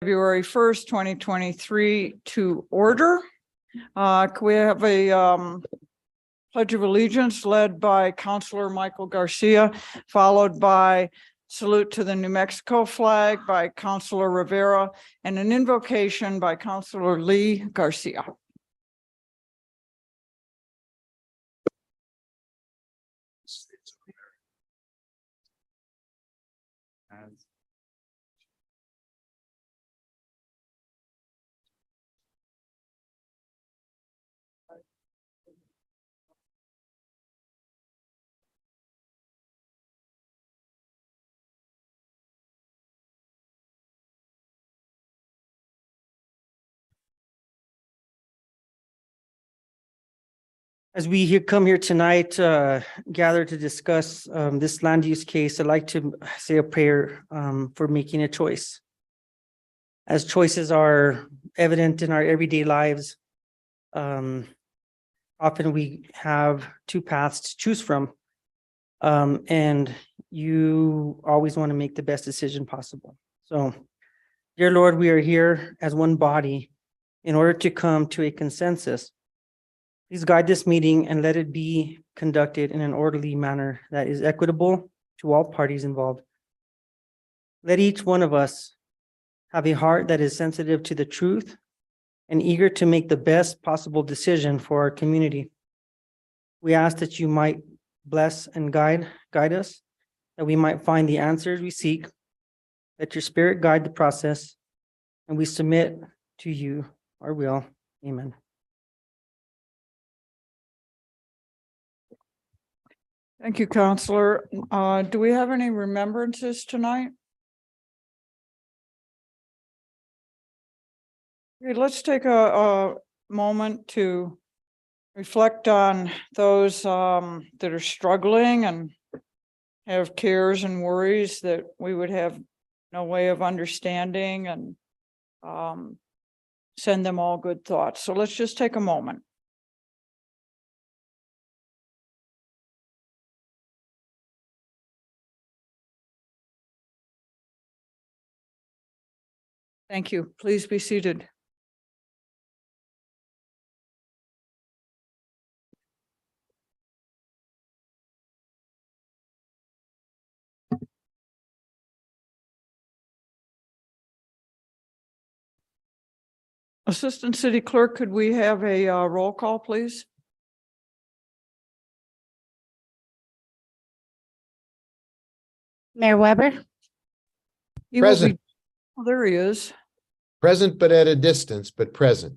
February 1st, 2023 to order. Can we have a Pledge of Allegiance led by Councilor Michael Garcia, followed by salute to the New Mexico flag by Councilor Rivera, and an invocation by Councilor Lee Garcia. As we come here tonight, gather to discuss this land use case, I'd like to say a prayer for making a choice. As choices are evident in our everyday lives, often we have two paths to choose from, and you always want to make the best decision possible. So, dear Lord, we are here as one body in order to come to a consensus. Please guide this meeting and let it be conducted in an orderly manner that is equitable to all parties involved. Let each one of us have a heart that is sensitive to the truth and eager to make the best possible decision for our community. We ask that you might bless and guide us, that we might find the answers we seek. Let your spirit guide the process, and we submit to you our will. Amen. Thank you, Counselor. Do we have any remembrances tonight? Okay, let's take a moment to reflect on those that are struggling and have cares and worries that we would have no way of understanding, and send them all good thoughts. So let's just take a moment. Thank you. Please be seated. Assistant City Clerk, could we have a roll call, please? Mayor Weber. Present. Oh, there he is. Present, but at a distance, but present.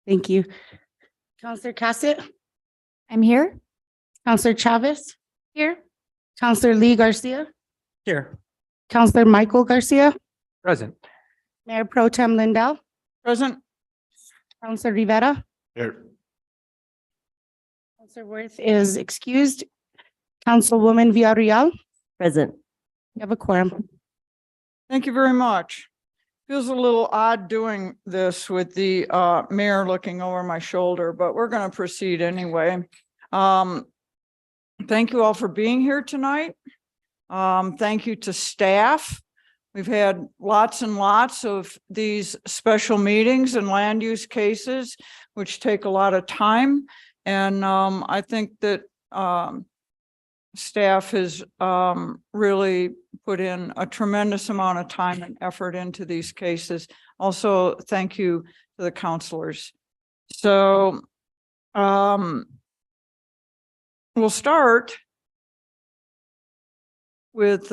Thank you. Counselor Cassett. I'm here. Counselor Chavez. Here. Counselor Lee Garcia. Here. Counselor Michael Garcia. Present. Mayor Pro Tem Lindell. Present. Counselor Rivera. Here. Counselor Worth is excused. Councilwoman Villarreal. Present. You have a quorum. Thank you very much. Feels a little odd doing this with the mayor looking over my shoulder, but we're going to proceed anyway. Thank you all for being here tonight. Thank you to staff. We've had lots and lots of these special meetings and land use cases, which take a lot of time. And I think that staff has really put in a tremendous amount of time and effort into these cases. Also, thank you to the counselors. So we'll start with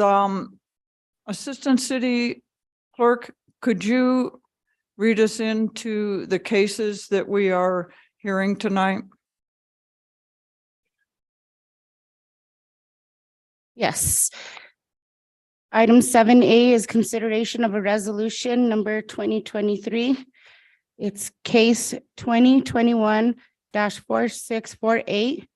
Assistant City Clerk. Could you read us into the cases that we are hearing tonight? Yes. Item 7A is consideration of a resolution number 2023. It's case 2021-4648.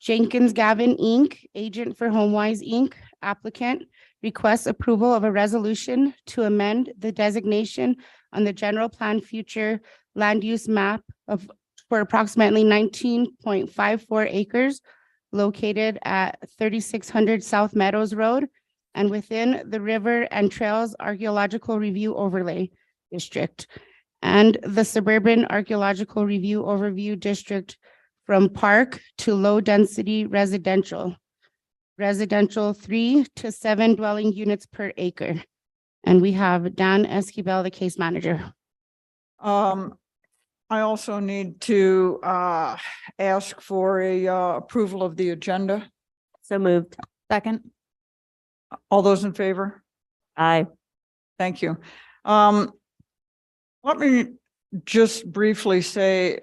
Jenkins Gavin Inc., agent for HomeWise Inc., applicant, requests approval of a resolution to amend the designation on the general plan future land use map for approximately 19.54 acres located at 3600 South Meadows Road and within the River and Trails Archaeological Review Overlay District and the Suburban Archaeological Review Overview District from park to low-density residential, 3 to 7 dwelling units per acre. And we have Dan Esquivel, the case manager. I also need to ask for a approval of the agenda. So moved. Second. All those in favor? Aye. Thank you. Let me just briefly say,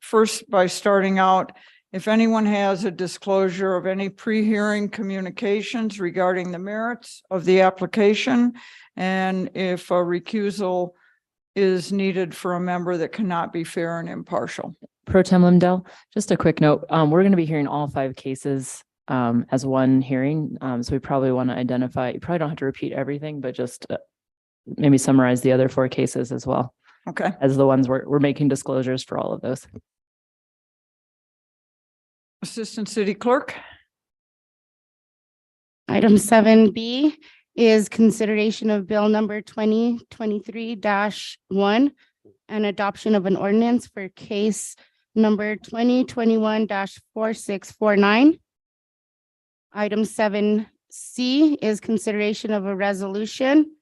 first by starting out, if anyone has a disclosure of any pre-hearing communications regarding the merits of the application, and if a recusal is needed for a member that cannot be fair and impartial. Pro Tem Lindell, just a quick note. We're going to be hearing all 5 cases as one hearing. So we probably want to identify, you probably don't have to repeat everything, but just maybe summarize the other 4 cases as well Okay. as the ones we're making disclosures for all of those. Assistant City Clerk. Item 7B is consideration of bill number 2023-1 and adoption of an ordinance for case number 2021-4649. Item 7C is consideration of a resolution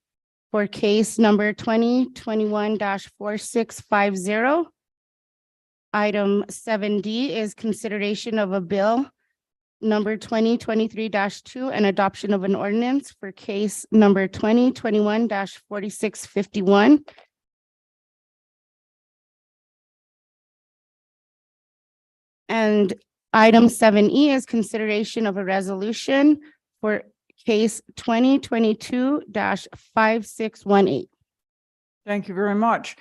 for case number 2021-4650. Item 7D is consideration of a bill number 2023-2 and adoption of an ordinance for case number 2021-4651. And item 7E is consideration of a resolution for case 2022-5618. Thank you very much.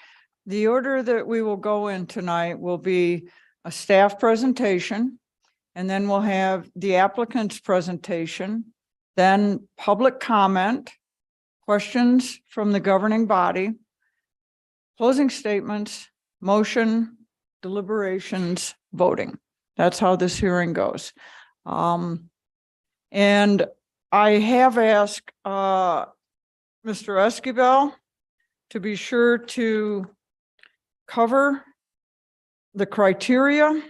The order that we will go in tonight will be a staff presentation, and then we'll have the applicant's presentation, then public comment, questions from the governing body, closing statements, motion, deliberations, voting. That's how this hearing goes. And I have asked Mr. Esquivel to be sure to cover the criteria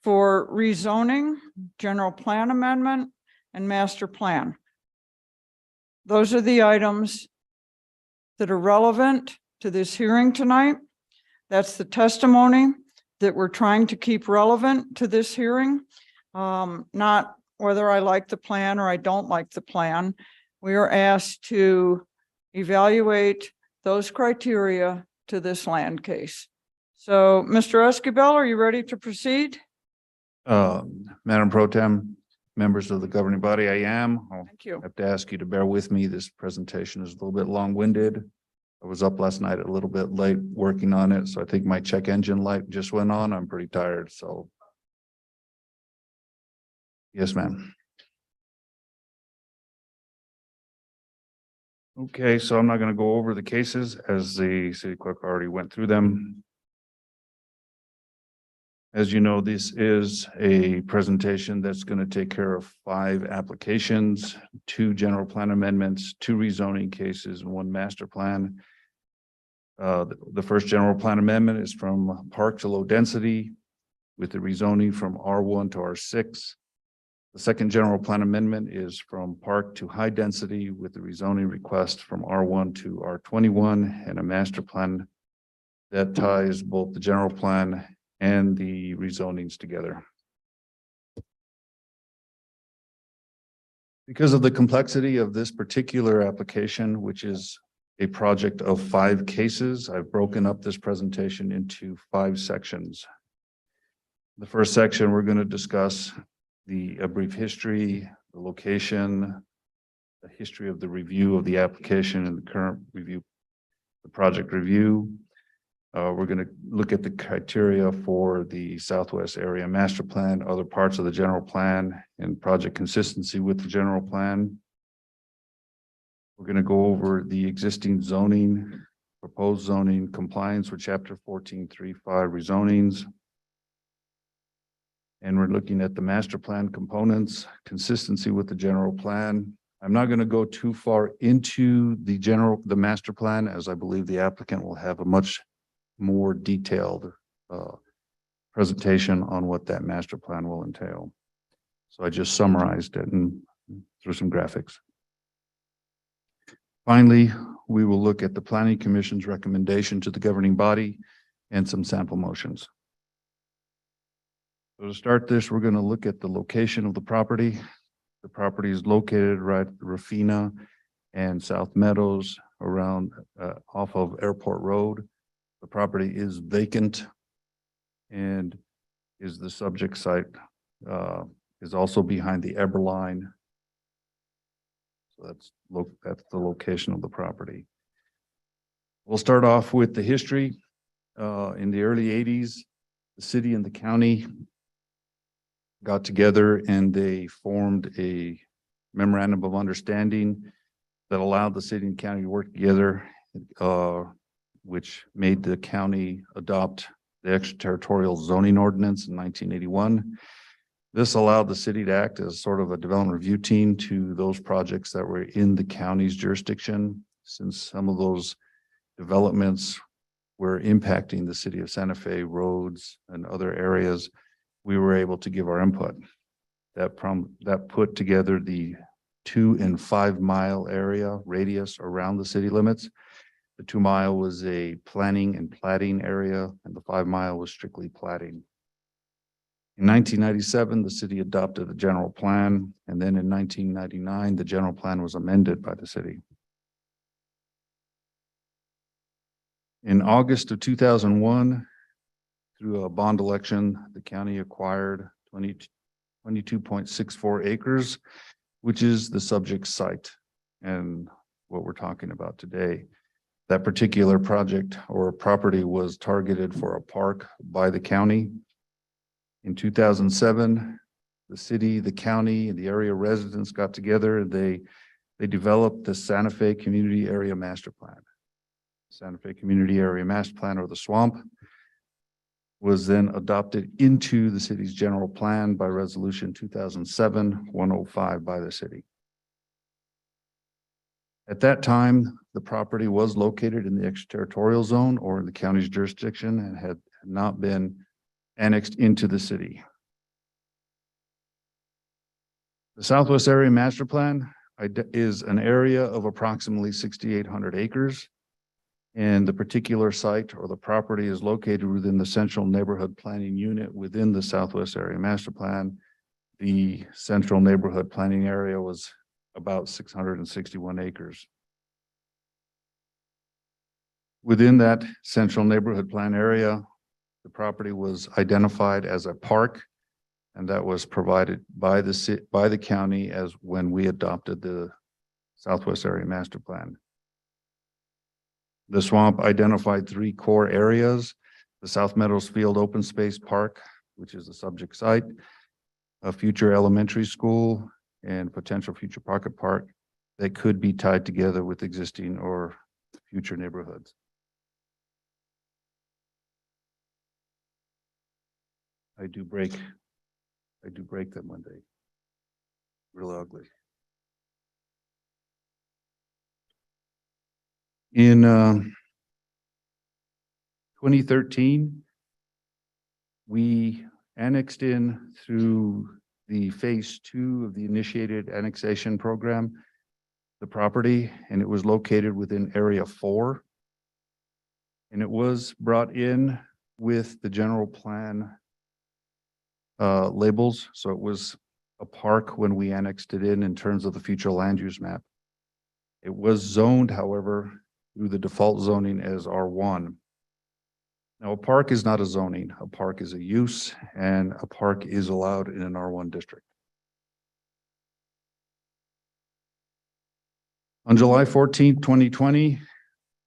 for rezoning, general plan amendment, and master plan. Those are the items that are relevant to this hearing tonight. That's the testimony that we're trying to keep relevant to this hearing, not whether I like the plan or I don't like the plan. We are asked to evaluate those criteria to this land case. So, Mr. Esquivel, are you ready to proceed? Madam Pro Tem, members of the governing body, I am. I'll Thank you. have to ask you to bear with me. This presentation is a little bit long-winded. I was up last night a little bit late working on it, so I think my check engine light just went on. I'm pretty tired, so. Yes, ma'am. Okay, so I'm not going to go over the cases as the city clerk already went through them. As you know, this is a presentation that's going to take care of 5 applications, 2 general plan amendments, 2 rezoning cases, and 1 master plan. The first general plan amendment is from park to low density with the rezoning from R1 to R6. The second general plan amendment is from park to high density with the rezoning request from R1 to R21 and a master plan that ties both the general plan and the rezonings together. Because of the complexity of this particular application, which is a project of 5 cases, I've broken up this presentation into 5 sections. The first section, we're going to discuss a brief history, the location, the history of the review of the application and the current review, the project review. We're going to look at the criteria for the Southwest Area Master Plan, other parts of the general plan, and project consistency with the general plan. We're going to go over the existing zoning, proposed zoning, compliance with Chapter 14.3.5 rezonings. And we're looking at the master plan components, consistency with the general plan, I'm not going to go too far into the master plan, as I believe the applicant will have a much more detailed presentation on what that master plan will entail. So I just summarized it and through some graphics. Finally, we will look at the Planning Commission's recommendation to the governing body and some sample motions. So to start this, we're going to look at the location of the property. The property is located right at Rafina and South Meadows around off of Airport Road. The property is vacant and is the subject site, is also behind the Eber line. So that's the location of the property. We'll start off with the history. In the early 80s, the city and the county got together and they formed a memorandum of understanding that allowed the city and county to work together, which made the county adopt the extraterritorial zoning ordinance in 1981. This allowed the city to act as sort of a development review team to those projects that were in the county's jurisdiction, since some of those developments were impacting the city of Santa Fe roads and other areas. We were able to give our input. That put together the 2 and 5 mile area radius around the city limits. The 2 mile was a planning and platting area, and the 5 mile was strictly platting. In 1997, the city adopted the general plan, and then in 1999, the general plan was amended by the city. In August of 2001, through a bond election, the county acquired 22.64 acres, which is the subject site and what we're talking about today. That particular project or property was targeted for a park by the county. In 2007, the city, the county, and the area residents got together and they developed the Santa Fe Community Area Master Plan. Santa Fe Community Area Master Plan, or the SWAMP, was then adopted into the city's general plan by resolution 2007-105 by the city. At that time, the property was located in the extraterritorial zone or in the county's jurisdiction and had not been annexed into the city. The Southwest Area Master Plan is an area of approximately 6,800 acres. And the particular site or the property is located within the Central Neighborhood Planning Unit within the Southwest Area Master Plan. The Central Neighborhood Planning Area was about 661 acres. Within that Central Neighborhood Plan area, the property was identified as a park, and that was provided by the county as when we adopted the Southwest Area Master Plan. The SWAMP identified 3 core areas: the South Meadows Field Open Space Park, which is the subject site, a future elementary school, and potential future pocket park that could be tied together with existing or future neighborhoods. I do break them one day. Real ugly. In 2013, we annexed in through the phase 2 of the initiated annexation program, the property, and it was located within area 4. And it was brought in with the general plan labels. So it was a park when we annexed it in terms of the future land use map. It was zoned, however, through the default zoning as R1. Now, a park is not a zoning. A park is a use, and a park is allowed in an R1 district. On July 14th, 2020,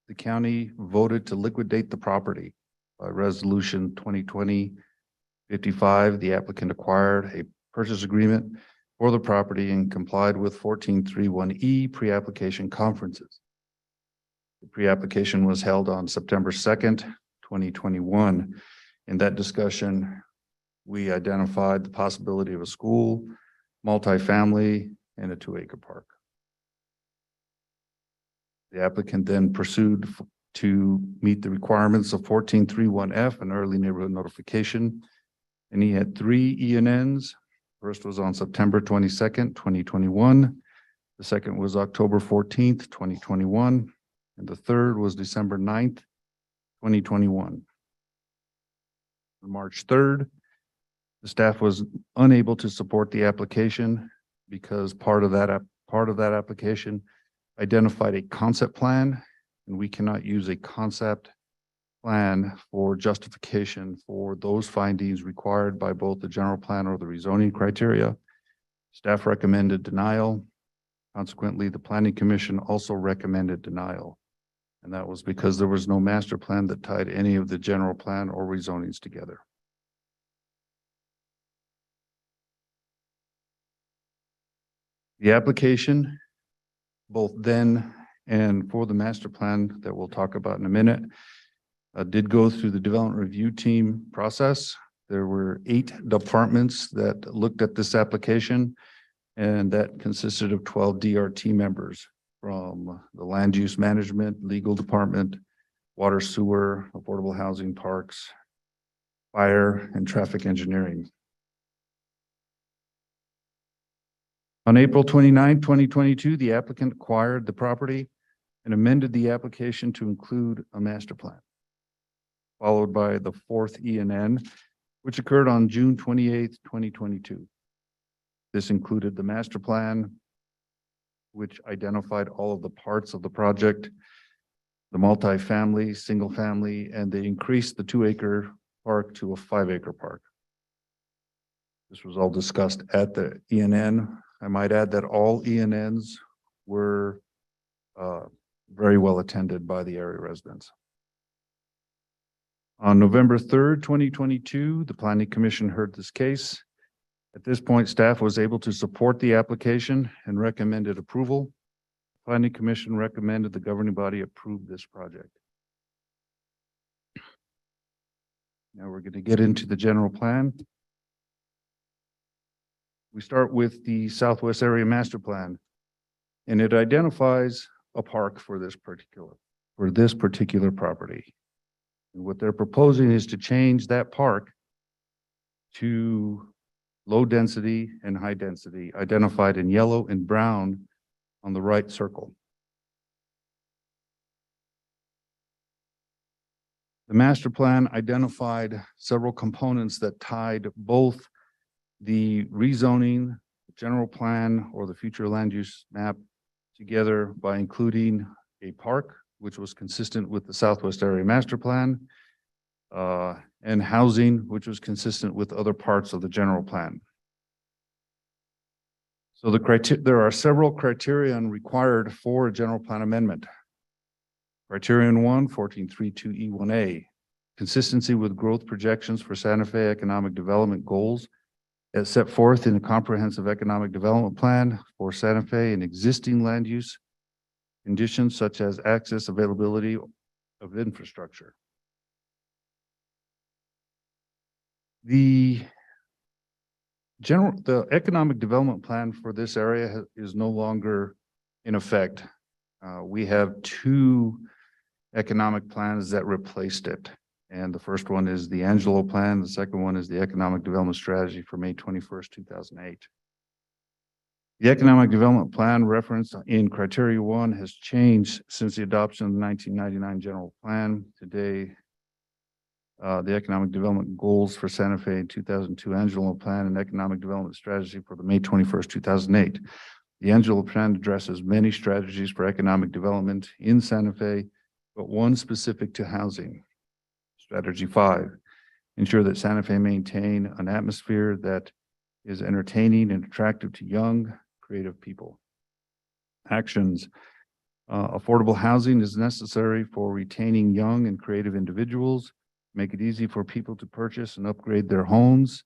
the county voted to liquidate the property. By resolution 2020-55, the applicant acquired a purchase agreement for the property and complied with 1431E pre-application conferences. The pre-application was held on September 2nd, 2021. In that discussion, we identified the possibility of a school, multifamily, and a 2-acre park. The applicant then pursued to meet the requirements of 1431F, an early neighborhood notification. And he had 3 ENNs. First was on September 22nd, 2021. The second was October 14th, 2021. And the third was December 9th, 2021. On March 3rd, the staff was unable to support the application because part of that application identified a concept plan, and we cannot use a concept plan for justification for those findings required by both the general plan or the rezoning criteria. Staff recommended denial. Consequently, the Planning Commission also recommended denial. And that was because there was no master plan that tied any of the general plan or rezonings together. The application, both then and for the master plan that we'll talk about in a minute, did go through the development review team process. There were 8 departments that looked at this application, and that consisted of 12 DRT members from the land use management, legal department, water, sewer, affordable housing, parks, fire, and traffic engineering. On April 29, 2022, the applicant acquired the property and amended the application to include a master plan, followed by the 4th ENN, which occurred on June 28, 2022. This included the master plan, which identified all of the parts of the project, the multifamily, single family, and they increased the 2-acre park to a 5-acre park. This was all discussed at the ENN. I might add that all ENNs were very well attended by the area residents. On November 3rd, 2022, the Planning Commission heard this case. At this point, staff was able to support the application and recommended approval. Planning Commission recommended the governing body approve this project. Now we're going to get into the general plan. We start with the Southwest Area Master Plan, and it identifies a park for this particular property. And what they're proposing is to change that park to low density and high density, identified in yellow and brown on the right circle. The master plan identified several components that tied both the rezoning, general plan, or the future land use map together by including a park, which was consistent with the Southwest Area Master Plan, and housing, which was consistent with other parts of the general plan. So there are several criterion required for a general plan amendment. Criterion 1, 1432E1A, consistency with growth projections for Santa Fe economic development goals as set forth in the comprehensive economic development plan for Santa Fe and existing land use conditions such as access, availability of infrastructure. The economic development plan for this area is no longer in effect. We have 2 economic plans that replaced it. And the first one is the Angelo Plan. The second one is the Economic Development Strategy for May 21st, 2008. The Economic Development Plan referenced in Criteria 1 has changed since the adoption of the 1999 General Plan. Today, the Economic Development Goals for Santa Fe in 2002 Angelo Plan and Economic Development Strategy for the May 21st, 2008. The Angelo Plan addresses many strategies for economic development in Santa Fe, but one specific to housing. Strategy 5, ensure that Santa Fe maintain an atmosphere that is entertaining and attractive to young, creative people. Actions, affordable housing is necessary for retaining young and creative individuals, make it easy for people to purchase and upgrade their homes.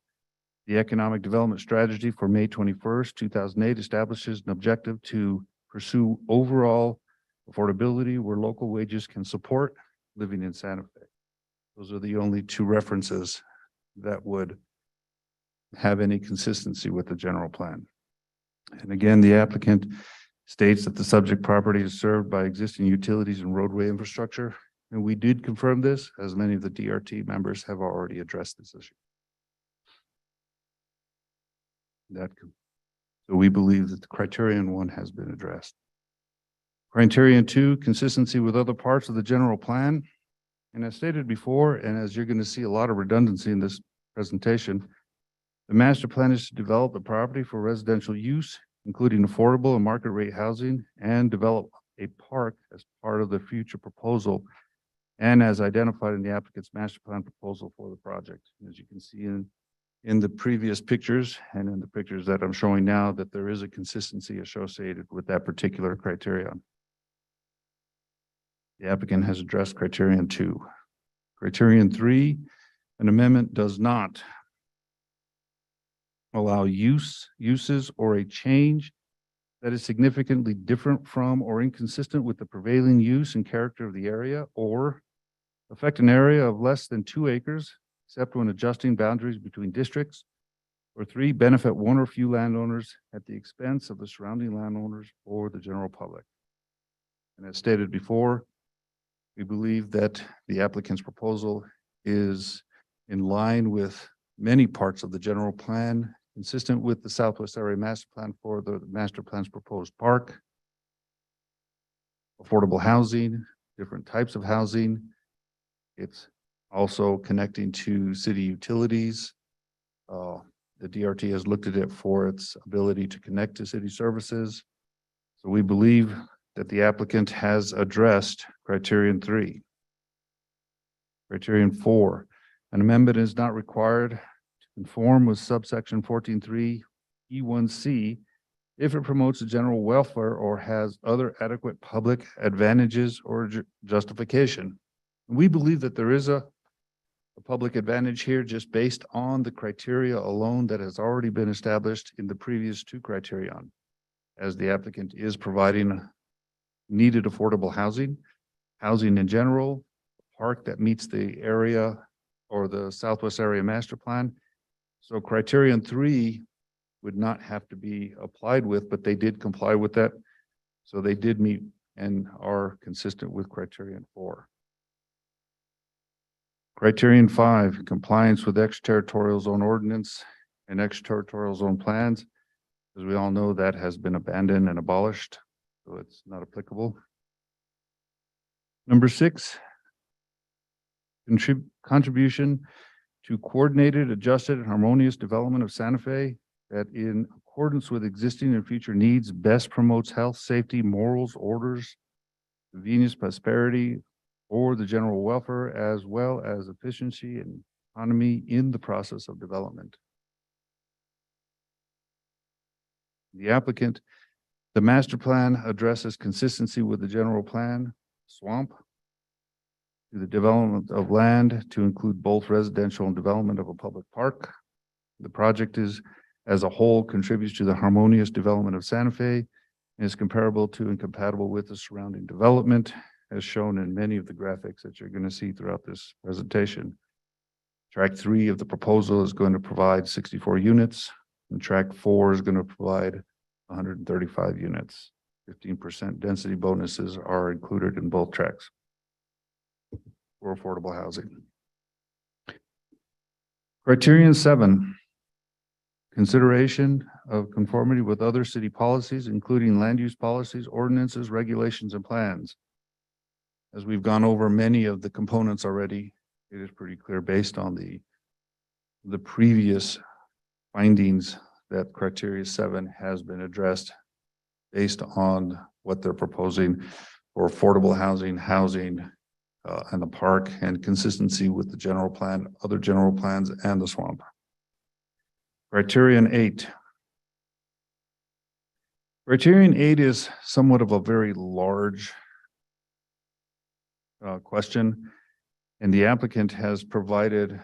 The Economic Development Strategy for May 21st, 2008 establishes an objective to pursue overall affordability where local wages can support living in Santa Fe. Those are the only 2 references that would have any consistency with the general plan. And again, the applicant states that the subject property is served by existing utilities and roadway infrastructure. And we did confirm this, as many of the DRT members have already addressed this issue. So we believe that the criterion 1 has been addressed. Criterion 2, consistency with other parts of the general plan. And as stated before, and as you're going to see a lot of redundancy in this presentation, the master plan is to develop the property for residential use, including affordable and market rate housing, and develop a park as part of the future proposal and as identified in the applicant's master plan proposal for the project. As you can see in the previous pictures and in the pictures that I'm showing now, that there is a consistency associated with that particular criterion. The applicant has addressed criterion 2. Criterion 3, an amendment does not allow uses or a change that is significantly different from or inconsistent with the prevailing use and character of the area, or affect an area of less than 2 acres, except when adjusting boundaries between districts, or 3, benefit one or few landowners at the expense of the surrounding landowners or the general public. And as stated before, we believe that the applicant's proposal is in line with many parts of the general plan, consistent with the Southwest Area Master Plan for the master plan's proposed park, affordable housing, different types of housing. It's also connecting to city utilities. The DRT has looked at it for its ability to connect to city services. So we believe that the applicant has addressed criterion 3. Criterion 4, an amendment is not required to conform with subsection 14.3 E1C if it promotes the general welfare or has other adequate public advantages or justification. We believe that there is a public advantage here just based on the criteria alone that has already been established in the previous 2 criterion, as the applicant is providing needed affordable housing in general, a park that meets the area or the Southwest Area Master Plan. So criterion 3 would not have to be applied with, but they did comply with that. So they did meet and are consistent with criterion 4. Criterion 5, compliance with extraterritorial zone ordinance and extraterritorial zone plans. As we all know, that has been abandoned and abolished, so it's not applicable. Number 6, contribution to coordinated, adjusted, and harmonious development of Santa Fe that in accordance with existing and future needs best promotes health, safety, morals, orders, convenience, prosperity, or the general welfare, as well as efficiency and economy in the process of development. The applicant, the master plan addresses consistency with the general plan, swamp, to the development of land to include both residential and development of a public park. The project is, as a whole, contributes to the harmonious development of Santa Fe and is comparable to and compatible with the surrounding development, as shown in many of the graphics that you're going to see throughout this presentation. Track 3 of the proposal is going to provide 64 units, and track 4 is going to provide 135 units. 15% density bonuses are included in both tracks for affordable housing. Criterion 7, consideration of conformity with other city policies, including land use policies, ordinances, regulations, and plans. As we've gone over many of the components already, it is pretty clear based on the previous findings that criteria 7 has been addressed based on what they're proposing for affordable housing, and the park, and consistency with the general plan, other general plans, and the swamp. Criterion 8. Criterion 8 is somewhat of a very large question, and the applicant has provided,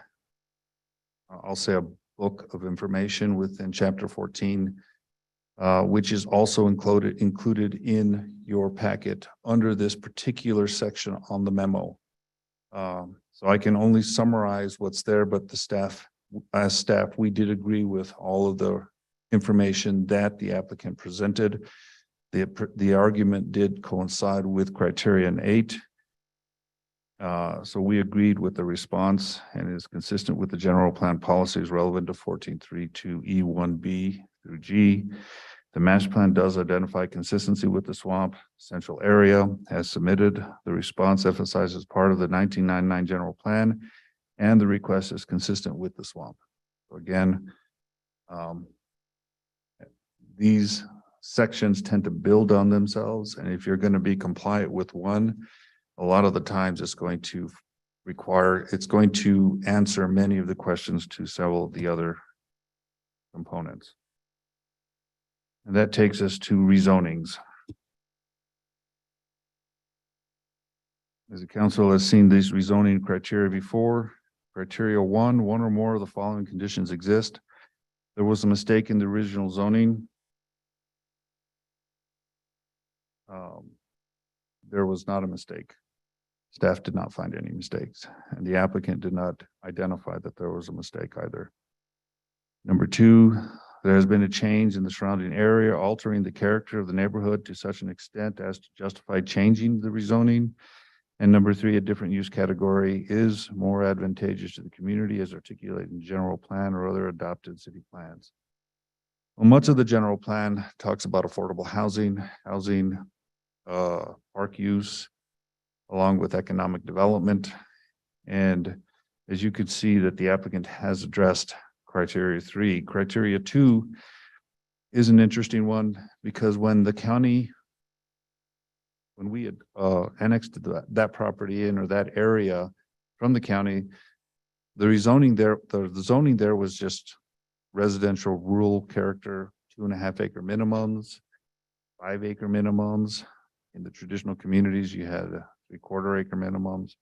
I'll say, a book of information within chapter 14, which is also included in your packet under this particular section on the memo. So I can only summarize what's there, but the staff, as staff, we did agree with all of the information that the applicant presented. the argument did coincide with criterion 8. So we agreed with the response and is consistent with the general plan policies relevant to 14.3 E1B through G. The master plan does identify consistency with the swamp central area as submitted. The response emphasizes part of the 1999 general plan, and the request is consistent with the swamp. So again, these sections tend to build on themselves, and if you're going to be compliant with one, a lot of the times it's going to answer many of the questions to several of the other components. And that takes us to rezonings. As the council has seen these rezoning criteria before, criteria one or more of the following conditions exist. There was a mistake in the original zoning. There was not a mistake. Staff did not find any mistakes, and the applicant did not identify that there was a mistake either. Number two, there has been a change in the surrounding area, altering the character of the neighborhood to such an extent as to justify changing the rezoning. And number three, a different use category is more advantageous to the community as articulated in general plan or other adopted city plans. Well, much of the general plan talks about affordable housing, park use, along with economic development. And as you could see that the applicant has addressed criteria 3. Criteria 2 is an interesting one because when we had annexed that property in or that area from the county, the zoning there was just residential rural character, 2.5 acre minimums, 5 acre minimums. In the traditional communities, you had 3/4 acre minimums.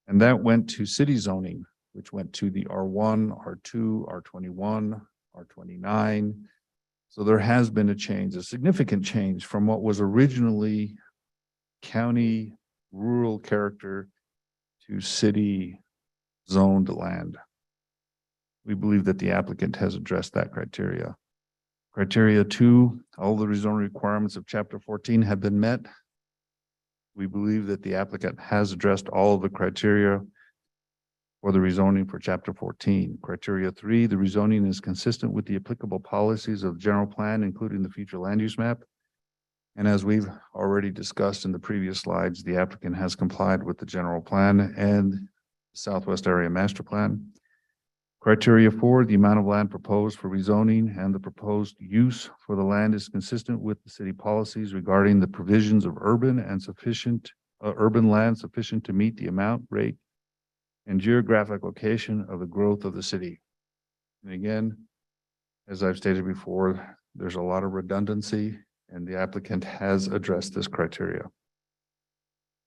And that went to city zoning, which went to the R1, R2, R21, R29. So there has been a change, a significant change from what was originally county rural character to city zoned land. We believe that the applicant has addressed that criteria. Criteria 2, all the rezoning requirements of Chapter 14 have been met. We believe that the applicant has addressed all of the criteria for the rezoning for Chapter 14. Criteria 3, the rezoning is consistent with the applicable policies of the general plan, including the future land use map. And as we've already discussed in the previous slides, the applicant has complied with the general plan and Southwest Area Master Plan. Criteria 4, the amount of land proposed for rezoning and the proposed use for the land is consistent with the city policies regarding the provisions of urban and urban land sufficient to meet the amount, rate, and geographic location of the growth of the city. And again, as I've stated before, there's a lot of redundancy, and the applicant has addressed this criteria.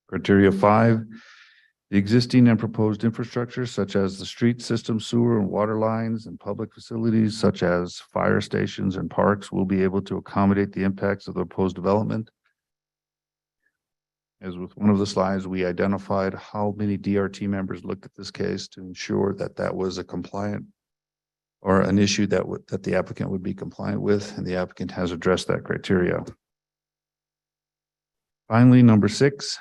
Criteria 5, the existing and proposed infrastructure such as the street system, sewer and water lines, and public facilities such as fire stations and parks will be able to accommodate the impacts of the proposed development. As with one of the slides, we identified how many DRT members looked at this case to ensure that that was a compliant or an issue that the applicant would be compliant with, and the applicant has addressed that criteria. Finally, number 6,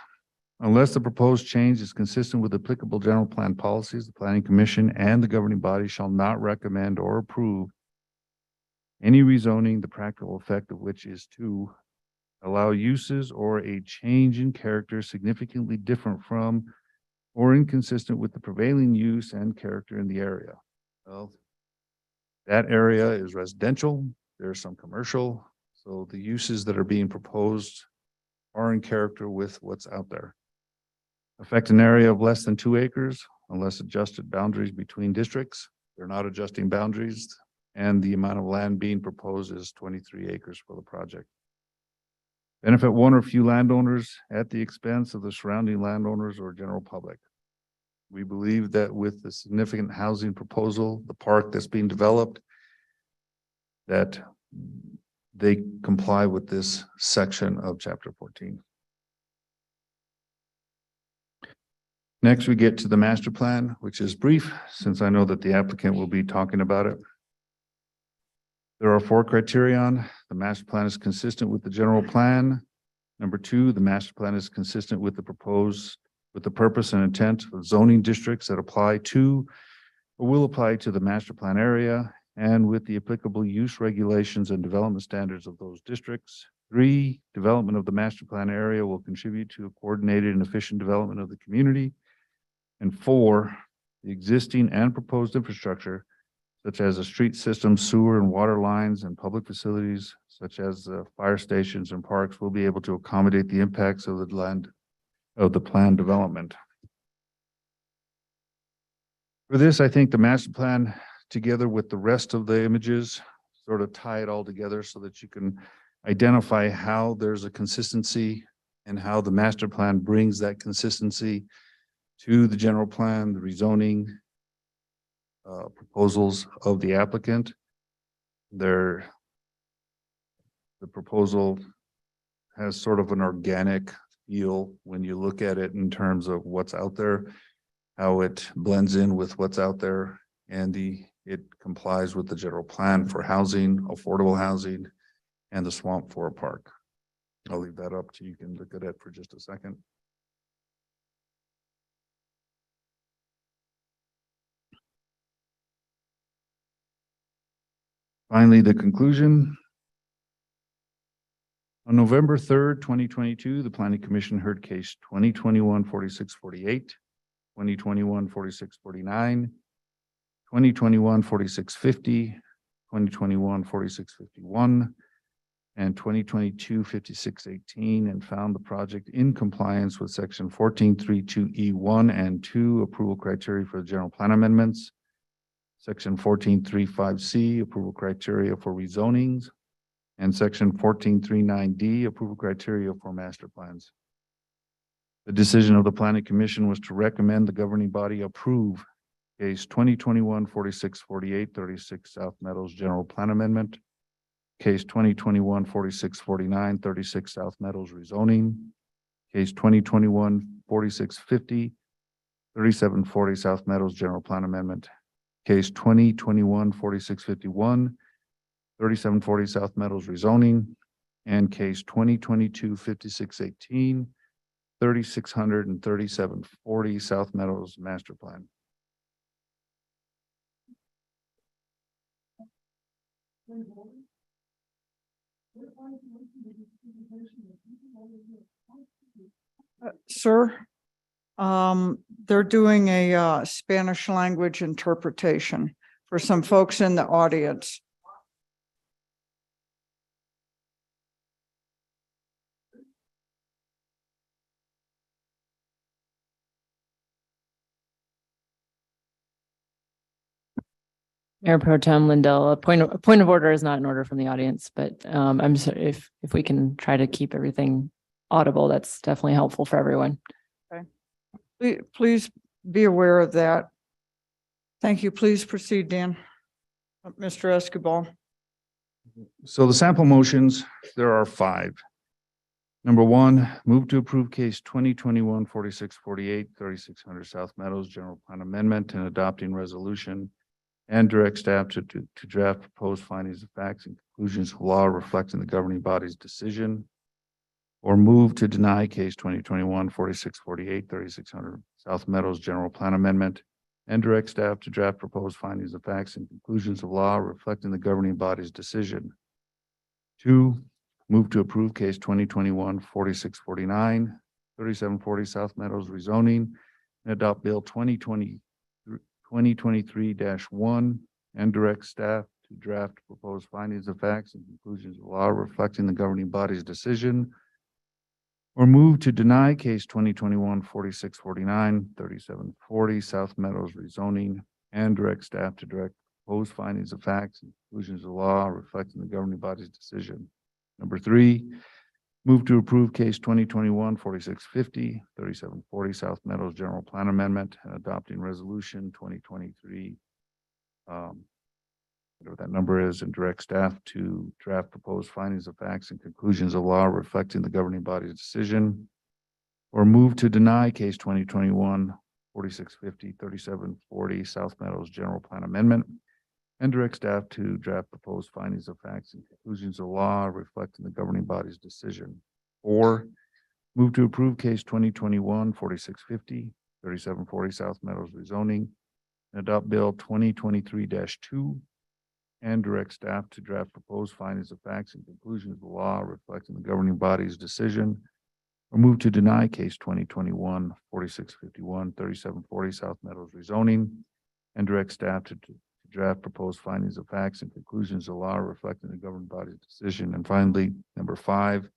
unless the proposed change is consistent with applicable general plan policies, the Planning Commission and the governing body shall not recommend or approve any rezoning, the practical effect of which is to allow uses or a change in character significantly different from or inconsistent with the prevailing use and character in the area. Well, that area is residential, there's some commercial, so the uses that are being proposed are in character with what's out there. Affect an area of less than 2 acres unless adjusted boundaries between districts. They're not adjusting boundaries, and the amount of land being proposed is 23 acres for the project. Benefit one or few landowners at the expense of the surrounding landowners or general public. We believe that with the significant housing proposal, the park that's being developed, that they comply with this section of Chapter 14. Next, we get to the master plan, which is brief, since I know that the applicant will be talking about it. There are 4 criterion. The master plan is consistent with the general plan. Number 2, the master plan is consistent with the purpose and intent of zoning districts that apply to or will apply to the master plan area and with the applicable use regulations and development standards of those districts. 3, development of the master plan area will contribute to a coordinated and efficient development of the community. And 4, the existing and proposed infrastructure, such as a street system, sewer and water lines, and public facilities, such as fire stations and parks, will be able to accommodate the impacts of the planned development. For this, I think the master plan, together with the rest of the images, sort of tie it all together so that you can identify how there's a consistency and how the master plan brings that consistency to the general plan, the rezoning proposals of the applicant. The proposal has sort of an organic feel when you look at it in terms of what's out there, how it blends in with what's out there, and it complies with the general plan for housing, affordable housing, and the Swamp Forest Park. I'll leave that up to you. You can look at it for just a second. Finally, the conclusion. On November 3rd, 2022, the Planning Commission heard case 2021-4648, 2021-4649, 2021-4650, 2021-4651, and 2022-5618, and found the project in compliance with section 1432E1 and 2 approval criteria for the general plan amendments, section 1435C approval criteria for rezonings, and section 1439D approval criteria for master plans. The decision of the Planning Commission was to recommend the governing body approve case 2021-4648, 36 South Meadows General Plan Amendment, case 2021-4649, 36 South Meadows rezoning, case 2021-4650, 3740 South Meadows General Plan Amendment, case 2021-4651, 3740 South Meadows rezoning, and case 2022-5618, 3600 and 3740 South Meadows Master Plan. Sir, they're doing a Spanish language interpretation for some folks in the audience. Mayor Pro Tem Lindell, a point of order is not in order from the audience, but I'm just, if we can try to keep everything audible, that's definitely helpful for everyone. Please be aware of that. Thank you. Please proceed, Dan. Mr. Escobar. So the sample motions, there are 5. Number 1, move to approve case 2021-4648, 3600 South Meadows General Plan Amendment and adopting resolution and direct staff to draft proposed findings of facts and conclusions of law reflecting the governing body's decision. Or move to deny case 2021-4648, 3600 South Meadows General Plan Amendment and direct staff to draft proposed findings of facts and conclusions of law reflecting the governing body's decision. 2, move to approve case 2021-4649, 3740 South Meadows rezoning and adopt bill 2023-1 and direct staff to draft proposed findings of facts and conclusions of law reflecting the governing body's decision. Or move to deny case 2021-4649, 3740 South Meadows rezoning and direct staff to direct proposed findings of facts and conclusions of law reflecting the governing body's decision. Number 3, move to approve case 2021-4650, 3740 South Meadows General Plan Amendment and adopting resolution 2023, whatever that number is, and direct staff to draft proposed findings of facts and conclusions of law reflecting the governing body's decision. Or move to deny case 2021-4650, 3740 South Meadows General Plan Amendment and direct staff to draft proposed findings of facts and conclusions of law reflecting the governing body's decision. 4, move to approve case 2021-4650, 3740 South Meadows rezoning, and adopt bill 2023-2, and direct staff to draft proposed findings of facts and conclusions of the law reflecting the governing body's decision, or move to deny case 2021-4651, 3740 South Meadows rezoning, and direct staff to draft proposed findings of facts and conclusions of the law reflecting the governing body's decision. And finally, number 5,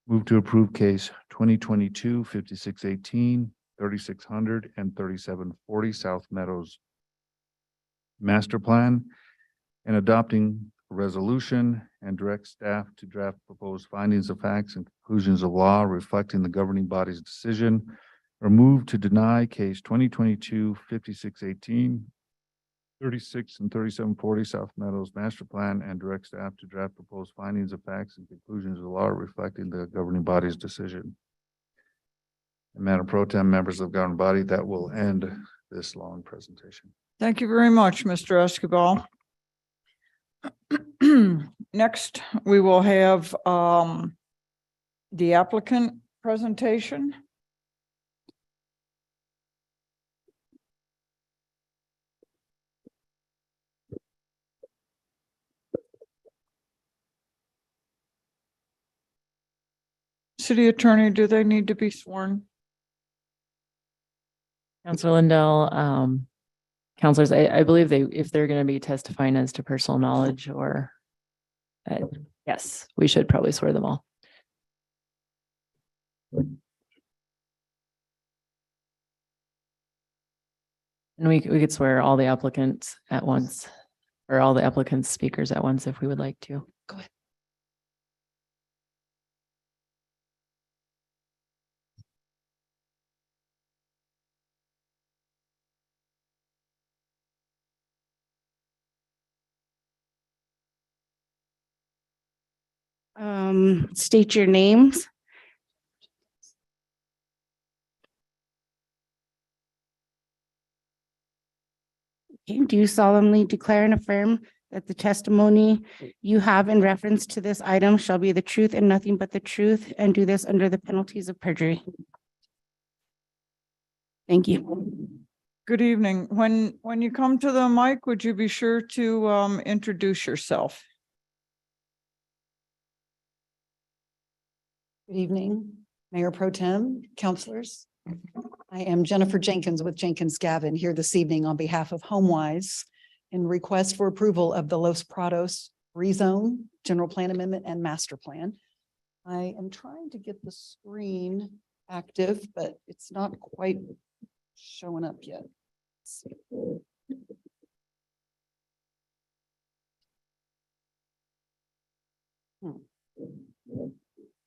move to approve case 2022-5618, 3600 and 3740 South Meadows master plan, and adopting a resolution, and direct staff to draft proposed findings of facts and conclusions of law reflecting the governing body's decision, or move to deny case 2022-5618, 36 and 3740 South Meadows master plan, and direct staff to draft proposed findings of facts and conclusions of law reflecting the governing body's decision. And Madam Pro Tem, members of the governing body, that will end this long presentation. Thank you very much, Mr. Escobar. Next, we will have the applicant presentation. City Attorney, do they need to be sworn? Counselor Lindell, counselors, I believe if they're going to be testifying as to personal knowledge or, yes, we should probably swear them all. And we could swear all the applicants at once, or all the applicants' speakers at once if we would like to. Go ahead. State your names. Okay, do you solemnly declare and affirm that the testimony you have in reference to this item shall be the truth and nothing but the truth, and do this under the penalties of perjury? Thank you. Good evening. When you come to the mic, would you be sure to introduce yourself? Good evening, Mayor Pro Tem, councilors. I am Jennifer Jenkins with Jenkins Gavin here this evening on behalf of HomeWise in request for approval of the Los Prados rezone, general plan amendment, and master plan. I am trying to get the screen active, but it's not quite showing up yet. Let's see.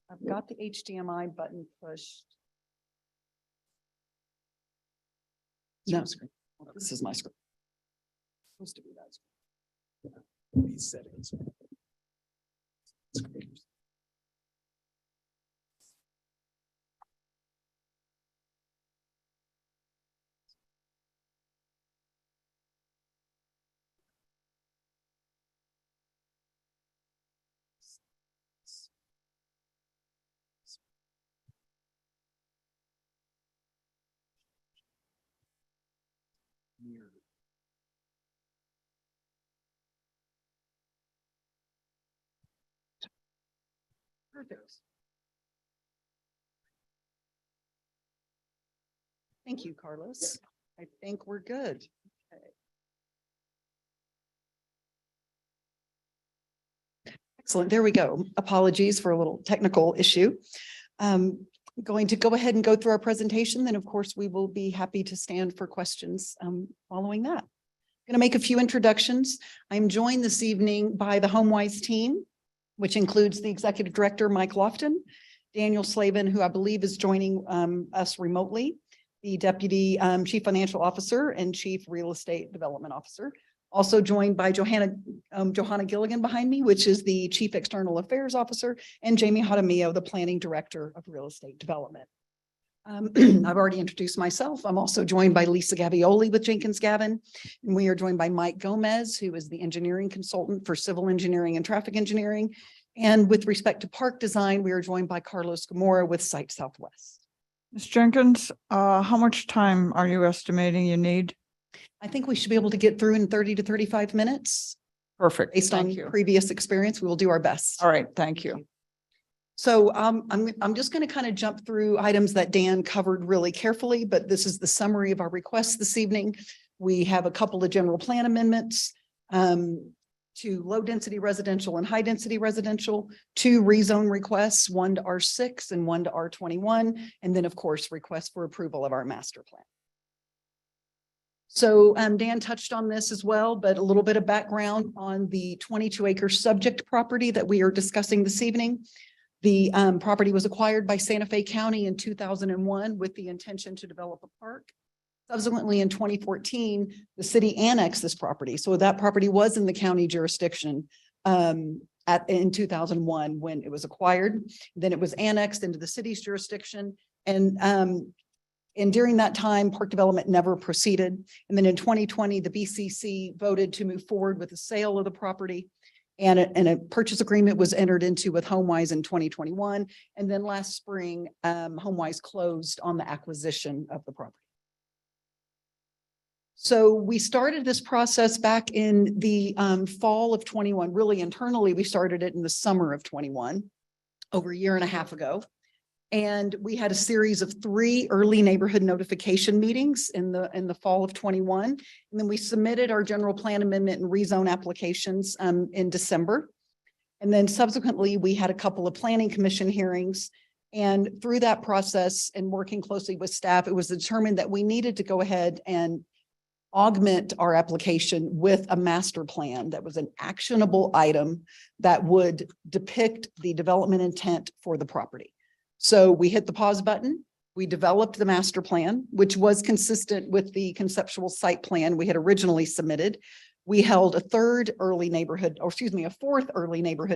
I've got the HDMI button pushed. No screen. This is my screen. Supposed to be that screen. These settings. Perfect. Thank you, Carlos. I think we're good. Okay. Excellent. There we go. Apologies for a little technical issue. Going to go ahead and go through our presentation. Then, of course, we will be happy to stand for questions following that. I'm going to make a few introductions. I'm joined this evening by the HomeWise team, which includes the Executive Director, Mike Lofton, Daniel Slavin, who I believe is joining us remotely, the Deputy Chief Financial Officer and Chief Real Estate Development Officer. Also joined by Johanna Gilligan behind me, which is the Chief External Affairs Officer, and Jamie Jaramillo, the Planning Director of Real Estate Development. I've already introduced myself. I'm also joined by Lisa Gavioli with Jenkins Gavin. And we are joined by Mike Gomez, who is the engineering consultant for civil engineering and traffic engineering. And with respect to park design, we are joined by Carlos Gamora with Site Southwest. Ms. Jenkins, how much time are you estimating you need? I think we should be able to get through in 30 to 35 minutes. Perfect. Based on Thank you. previous experience, we will do our best. All right, thank you. So I'm just going to kind of jump through items that Dan covered really carefully, but this is the summary of our requests this evening. We have a couple of general plan amendments to low density residential and high density residential, 2 rezone requests, 1 to R6 and 1 to R21, and then of course, requests for approval of our master plan. So Dan touched on this as well, but a little bit of background on the 22 acre subject property that we are discussing this evening. The property was acquired by Santa Fe County in 2001 with the intention to develop a park. Subsequently, in 2014, the city annexed this property. So that property was in the county jurisdiction in 2001 when it was acquired. Then it was annexed into the city's jurisdiction. And during that time, park development never proceeded. And then in 2020, the BCC voted to move forward with the sale of the property. And a purchase agreement was entered into with HomeWise in 2021. And then last spring, HomeWise closed on the acquisition of the property. So we started this process back in the fall of 21. Really internally, we started it in the summer of 21, over a year and a half ago. And we had a series of 3 early neighborhood notification meetings in the fall of 21. And then we submitted our general plan amendment and rezone applications in December. And then subsequently, we had a couple of planning commission hearings. And through that process and working closely with staff, it was determined that we needed to go ahead and augment our application with a master plan that was an actionable item that would depict the development intent for the property. So we hit the pause button. We developed the master plan, which was consistent with the conceptual site plan we had originally submitted. We held a 4th early neighborhood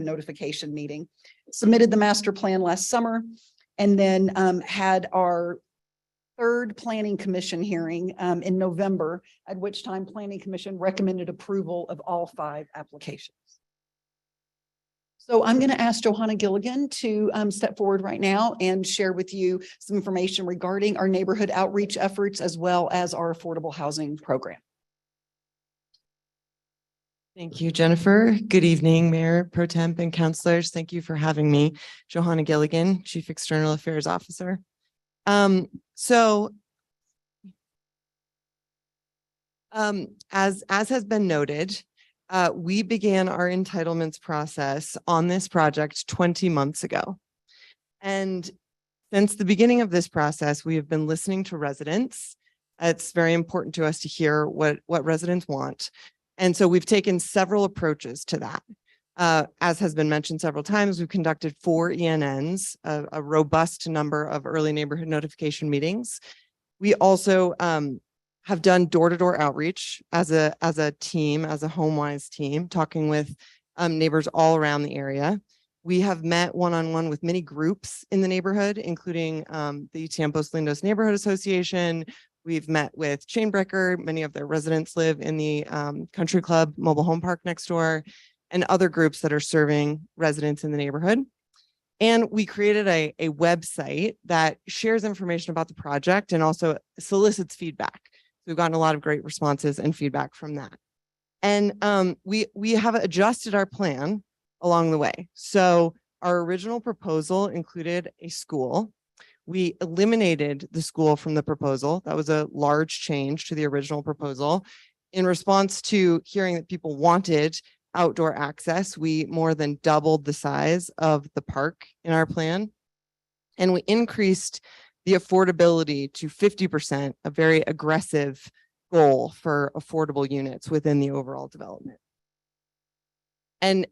notification meeting, submitted the master plan last summer, and then had our 3rd planning commission hearing in November, at which time planning commission recommended approval of all 5 applications. So I'm going to ask Johanna Gilligan to step forward right now and share with you some information regarding our neighborhood outreach efforts as well as our affordable housing program. Thank you, Jennifer. Good evening, Mayor Pro Temp and councilors. Thank you for having me. Johanna Gilligan, Chief External Affairs Officer. As has been noted, we began our entitlements process on this project 20 months ago. And since the beginning of this process, we have been listening to residents. It's very important to us to hear what residents want. And so we've taken several approaches to that. As has been mentioned several times, we've conducted 4 ENNs, a robust number of early neighborhood notification meetings. We also have done door-to-door outreach as a team, as a HomeWise team, talking with neighbors all around the area. We have met one-on-one with many groups in the neighborhood, including the Tiempos Lindos Neighborhood Association. We've met with Chainbreaker. Many of their residents live in the Country Club mobile home park next door, and other groups that are serving residents in the neighborhood. And we created a website that shares information about the project and also solicits feedback. We've gotten a lot of great responses and feedback from that. And we have adjusted our plan along the way. So our original proposal included a school. We eliminated the school from the proposal. That was a large change to the original proposal. In response to hearing that people wanted outdoor access, we more than doubled the size of the park in our plan. And we increased the affordability to 50%, a very aggressive goal for affordable units within the overall development. And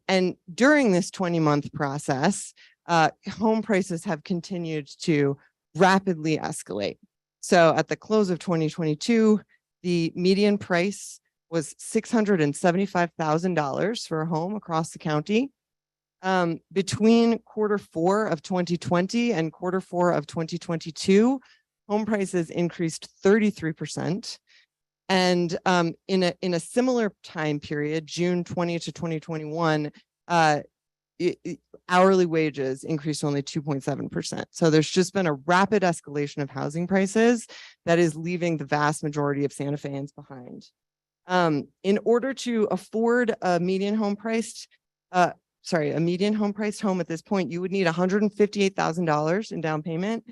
during this 20-month process, home prices have continued to rapidly escalate. So at the close of 2022, the median price was $675,000 for a home across the county. Between Q4 of 2020 and Q4 of 2022, home prices increased 33%. And in a similar time period, June 20 to 2021, hourly wages increased only 2.7%. So there's just been a rapid escalation of housing prices that is leaving the vast majority of Santa Feans behind. In order to afford a median home priced home at this point, you would need $158,000 in down payment,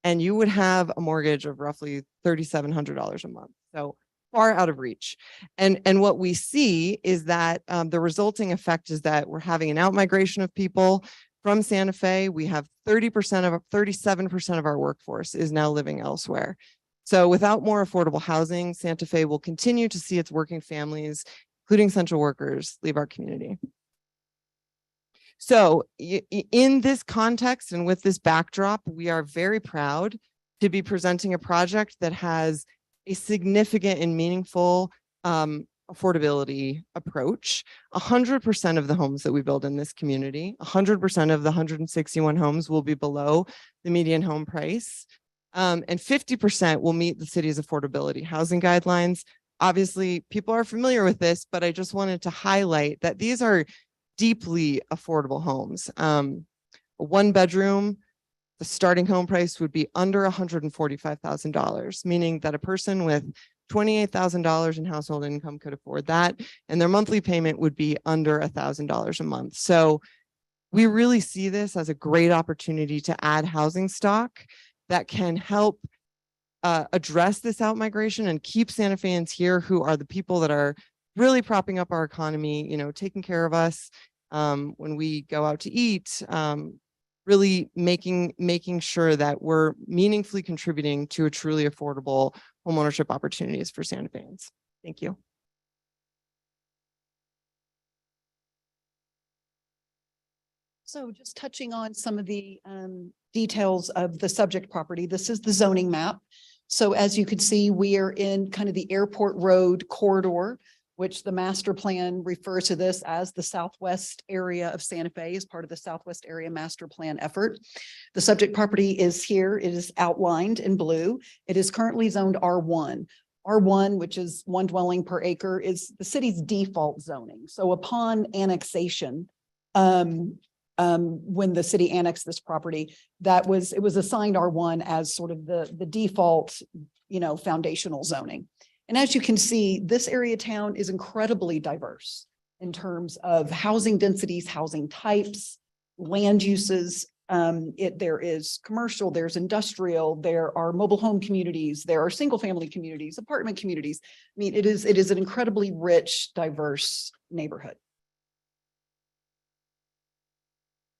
and you would have a mortgage of roughly $3,700 a month. So far out of reach. And what we see is that the resulting effect is that we're having an outmigration of people from Santa Fe. We have 37% of our workforce is now living elsewhere. So without more affordable housing, Santa Fe will continue to see its working families, including essential workers, leave our community. So in this context and with this backdrop, we are very proud to be presenting a project that has a significant and meaningful affordability approach. 100% of the homes that we build in this community, 100% of the 161 homes will be below the median home price. And 50% will meet the city's affordability housing guidelines. Obviously, people are familiar with this, but I just wanted to highlight that these are deeply affordable homes. A one bedroom, the starting home price would be under $145,000, meaning that a person with $28,000 in household income could afford that, and their monthly payment would be under $1,000 a month. So we really see this as a great opportunity to add housing stock that can help address this outmigration and keep Santa Feans here, who are the people that are really propping up our economy, taking care of us when we go out to eat, really making sure that we're meaningfully contributing to a truly affordable homeownership opportunities for Santa Feans. Thank you. So just touching on some of the details of the subject property, this is the zoning map. So as you can see, we are in kind of the airport road corridor, which the master plan refers to this as the southwest area of Santa Fe as part of the Southwest Area Master Plan effort. The subject property is here. It is outlined in blue. It is currently zoned R1. R1, which is one dwelling per acre, is the city's default zoning. So upon annexation, when the city annexed this property, it was assigned R1 as sort of the default, foundational zoning. And as you can see, this area town is incredibly diverse in terms of housing densities, housing types, land uses. There is commercial, there's industrial, there are mobile home communities, there are single family communities, apartment communities. I mean, it is an incredibly rich, diverse neighborhood.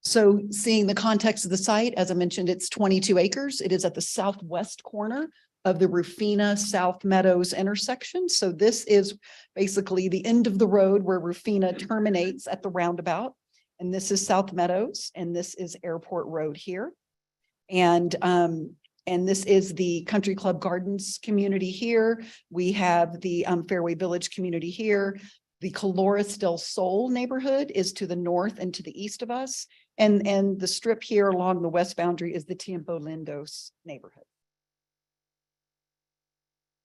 So seeing the context of the site, as I mentioned, it's 22 acres. It is at the southwest corner of the Rufina South Meadows intersection. So this is basically the end of the road where Rufina terminates at the roundabout. And this is South Meadows, and this is Airport Road here. And this is the Country Club Gardens community here. We have the Fairway Village community here. The Colores del Sol neighborhood is to the north and to the east of us. And the strip here along the west boundary is the Tiempo Lindos neighborhood.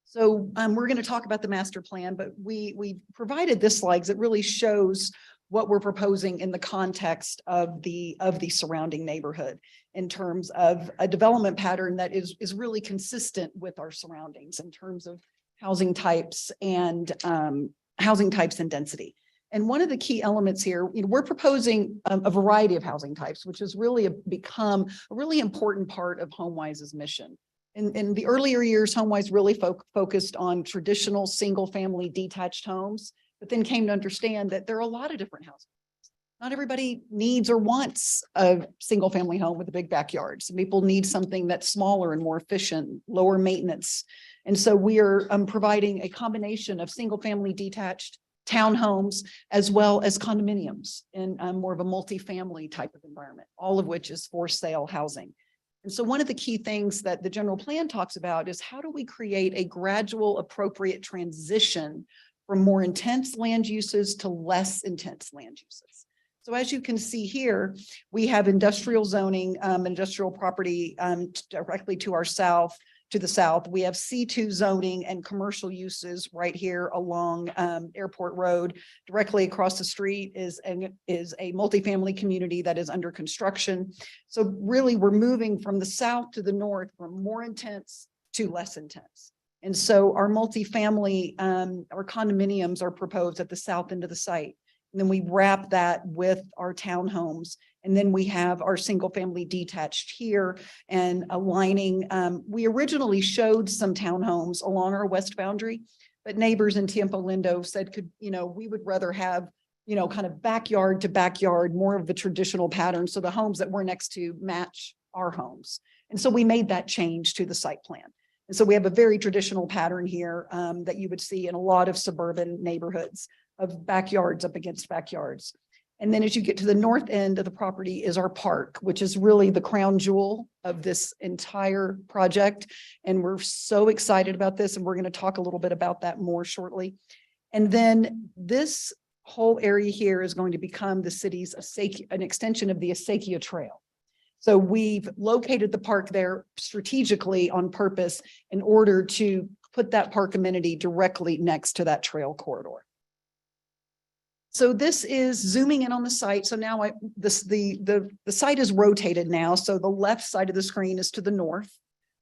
So we're going to talk about the master plan, but we provided this slide because it really shows what we're proposing in the context of the surrounding neighborhood in terms of a development pattern that is really consistent with our surroundings in terms of housing types and density. And one of the key elements here, we're proposing a variety of housing types, which has really become a really important part of HomeWise's mission. In the earlier years, HomeWise really focused on traditional single-family detached homes, but then came to understand that there are a lot of different houses. Not everybody needs or wants a single-family home with a big backyard. Some people need something that's smaller and more efficient, lower maintenance. And so we are providing a combination of single-family detached townhomes as well as condominiums in more of a multifamily type of environment, all of which is for sale housing. And so one of the key things that the general plan talks about is how do we create a gradual, appropriate transition from more intense land uses to less intense land uses. So as you can see here, we have industrial zoning, industrial property directly to our south. to the south. We have C2 zoning and commercial uses right here along Airport Road. Directly across the street is a multifamily community that is under construction. So really, we're moving from the south to the north, from more intense to less intense. And so our multifamily, our condominiums are proposed at the south end of the site. And then we wrap that with our townhomes. And then we have our single family detached here and aligning. We originally showed some townhomes along our west boundary, but neighbors in Tiempo Lindo said, we would rather have, kind of backyard to backyard, more of the traditional pattern. So the homes that we're next to match our homes. And so we made that change to the site plan. And so we have a very traditional pattern here that you would see in a lot of suburban neighborhoods of backyards up against backyards. And then as you get to the north end of the property is our park, which is really the crown jewel of this entire project. And we're so excited about this. And we're going to talk a little bit about that more shortly. And then this whole area here is going to become the city's an extension of the Acequia Trail. So we've located the park there strategically on purpose in order to put that park amenity directly next to that trail corridor. So this is zooming in on the site. So now the site is rotated now. So the left side of the screen is to the north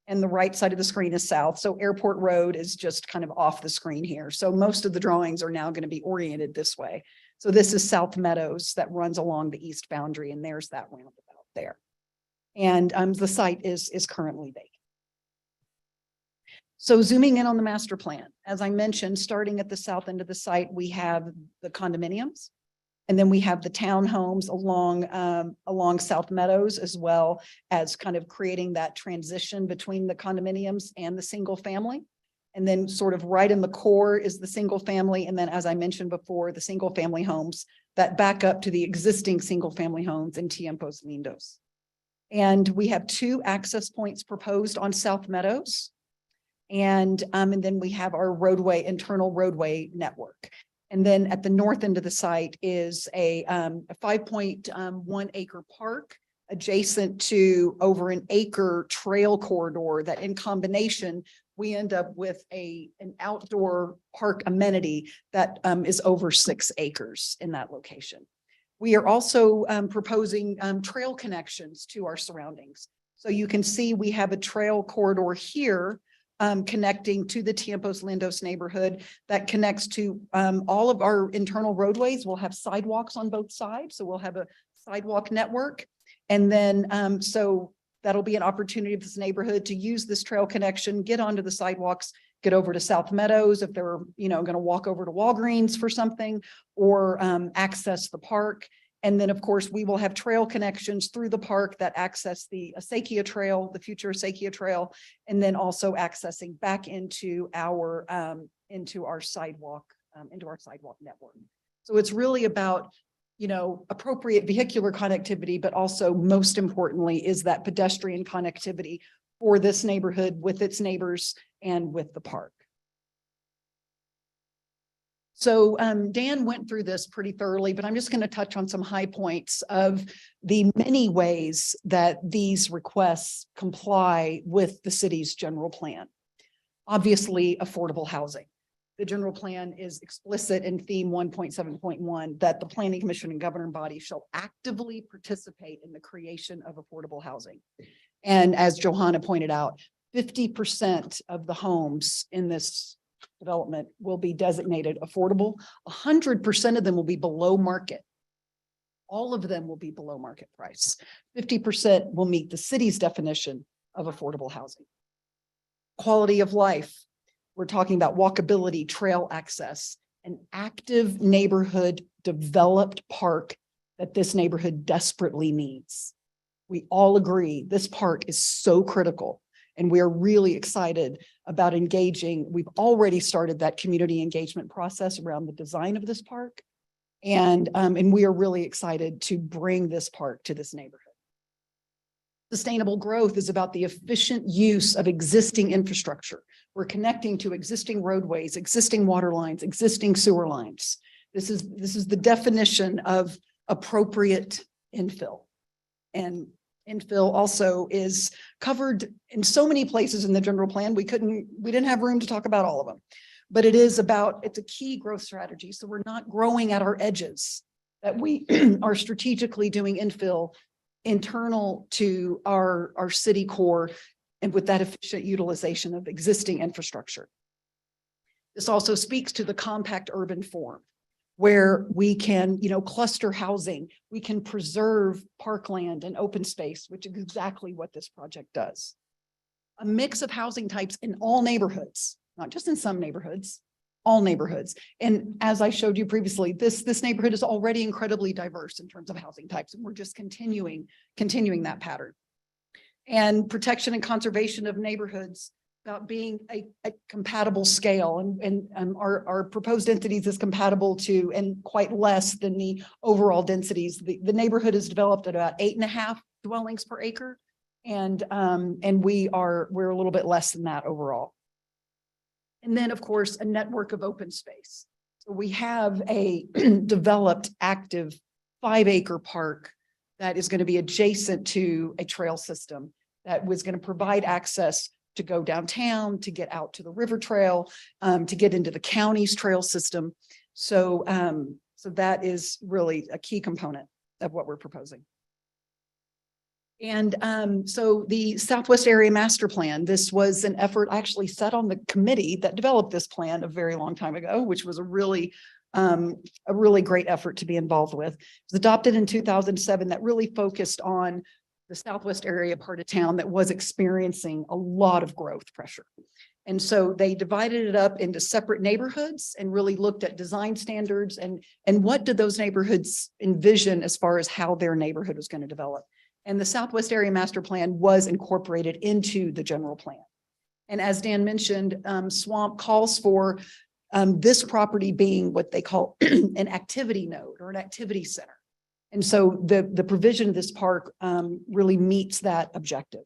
and the right side of the screen is south. So Airport Road is just kind of off the screen here. So most of the drawings are now going to be oriented this way. So this is South Meadows that runs along the east boundary, and there's that roundabout there. And the site is currently vacant. So zooming in on the master plan, as I mentioned, starting at the south end of the site, we have the condominiums, and then we have the townhomes along South Meadows, as well as kind of creating that transition between the condominiums and the single family. And then sort of right in the core is the single family. And then, as I mentioned before, the single family homes that back up to the existing single family homes in Tiempos Lindos. And we have 2 access points proposed on South Meadows. And then we have our internal roadway network. And then at the north end of the site is a 5.1 acre park adjacent to over an acre trail corridor that in combination, we end up with an outdoor park amenity that is over 6 acres in that location. We are also proposing trail connections to our surroundings. So you can see we have a trail corridor here connecting to the Tiempos Lindos neighborhood that connects to all of our internal roadways. We'll have sidewalks on both sides. So we'll have a sidewalk network. And then so that'll be an opportunity for this neighborhood to use this trail connection, get onto the sidewalks, get over to South Meadows if they're going to walk over to Walgreens for something, or access the park. And then, of course, we will have trail connections through the park that access the Acequia Trail, the future Acequia Trail, and then also accessing back into our sidewalk network. So it's really about, appropriate vehicular connectivity, but also most importantly is that pedestrian connectivity for this neighborhood with its neighbors and with the park. So Dan went through this pretty thoroughly, but I'm just going to touch on some high points of the many ways that these requests comply with the city's general plan. Obviously, affordable housing. The general plan is explicit in theme 1.7.1 that the Planning Commission and governing body shall actively participate in the creation of affordable housing. And as Johanna pointed out, 50% of the homes in this development will be designated affordable. 100% of them will be below market. All of them will be below market price. 50% will meet the city's definition of affordable housing. Quality of life. We're talking about walkability, trail access, an active neighborhood developed park that this neighborhood desperately needs. We all agree this park is so critical, and we are really excited about engaging. We've already started that community engagement process around the design of this park. And we are really excited to bring this park to this neighborhood. Sustainable growth is about the efficient use of existing infrastructure. We're connecting to existing roadways, existing water lines, existing sewer lines. This is the definition of appropriate infill. And Infill also is covered in so many places in the general plan. We didn't have room to talk about all of them. But it's a key growth strategy. So we're not growing at our edges, that we are strategically doing infill internal to our city core and with that efficient utilization of existing infrastructure. This also speaks to the compact urban form, where we can, cluster housing, we can preserve parkland and open space, which is exactly what this project does. A mix of housing types in all neighborhoods, not just in some neighborhoods, all neighborhoods. And as I showed you previously, this neighborhood is already incredibly diverse in terms of housing types, and we're just continuing that pattern. And protection and conservation of neighborhoods about being a compatible scale, and our proposed entities is compatible to and quite less than the overall densities. The neighborhood is developed at about 8.5 dwellings per acre, and we're a little bit less than that overall. And then, of course, a network of open space. So we have a developed active 5-acre park that is going to be adjacent to a trail system that was going to provide access to go downtown, to get out to the river trail, to get into the county's trail system. So that is really a key component of what we're proposing. And so the Southwest Area Master Plan, this was an effort I actually sat on the committee that developed this plan a very long time ago, which was a really great effort to be involved with. It was adopted in 2007 that really focused on the Southwest area part of town that was experiencing a lot of growth pressure. And so they divided it up into separate neighborhoods and really looked at design standards and what did those neighborhoods envision as far as how their neighborhood was going to develop. And the Southwest Area Master Plan was incorporated into the general plan. And as Dan mentioned, SWAMP calls for this property being what they call an activity node or an activity center. And so the provision of this park really meets that objective.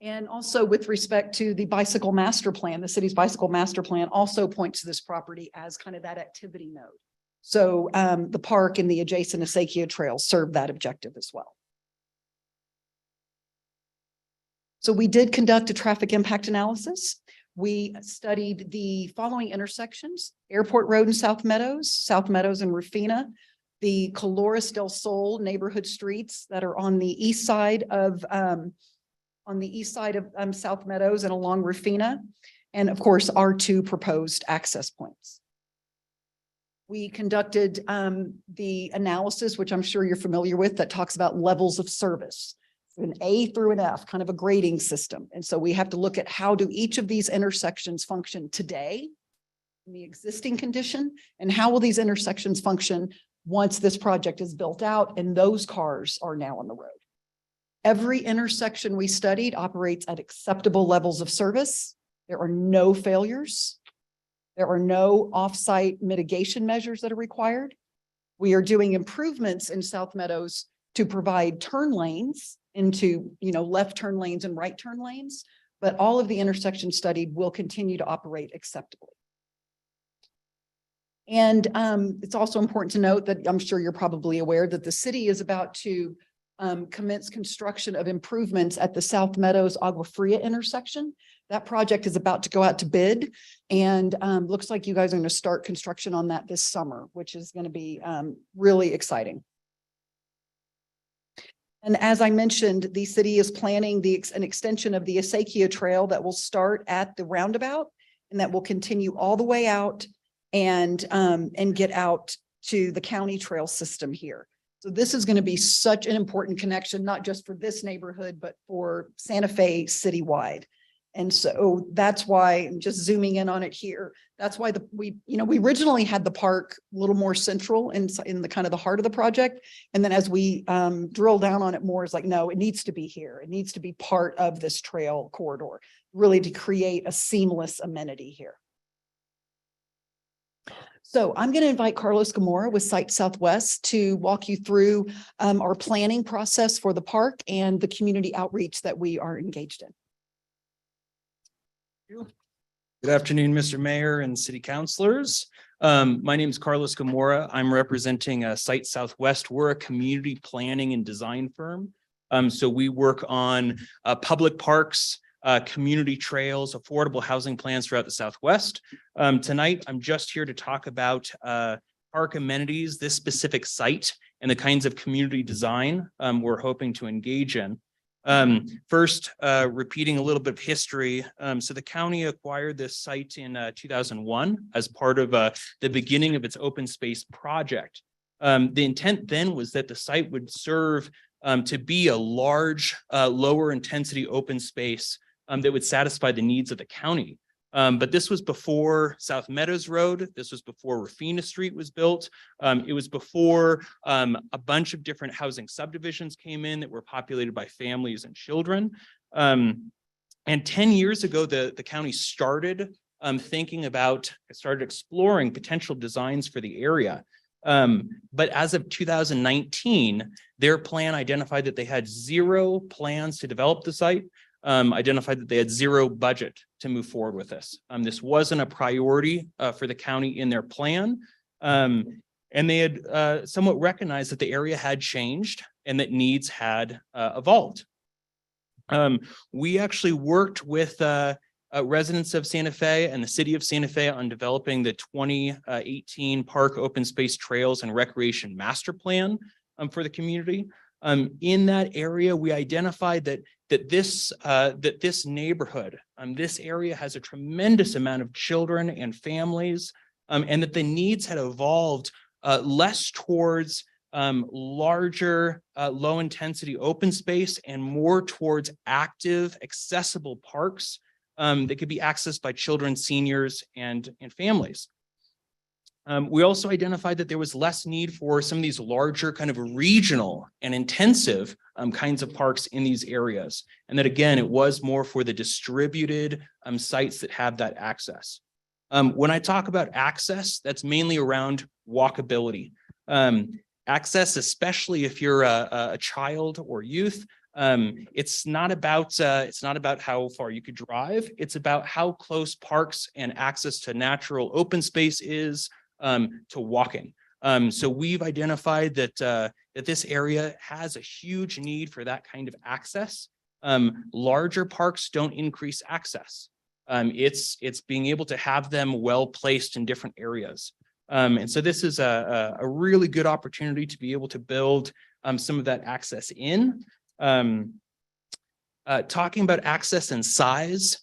And also with respect to the bicycle master plan, the city's bicycle master plan also points to this property as kind of that activity node. So the park and the adjacent Acequia Trail serve that objective as well. So we did conduct a traffic impact analysis. We studied the following intersections: Airport Road in South Meadows and Rufina, the Colores del Sol neighborhood streets that are on the east side of South Meadows and along Rufina, and of course our 2 proposed access points. We conducted the analysis, which I'm sure you're familiar with, that talks about levels of service, an A through an F, kind of a grading system. And so we have to look at how do each of these intersections function today in the existing condition, and how will these intersections function once this project is built out and those cars are now on the road. Every intersection we studied operates at acceptable levels of service. There are no failures. There are no off-site mitigation measures that are required. We are doing improvements in South Meadows to provide turn lanes into, left turn lanes and right turn lanes, but all of the intersections studied will continue to operate acceptably. And it's also important to note that I'm sure you're probably aware that the city is about to commence construction of improvements at the South Meadows Agua Fria intersection. That project is about to go out to bid, and looks like you guys are going to start construction on that this summer, which is going to be really exciting. And as I mentioned, the city is planning an extension of the Acequia Trail that will start at the roundabout and that will continue all the way out and get out to the county trail system here. So this is going to be such an important connection, not just for this neighborhood, but for Santa Fe citywide. And so that's why I'm just zooming in on it here. That's why we originally had the park a little more central in the kind of the heart of the project. And then as we drill down on it more, it's like, no, it needs to be here. It needs to be part of this trail corridor, really to create a seamless amenity here. So I'm going to invite Carlos Gamora with Site Southwest to walk you through our planning process for the park and the community outreach that we are engaged in. Good afternoon, Mr. Mayor and city councilors. My name is Carlos Gamora. I'm representing Site Southwest. We're a community planning and design firm. So we work on public parks, community trails, affordable housing plans throughout the Southwest. Tonight, I'm just here to talk about park amenities, this specific site, and the kinds of community design we're hoping to engage in. First, repeating a little bit of history. So the county acquired this site in 2001 as part of the beginning of its open space project. The intent then was that the site would serve to be a large, lower intensity open space that would satisfy the needs of the county. But this was before South Meadows Road. This was before Rafina Street was built. It was before a bunch of different housing subdivisions came in that were populated by families and children. And 10 years ago, the county started started exploring potential designs for the area. But as of 2019, their plan identified that they had zero plans to develop the site. Identified that they had zero budget to move forward with this. This wasn't a priority for the county in their plan. And they had somewhat recognized that the area had changed and that needs had evolved. We actually worked with residents of Santa Fe and the city of Santa Fe on developing the 2018 Park Open Space Trails and Recreation Master Plan for the community. In that area, we identified that this neighborhood, this area has a tremendous amount of children and families, and that the needs had evolved less towards larger, low intensity open space and more towards active, accessible parks that could be accessed by children, seniors, and families. We also identified that there was less need for some of these larger kind of regional and intensive kinds of parks in these areas. And that, again, it was more for the distributed sites that have that access. When I talk about access, that's mainly around walkability. Access, especially if you're a child or youth, it's not about how far you could drive. It's about how close parks and access to natural open space is to walking. So we've identified that this area has a huge need for that kind of access. Larger parks don't increase access. It's being able to have them well placed in different areas. And so this is a really good opportunity to be able to build some of that access in. Talking about access and size,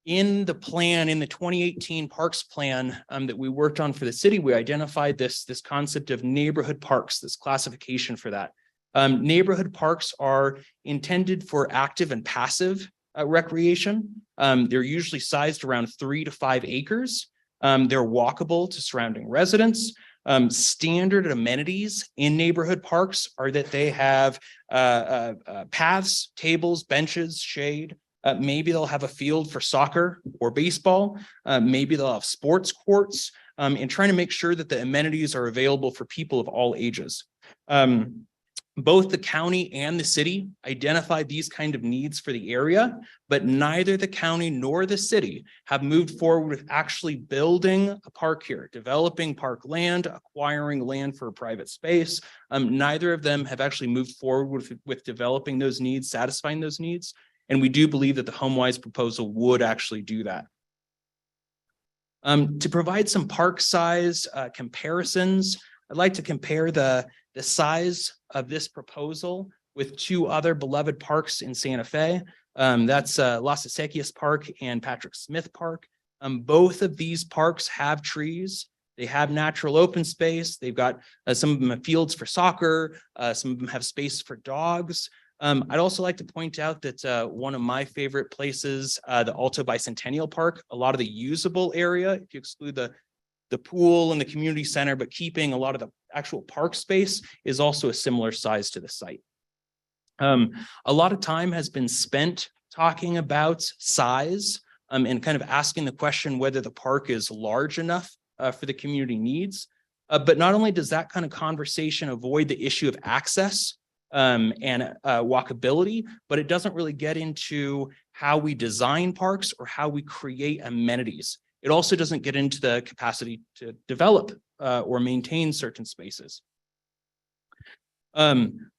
in the plan, in the 2018 parks plan that we worked on for the city, we identified this concept of neighborhood parks, this classification for that. Neighborhood parks are intended for active and passive recreation. They're usually sized around 3 to 5 acres. They're walkable to surrounding residents. Standard amenities in neighborhood parks are that they have paths, tables, benches, shade. Maybe they'll have a field for soccer or baseball. Maybe they'll have sports courts, and trying to make sure that the amenities are available for people of all ages. Both the county and the city identified these kind of needs for the area, but neither the county nor the city have moved forward with actually building a park here, developing park land, acquiring land for a private space. Neither of them have actually moved forward with developing those needs, satisfying those needs. And we do believe that the HomeWise proposal would actually do that. To provide some park size comparisons, I'd like to compare the size of this proposal with 2 other beloved parks in Santa Fe. That's Las Acequias Park and Patrick Smith Park. Both of these parks have trees. They have natural open space. They've got some of them have fields for soccer. Some of them have space for dogs. I'd also like to point out that one of my favorite places, the Alto Bicentennial Park, a lot of the usable area, if you exclude the pool and the community center, but keeping a lot of the actual park space, is also a similar size to the site. A lot of time has been spent talking about size and kind of asking the question whether the park is large enough for the community needs. But not only does that kind of conversation avoid the issue of access, and walkability, but it doesn't really get into how we design parks or how we create amenities. It also doesn't get into the capacity to develop or maintain certain spaces.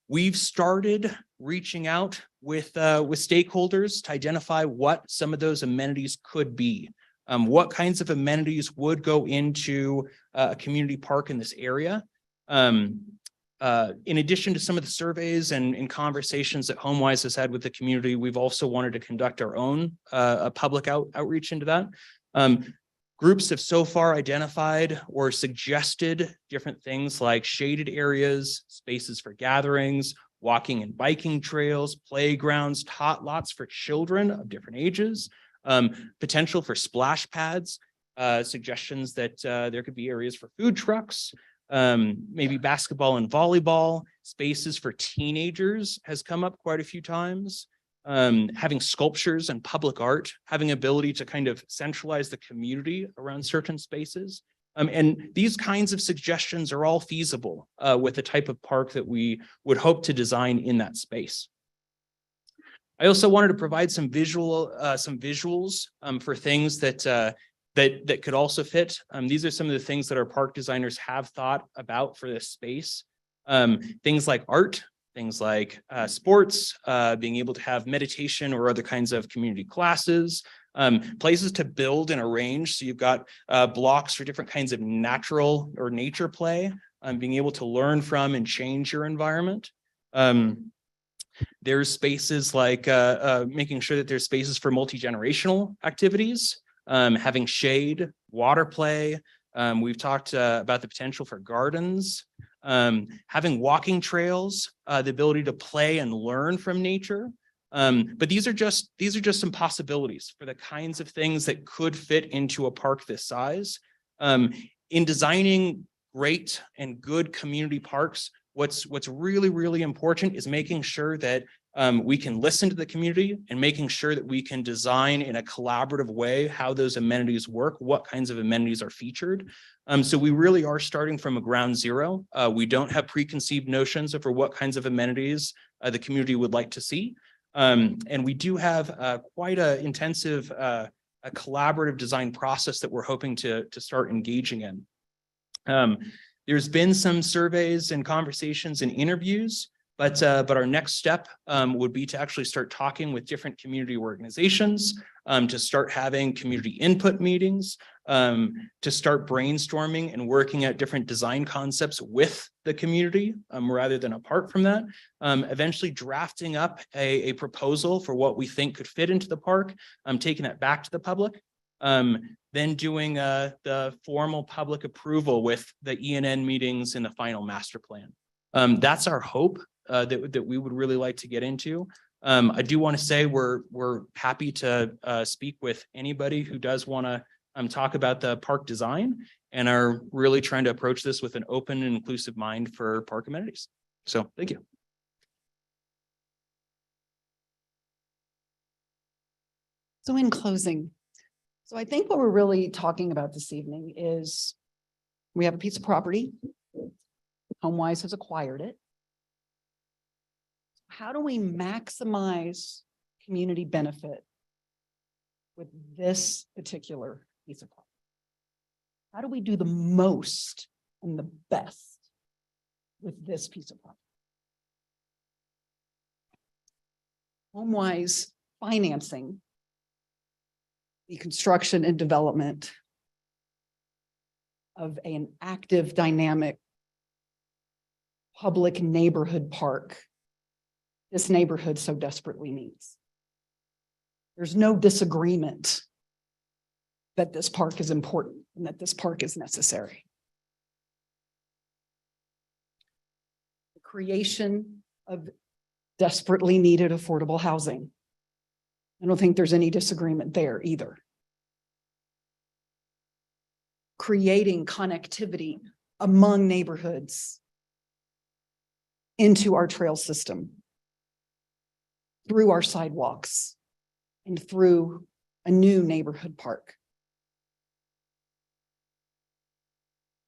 We've started reaching out with stakeholders to identify what some of those amenities could be. What kinds of amenities would go into a community park in this area. In addition to some of the surveys and conversations that HomeWise has had with the community, we've also wanted to conduct our own public outreach into that. Groups have so far identified or suggested different things like shaded areas, spaces for gatherings, walking and biking trails, playgrounds, tot lots for children of different ages, potential for splash pads, suggestions that there could be areas for food trucks, maybe basketball and volleyball, spaces for teenagers has come up quite a few times. Having sculptures and public art, having ability to kind of centralize the community around certain spaces. And these kinds of suggestions are all feasible with the type of park that we would hope to design in that space. I also wanted to provide some visuals for things that that could also fit. These are some of the things that our park designers have thought about for this space. Things like art, things like sports, being able to have meditation or other kinds of community classes, places to build and arrange. So you've got blocks for different kinds of natural or nature play, being able to learn from and change your environment. There's spaces like making sure that there's spaces for multi-generational activities, having shade, water play. We've talked about the potential for gardens, having walking trails, the ability to play and learn from nature. But these are just some possibilities for the kinds of things that could fit into a park this size. In designing great and good community parks, what's really, really important is making sure that we can listen to the community and making sure that we can design in a collaborative way how those amenities work, what kinds of amenities are featured. So we really are starting from a ground zero. We don't have preconceived notions of what kinds of amenities the community would like to see. And we do have quite an intensive a collaborative design process that we're hoping to start engaging in. There's been some surveys and conversations and interviews, but our next step would be to actually start talking with different community organizations, to start having community input meetings, to start brainstorming and working at different design concepts with the community rather than apart from that. Eventually drafting up a proposal for what we think could fit into the park, taking that back to the public. Then doing the formal public approval with the ENN meetings in the final master plan. That's our hope that we would really like to get into. I do want to say we're happy to speak with anybody who does want to talk about the park design and are really trying to approach this with an open and inclusive mind for park amenities. So thank you. So in closing, so I think what we're really talking about this evening is we have a piece of property. HomeWise has acquired it. How do we maximize community benefit with this particular piece of property? How do we do the most and the best with this piece of property? HomeWise financing the construction and development of an active, dynamic public neighborhood park this neighborhood so desperately needs. There's no disagreement that this park is important and that this park is necessary. The creation of desperately needed affordable housing. I don't think there's any disagreement there either. Creating connectivity among neighborhoods into our trail system, through our sidewalks, and through a new neighborhood park.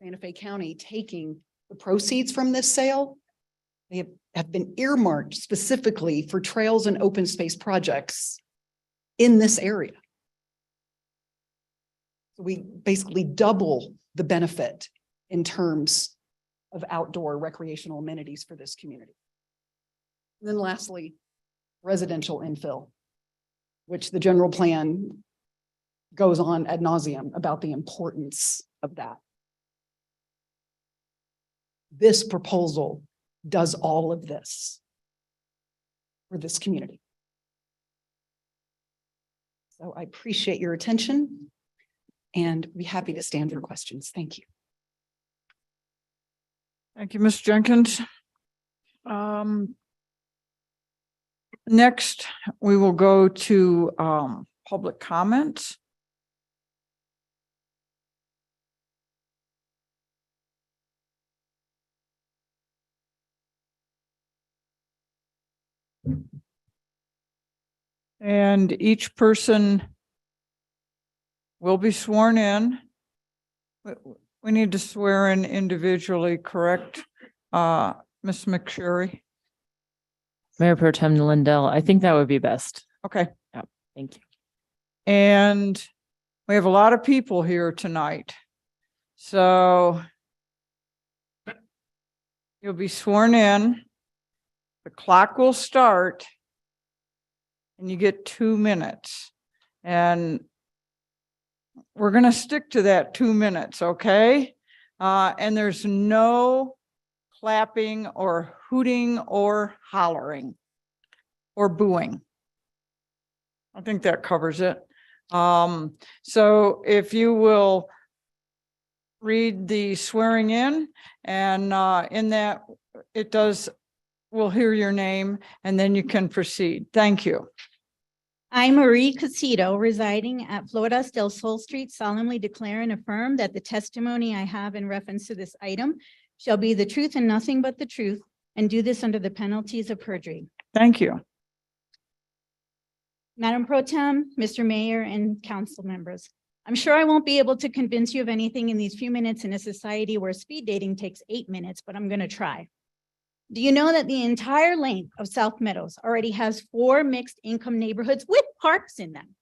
Santa Fe County taking the proceeds from this sale They have been earmarked specifically for trails and open space projects in this area. We basically double the benefit in terms of outdoor recreational amenities for this community. And then lastly, residential infill, which the general plan goes on ad nauseum about the importance of that. This proposal does all of this for this community. So I appreciate your attention and be happy to stand for questions. Thank you. Thank you, Ms. Jenkins. Next, we will go to public comments. And each person will be sworn in. We need to swear in individually, correct? Ms. McSherry? Mayor Pro Tem Lindell, I think that would be best. Okay. Thank you. And we have a lot of people here tonight. So you'll be sworn in. The clock will start and you get 2 minutes. And we're going to stick to that 2 minutes, okay? And there's no clapping or hooting or hollering or booing. I think that covers it. So if you will read the swearing in, and in that it does, we'll hear your name and then you can proceed. Thank you. I, Marie Casito, residing at Florida Del Sol Street, solemnly declare and affirm that the testimony I have in reference to this item shall be the truth and nothing but the truth, and do this under the penalties of perjury. Thank you. Madam Pro Tem, Mr. Mayor, and council members, I'm sure I won't be able to convince you of anything in these few minutes in a society where speed dating takes 8 minutes, but I'm going to try. Do you know that the entire length of South Meadows already has 4 mixed income neighborhoods with parks in them?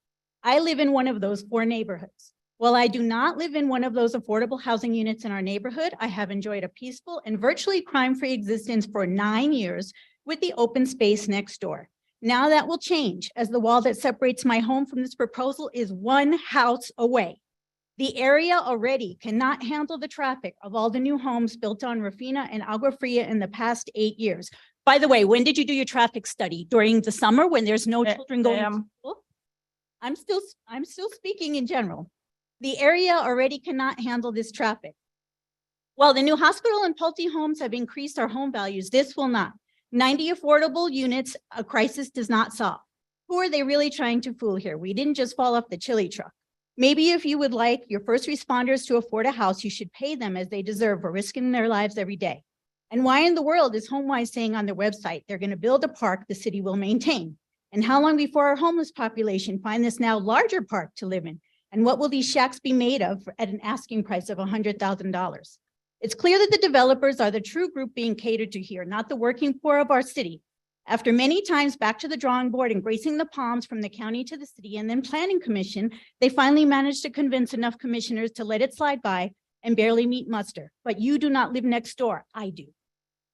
I live in one of those 4 neighborhoods. While I do not live in one of those affordable housing units in our neighborhood, I have enjoyed a peaceful and virtually crime-free existence for 9 years with the open space next door. Now that will change, as the wall that separates my home from this proposal is 1 house away. The area already cannot handle the traffic of all the new homes built on Rafina and Agua Fria in the past 8 years. By the way, when did you do your traffic study? During the summer when there's no children going to school? I'm still speaking in general. The area already cannot handle this traffic. While the new hospital and Pulte homes have increased our home values, this will not. 90 affordable units, a crisis does not solve. Who are they really trying to fool here? We didn't just fall off the chili truck. Maybe if you would like your first responders to afford a house, you should pay them as they deserve for risking their lives every day. And why in the world is HomeWise saying on their website they're going to build a park the city will maintain? And how long before our homeless population find this now larger park to live in? And what will these shacks be made of at an asking price of $100,000? It's clear that the developers are the true group being catered to here, not the working poor of our city. After many times back to the drawing board and gracing the palms from the county to the city and then planning commission, they finally managed to convince enough commissioners to let it slide by and barely meet muster. But you do not live next door. I do.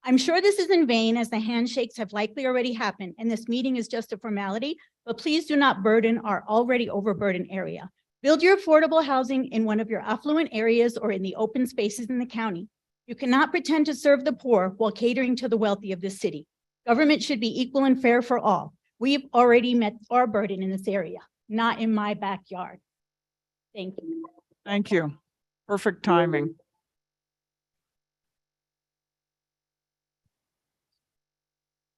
I'm sure this is in vain, as the handshakes have likely already happened and this meeting is just a formality, but please do not burden our already overburdened area. Build your affordable housing in one of your affluent areas or in the open spaces in the county. You cannot pretend to serve the poor while catering to the wealthy of this city. Government should be equal and fair for all. We've already met our burden in this area, not in my backyard. Thank you. Thank you. Perfect timing.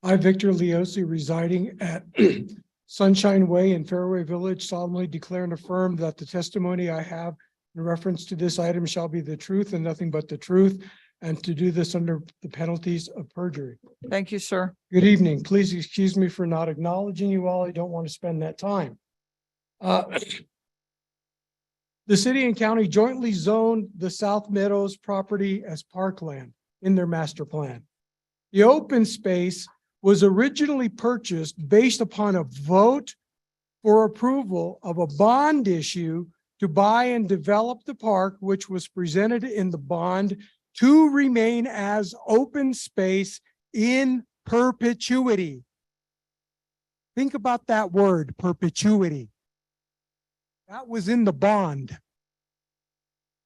I, Victor Leosi, residing at Sunshine Way in Fairway Village, solemnly declare and affirm that the testimony I have in reference to this item shall be the truth and nothing but the truth, and to do this under the penalties of perjury. Thank you, sir. Good evening. Please excuse me for not acknowledging you all. I don't want to spend that time. The city and county jointly zoned the South Meadows property as parkland in their master plan. The open space was originally purchased based upon a vote for approval of a bond issue to buy and develop the park, which was presented in the bond to remain as open space in perpetuity. Think about that word, perpetuity. That was in the bond.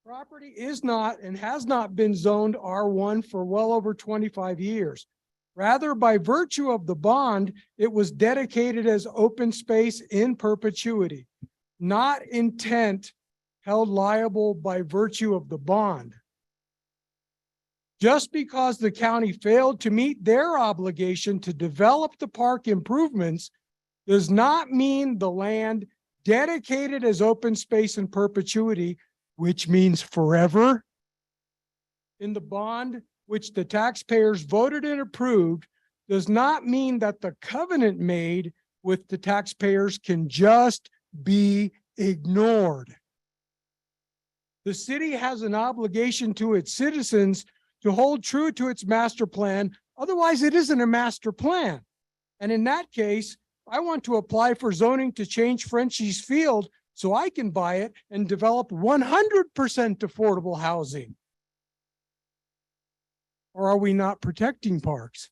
Property is not and has not been zoned R1 for well over 25 years. Rather, by virtue of the bond, it was dedicated as open space in perpetuity, not intent held liable by virtue of the bond. Just because the county failed to meet their obligation to develop the park improvements does not mean the land dedicated as open space in perpetuity, which means forever, in the bond which the taxpayers voted and approved, does not mean that the covenant made with the taxpayers can just be ignored. The city has an obligation to its citizens to hold true to its master plan. Otherwise, it isn't a master plan. And in that case, I want to apply for zoning to change Frenchie's Field so I can buy it and develop 100% affordable housing. Or are we not protecting parks?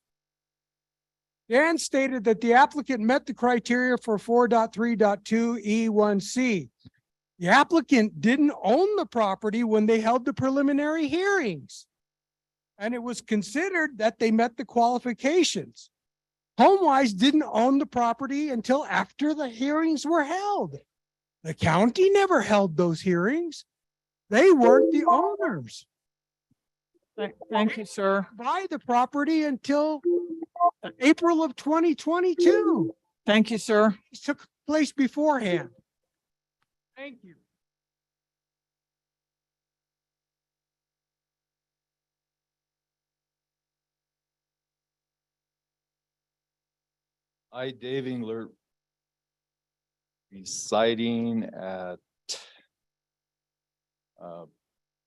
Dan stated that the applicant met the criteria for 4.3.2 E1C. The applicant didn't own the property when they held the preliminary hearings, and it was considered that they met the qualifications. HomeWise didn't own the property until after the hearings were held. The county never held those hearings. They weren't the owners. Thank you, sir. Buy the property until April of 2022. Thank you, sir. It took place beforehand. Thank you. I, Dave Englert, residing at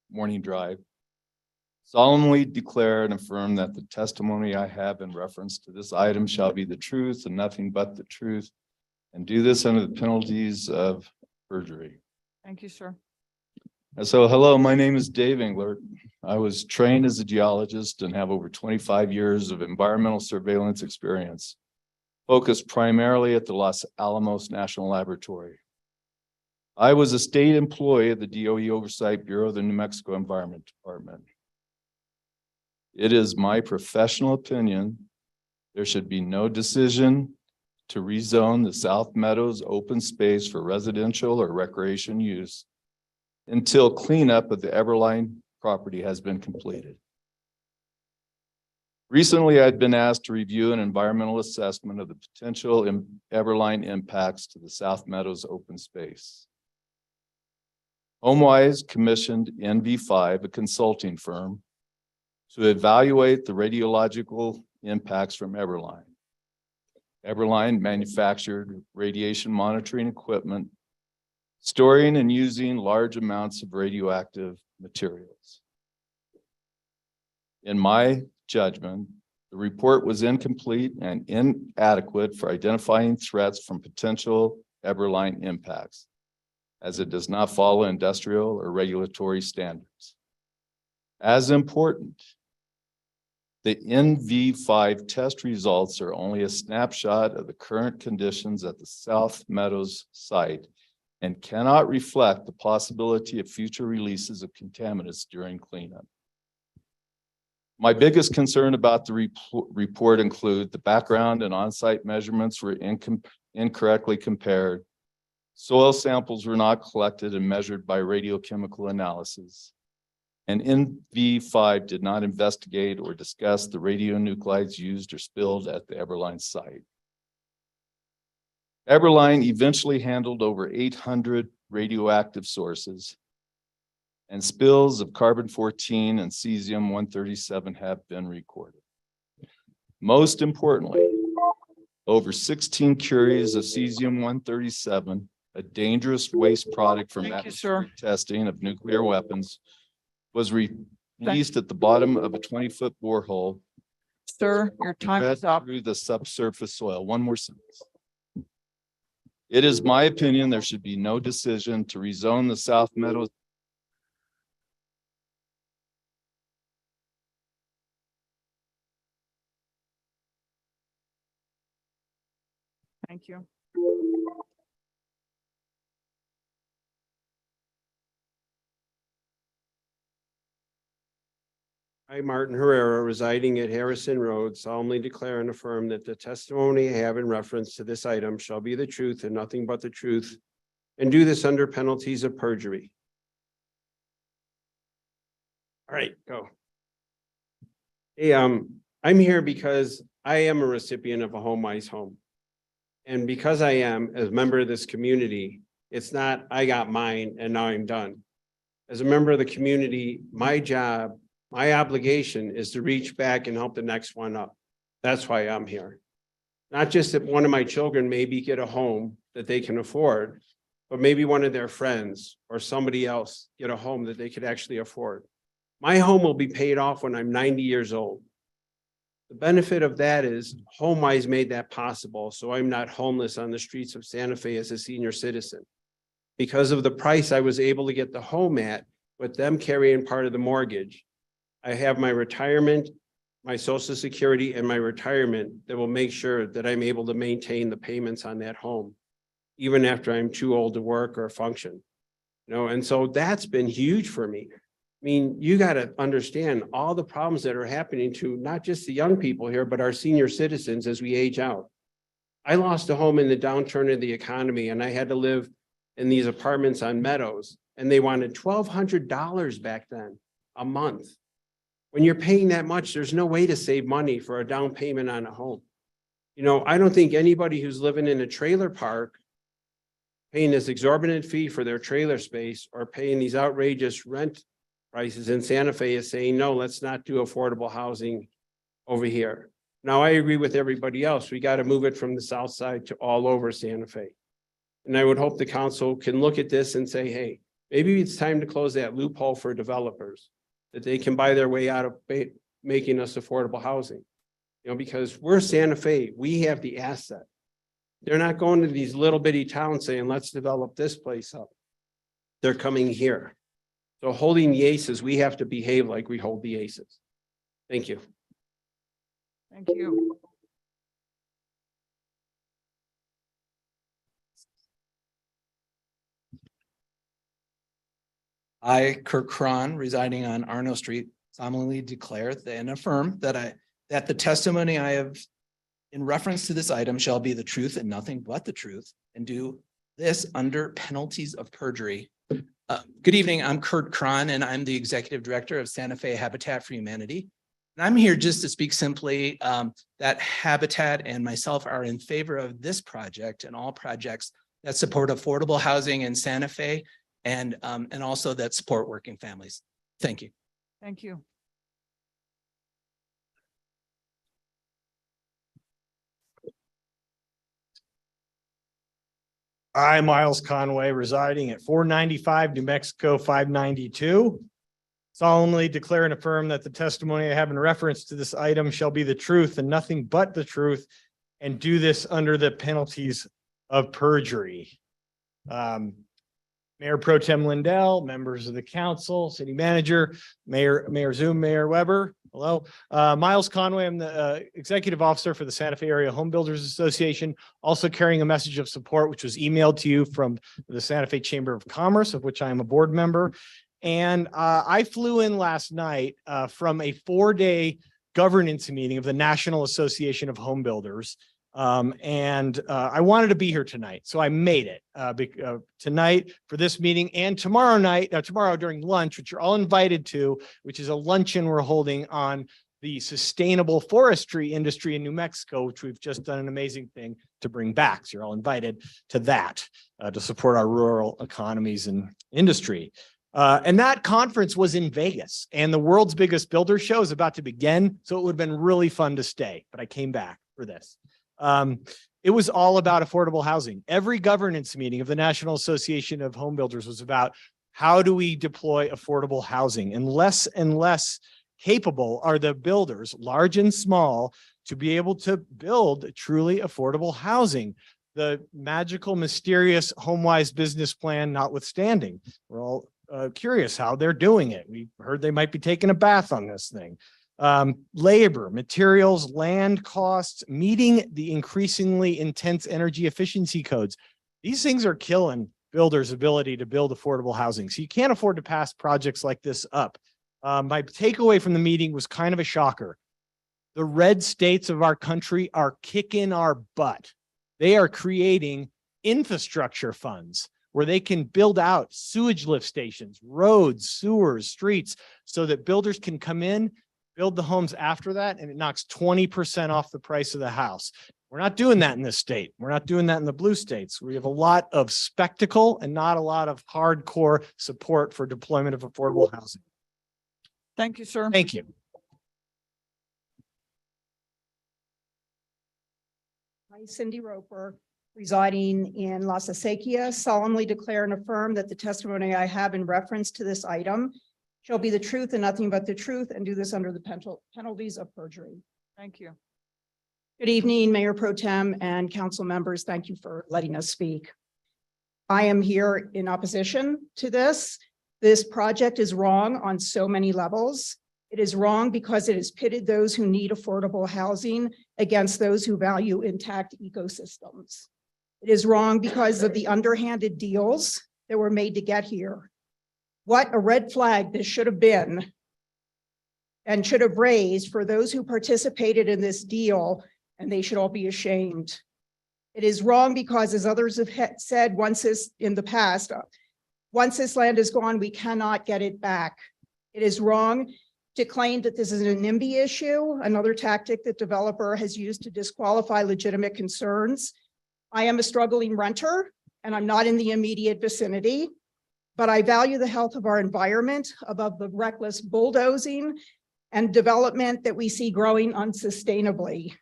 Morning Drive, solemnly declare and affirm that the testimony I have in reference to this item shall be the truth and nothing but the truth, and do this under the penalties of perjury. Thank you, sir. And so, hello, my name is Dave Englert. I was trained as a geologist and have over 25 years of environmental surveillance experience, focused primarily at the Los Alamos National Laboratory. I was a state employee of the DOE Oversight Bureau of the New Mexico Environment Department. It is my professional opinion there should be no decision to rezone the South Meadows open space for residential or recreation use until cleanup of the Everline property has been completed. Recently, I'd been asked to review an environmental assessment of the potential Everline impacts to the South Meadows open space. HomeWise commissioned NV5, a consulting firm, to evaluate the radiological impacts from Everline. Everline manufactured radiation monitoring equipment, storing and using large amounts of radioactive materials. In my judgment, the report was incomplete and inadequate for identifying threats from potential Everline impacts, as it does not follow industrial or regulatory standards. As important, the NV5 test results are only a snapshot of the current conditions at the South Meadows site and cannot reflect the possibility of future releases of contaminants during cleanup. My biggest concern about the report include the background and on-site measurements were incorrectly compared. Soil samples were not collected and measured by radiochemical analysis. And NV5 did not investigate or discuss the radionuclides used or spilled at the Everline site. Everline eventually handled over 800 radioactive sources, and spills of carbon-14 and cesium-137 have been recorded. Most importantly, over 16 curies of cesium-137, a dangerous waste product from atmospheric testing of nuclear weapons, was released at the bottom of a 20-foot borehole Sir, your time Read is up. through the subsurface soil. One more sentence. It is my opinion there should be no decision to rezone the South Meadows. Thank you. I, Martin Herrera, residing at Harrison Road, solemnly declare and affirm that the testimony I have in reference to this item shall be the truth and nothing but the truth, and do this under penalties of perjury. All right, go. Hey, I'm here because I am a recipient of a HomeWise home. And because I am, as a member of this community, it's not, I got mine and now I'm done. As a member of the community, my job, my obligation is to reach back and help the next one up. That's why I'm here. Not just that one of my children maybe get a home that they can afford, but maybe one of their friends or somebody else get a home that they could actually afford. My home will be paid off when I'm 90 years old. The benefit of that is HomeWise made that possible, so I'm not homeless on the streets of Santa Fe as a senior citizen. Because of the price I was able to get the home at, with them carrying part of the mortgage, I have my retirement, my Social Security, and my retirement that will make sure that I'm able to maintain the payments on that home, even after I'm too old to work or function. You know, and so that's been huge for me. I mean, you got to understand all the problems that are happening to not just the young people here, but our senior citizens as we age out. I lost a home in the downturn of the economy, and I had to live in these apartments on Meadows, and they wanted $1,200 back then a month. When you're paying that much, there's no way to save money for a down payment on a home. You know, I don't think anybody who's living in a trailer park paying this exorbitant fee for their trailer space or paying these outrageous rent prices in Santa Fe is saying, no, let's not do affordable housing over here. Now, I agree with everybody else. We got to move it from the south side to all over Santa Fe. And I would hope the council can look at this and say, hey, maybe it's time to close that loophole for developers, that they can buy their way out of making us affordable housing. You know, because we're Santa Fe, we have the asset. They're not going to these little bitty towns saying, let's develop this place up. They're coming here. So holding the aces, we have to behave like we hold the aces. Thank you. Thank you. I, Kirk Cron, residing on Arno Street, solemnly declare and affirm that the testimony I have in reference to this item shall be the truth and nothing but the truth, and do this under penalties of perjury. Good evening, I'm Kurt Cron, and I'm the Executive Director of Santa Fe Habitat for Humanity. And I'm here just to speak simply that Habitat and myself are in favor of this project and all projects that support affordable housing in Santa Fe and also that support working families. Thank you. Thank you. I, Miles Conway, residing at 495 New Mexico 592. Solemnly declare and affirm that the testimony I have in reference to this item shall be the truth and nothing but the truth, and do this under the penalties of perjury. Mayor Pro Tem Lindell, members of the council, city manager, Mayor Zoom, Mayor Weber. Hello, Miles Conway. I'm the executive officer for the Santa Fe Area Home Builders Association, also carrying a message of support, which was emailed to you from the Santa Fe Chamber of Commerce, of which I am a board member. And I flew in last night from a 4-day governance meeting of the National Association of Home Builders. I wanted to be here tonight, so I made it tonight for this meeting, and tomorrow during lunch, which you're all invited to, which is a luncheon we're holding on the sustainable forestry industry in New Mexico, which we've just done an amazing thing to bring back. So you're all invited to that to support our rural economies and industry. And that conference was in Vegas, and the world's biggest builder show is about to begin. So it would have been really fun to stay, but I came back for this. It was all about affordable housing. Every governance meeting of the National Association of Home Builders was about how do we deploy affordable housing, and less capable are the builders, large and small, to be able to build truly affordable housing. The magical, mysterious HomeWise business plan notwithstanding, we're all curious how they're doing it. We heard they might be taking a bath on this thing. Labor, materials, land costs, meeting the increasingly intense energy efficiency codes. These things are killing builders' ability to build affordable housing. So you can't afford to pass projects like this up. My takeaway from the meeting was kind of a shocker. The red states of our country are kicking our butt. They are creating infrastructure funds where they can build out sewage lift stations, roads, sewers, streets, so that builders can come in, build the homes after that, and it knocks 20% off the price of the house. We're not doing that in this state. We're not doing that in the blue states. We have a lot of spectacle and not a lot of hardcore support for deployment of affordable housing. Thank you, sir. Thank you. I, Cindy Roper, residing in Las Acequias, solemnly declare and affirm that the testimony I have in reference to this item shall be the truth and nothing but the truth, and do this under the penalties of perjury. Thank you. Good evening, Mayor Pro Tem and council members. Thank you for letting us speak. I am here in opposition to this. This project is wrong on so many levels. It is wrong because it has pitted those who need affordable housing against those who value intact ecosystems. It is wrong because of the underhanded deals that were made to get here. What a red flag this should have been and should have raised for those who participated in this deal, and they should all be ashamed. It is wrong because, as others have said once this in the past, once this land is gone, we cannot get it back. It is wrong to claim that this is a NIMBY issue, another tactic that developer has used to disqualify legitimate concerns. I am a struggling renter and I'm not in the immediate vicinity, but I value the health of our environment above the reckless bulldozing and development that we see growing unsustainably.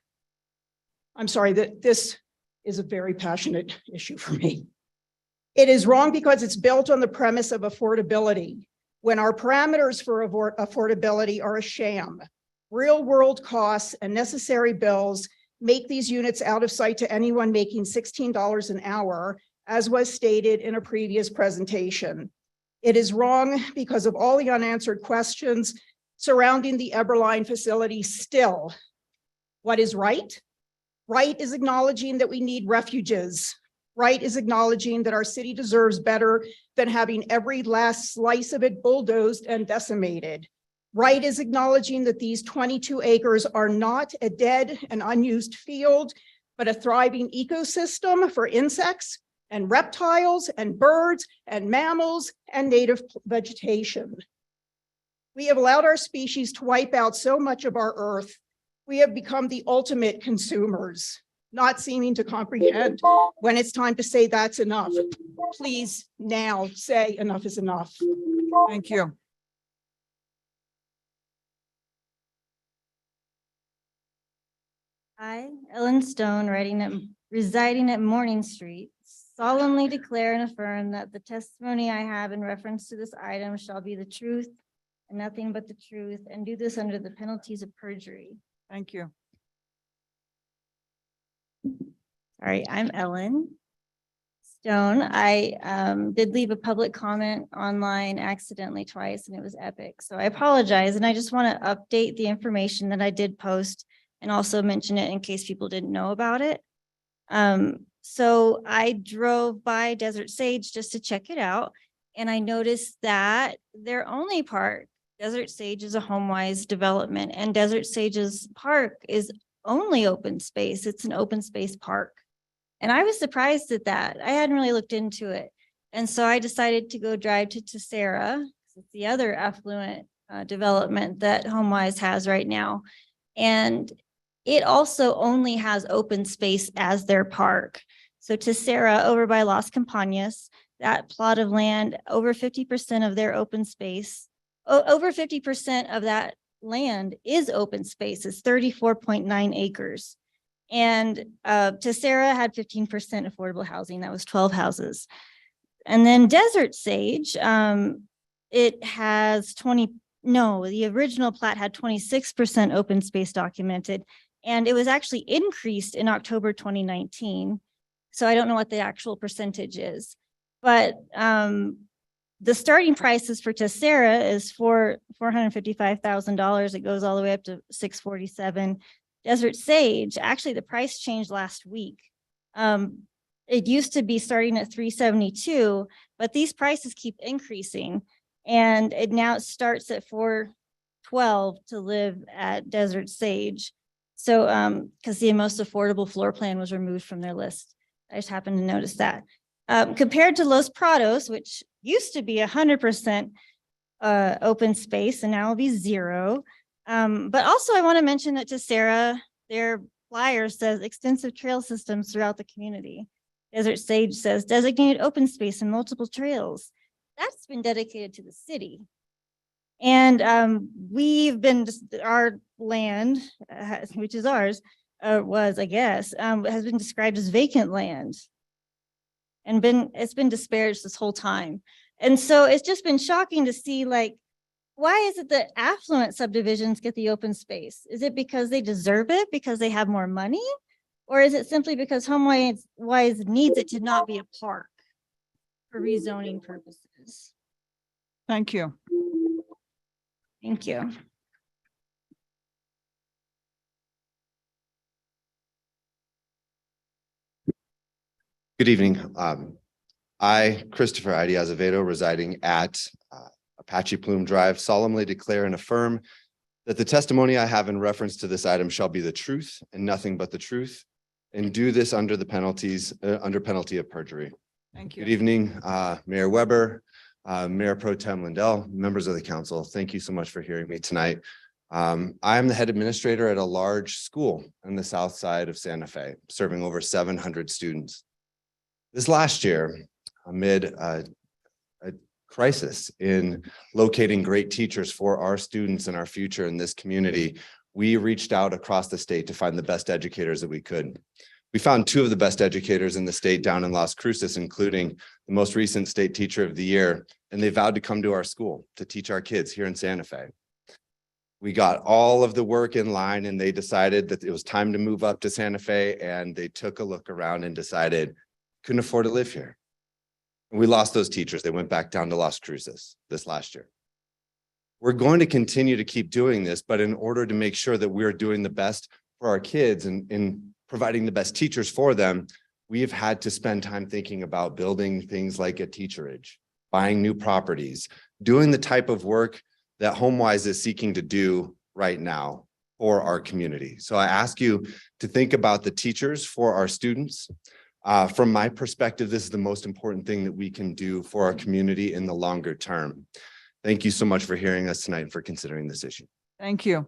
I'm sorry, that this is a very passionate issue for me. It is wrong because it's built on the premise of affordability, when our parameters for affordability are a sham. Real world costs and necessary bills make these units out of sight to anyone making $16 an hour, as was stated in a previous presentation. It is wrong because of all the unanswered questions surrounding the Eberline facility still. What is right? Right is acknowledging that we need refuges. Right is acknowledging that our city deserves better than having every last slice of it bulldozed and decimated. Right is acknowledging that these 22 acres are not a dead and unused field, but a thriving ecosystem for insects and reptiles and birds and mammals and native vegetation. We have allowed our species to wipe out so much of our earth. We have become the ultimate consumers, not seeming to comprehend when it's time to say that's enough. Please now say enough is enough. Thank you. I, Ellen Stone, residing at Morning Street, solemnly declare and affirm that the testimony I have in reference to this item shall be the truth and nothing but the truth, and do this under the penalties of perjury. Thank you. Sorry, I'm Ellen Stone. I did leave a public comment online accidentally twice, and it was epic. So I apologize, and I just want to update the information that I did post and also mention it in case people didn't know about it. So I drove by Desert Sage just to check it out, and I noticed that their only park, Desert Sage, is a HomeWise development, and Desert Sage's park is only open space. It's an open space park. And I was surprised at that. I hadn't really looked into it. And so I decided to go drive to Tessera. It's the other affluent development that HomeWise has right now. And it also only has open space as their park. So Tessera over by Las Campañas, that plot of land, over 50% of their open space, over 50% of that land is open space. It's 34.9 acres. And Tessera had 15% affordable housing. That was 12 houses. And then Desert Sage, it has no, the original plat had 26% open space documented, and it was actually increased in October 2019. So I don't know what the actual percentage is, but the starting prices for Tessera is $455,000. It goes all the way up to 647. Desert Sage, actually the price changed last week. It used to be starting at 372, but these prices keep increasing. And it now starts at 412 to live at Desert Sage. So, because the most affordable floor plan was removed from their list. I just happened to notice that. Compared to Los Prados, which used to be 100% open space and now will be 0. But also I want to mention that Tessera, their flyer says extensive trail systems throughout the community. Desert Sage says designated open space and multiple trails. That's been dedicated to the city. And our land, which is ours, has been described as vacant land. And it's been disparaged this whole time. And so it's just been shocking to see, like, why is it that affluent subdivisions get the open space? Is it because they deserve it because they have more money? Or is it simply because HomeWise needs it to not be a park for rezoning purposes? Thank you. Thank you. Good evening. I, Christopher Ide Azevedo, residing at Apache Plume Drive, solemnly declare and affirm that the testimony I have in reference to this item shall be the truth and nothing but the truth, and do this under the penalties, under penalty of perjury. Thank you. Good evening, Mayor Weber, Mayor Pro Tem Lindell, members of the council. Thank you so much for hearing me tonight. I am the head administrator at a large school on the south side of Santa Fe, serving over 700 students. This last year, amid a crisis in locating great teachers for our students and our future in this community, we reached out across the state to find the best educators that we could. We found 2 of the best educators in the state down in Las Cruces, including the most recent state teacher of the year, and they vowed to come to our school to teach our kids here in Santa Fe. We got all of the work in line, and they decided that it was time to move up to Santa Fe, and they took a look around and decided couldn't afford to live here. And we lost those teachers. They went back down to Las Cruces this last year. We're going to continue to keep doing this, but in order to make sure that we're doing the best for our kids and in providing the best teachers for them, we have had to spend time thinking about building things like a teacherage, buying new properties, doing the type of work that HomeWise is seeking to do right now for our community. So I ask you to think about the teachers for our students. From my perspective, this is the most important thing that we can do for our community in the longer term. Thank you so much for hearing us tonight and for considering this issue. Thank you.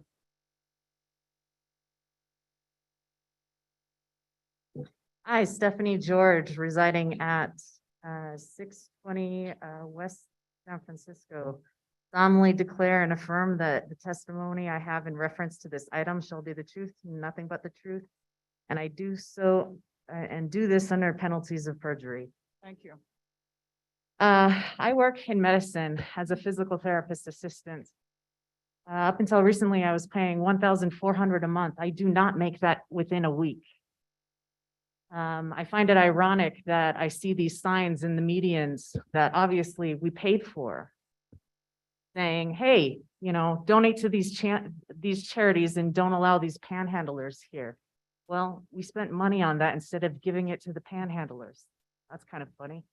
Hi, Stephanie George, residing at 620 West San Francisco. Solemnly declare and affirm that the testimony I have in reference to this item shall be the truth, nothing but the truth. And I do so and do this under penalties of perjury. Thank you. I work in medicine as a physical therapist assistant. Up until recently, I was paying $1,400 a month. I do not make that within a week. I find it ironic that I see these signs in the medians that obviously we paid for, saying, hey, you know, donate to these charities and don't allow these panhandlers here. Well, we spent money on that instead of giving it to the panhandlers. That's kind of funny.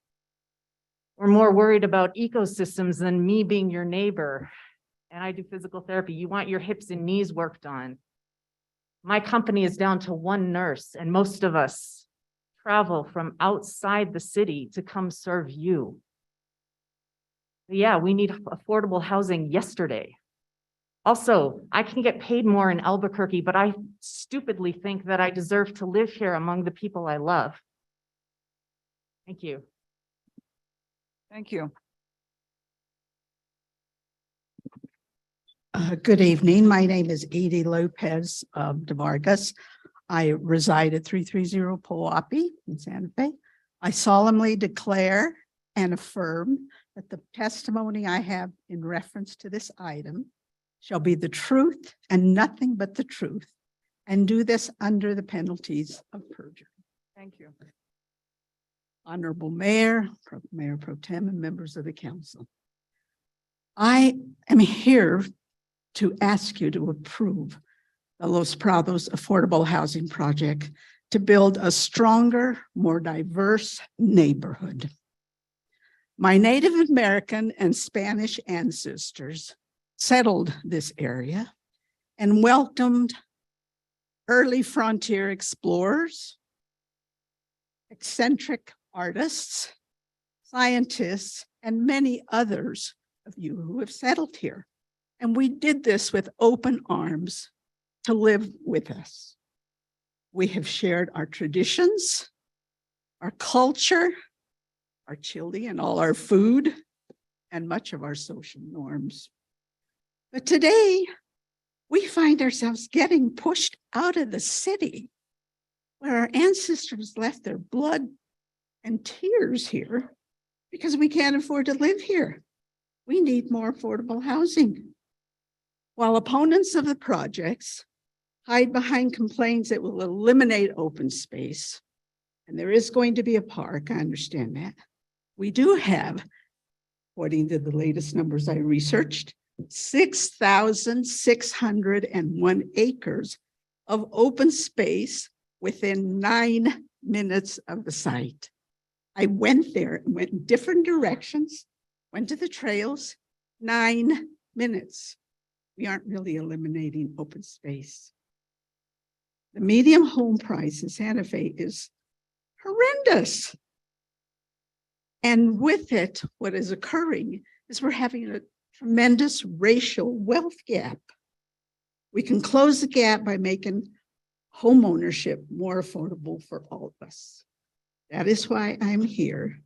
We're more worried about ecosystems than me being your neighbor. And I do physical therapy. You want your hips and knees worked on. My company is down to 1 nurse, and most of us travel from outside the city to come serve you. Yeah, we need affordable housing yesterday. Also, I can get paid more in Albuquerque, but I stupidly think that I deserve to live here among the people I love. Thank you. Thank you. Good evening. My name is Edie Lopez de Vargas. I reside at 330 Poapi in Santa Fe. I solemnly declare and affirm that the testimony I have in reference to this item shall be the truth and nothing but the truth, and do this under the penalties of perjury. Thank you. Honorable Mayor, Mayor Pro Tem, and members of the council. I am here to ask you to approve the Los Prados Affordable Housing Project to build a stronger, more diverse neighborhood. My Native American and Spanish ancestors settled this area and welcomed early frontier explorers, eccentric artists, scientists, and many others of you who have settled here. And we did this with open arms to live with us. We have shared our traditions, our culture, our chili and all our food, and much of our social norms. But today, we find ourselves getting pushed out of the city where our ancestors left their blood and tears here because we can't afford to live here. We need more affordable housing. While opponents of the projects hide behind complaints that will eliminate open space, and there is going to be a park, I understand that. We do have, according to the latest numbers I researched, 6,601 acres of open space within 9 minutes of the site. I went there and went in different directions, went to the trails, 9 minutes. We aren't really eliminating open space. The median home price in Santa Fe is horrendous. And with it, what is occurring is we're having a tremendous racial wealth gap. We can close the gap by making home ownership more affordable for all of us. That is why I'm here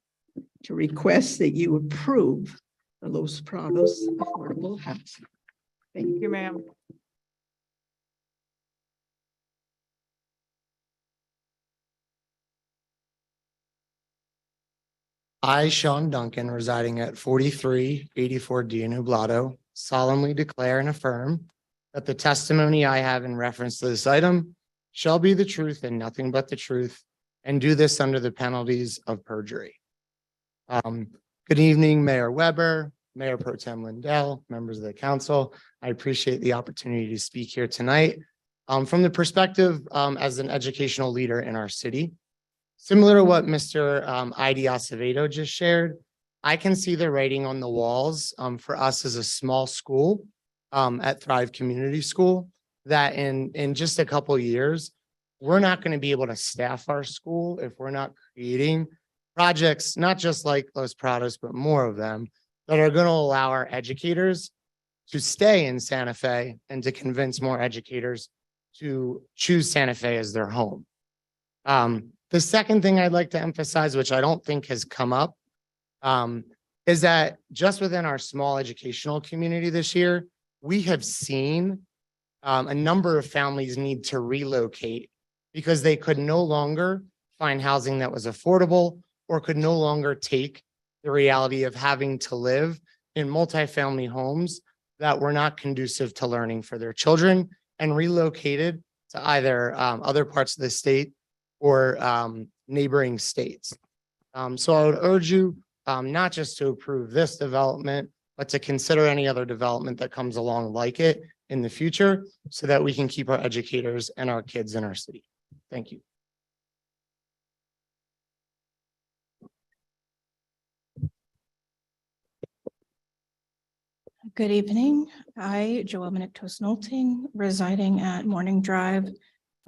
to request that you approve the Los Prados Affordable Housing. Thank you, ma'am. I, Sean Duncan, residing at 4384 Dia Nublado, solemnly declare and affirm that the testimony I have in reference to this item shall be the truth and nothing but the truth, and do this under the penalties of perjury. Good evening, Mayor Weber, Mayor Pro Tem Lindell, members of the council. I appreciate the opportunity to speak here tonight. From the perspective as an educational leader in our city, similar to what Mr. I.D. Acevedo just shared, I can see the writing on the walls for us as a small school at Thrive Community School, that in just a couple of years, we're not going to be able to staff our school if we're not creating projects, not just like Los Prados, but more of them, that are going to allow our educators to stay in Santa Fe and to convince more educators to choose Santa Fe as their home. The second thing I'd like to emphasize, which I don't think has come up, is that just within our small educational community this year, we have seen a number of families need to relocate because they could no longer find housing that was affordable or could no longer take the reality of having to live in multifamily homes that were not conducive to learning for their children, and relocated to either other parts of the state or neighboring states. So I would urge you not just to approve this development, but to consider any other development that comes along like it in the future so that we can keep our educators and our kids in our city. Thank you. Good evening. I, Joelle Miniktos-Nolting, residing at Morning Drive,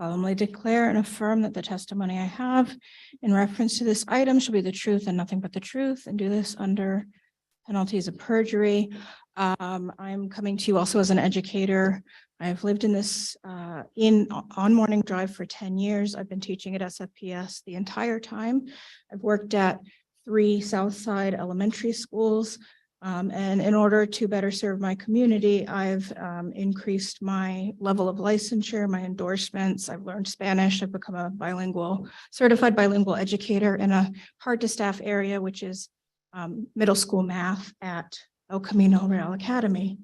solemnly declare and affirm that the testimony I have in reference to this item shall be the truth and nothing but the truth, and do this under penalties of perjury. I'm coming to you also as an educator. I've lived in this on Morning Drive for 10 years. I've been teaching at SFPS the entire time. I've worked at 3 Southside elementary schools. And in order to better serve my community, I've increased my level of licensure, my endorsements. I've learned Spanish. I've become a certified bilingual educator in a hard to staff area, which is middle school math at El Camino Real Academy.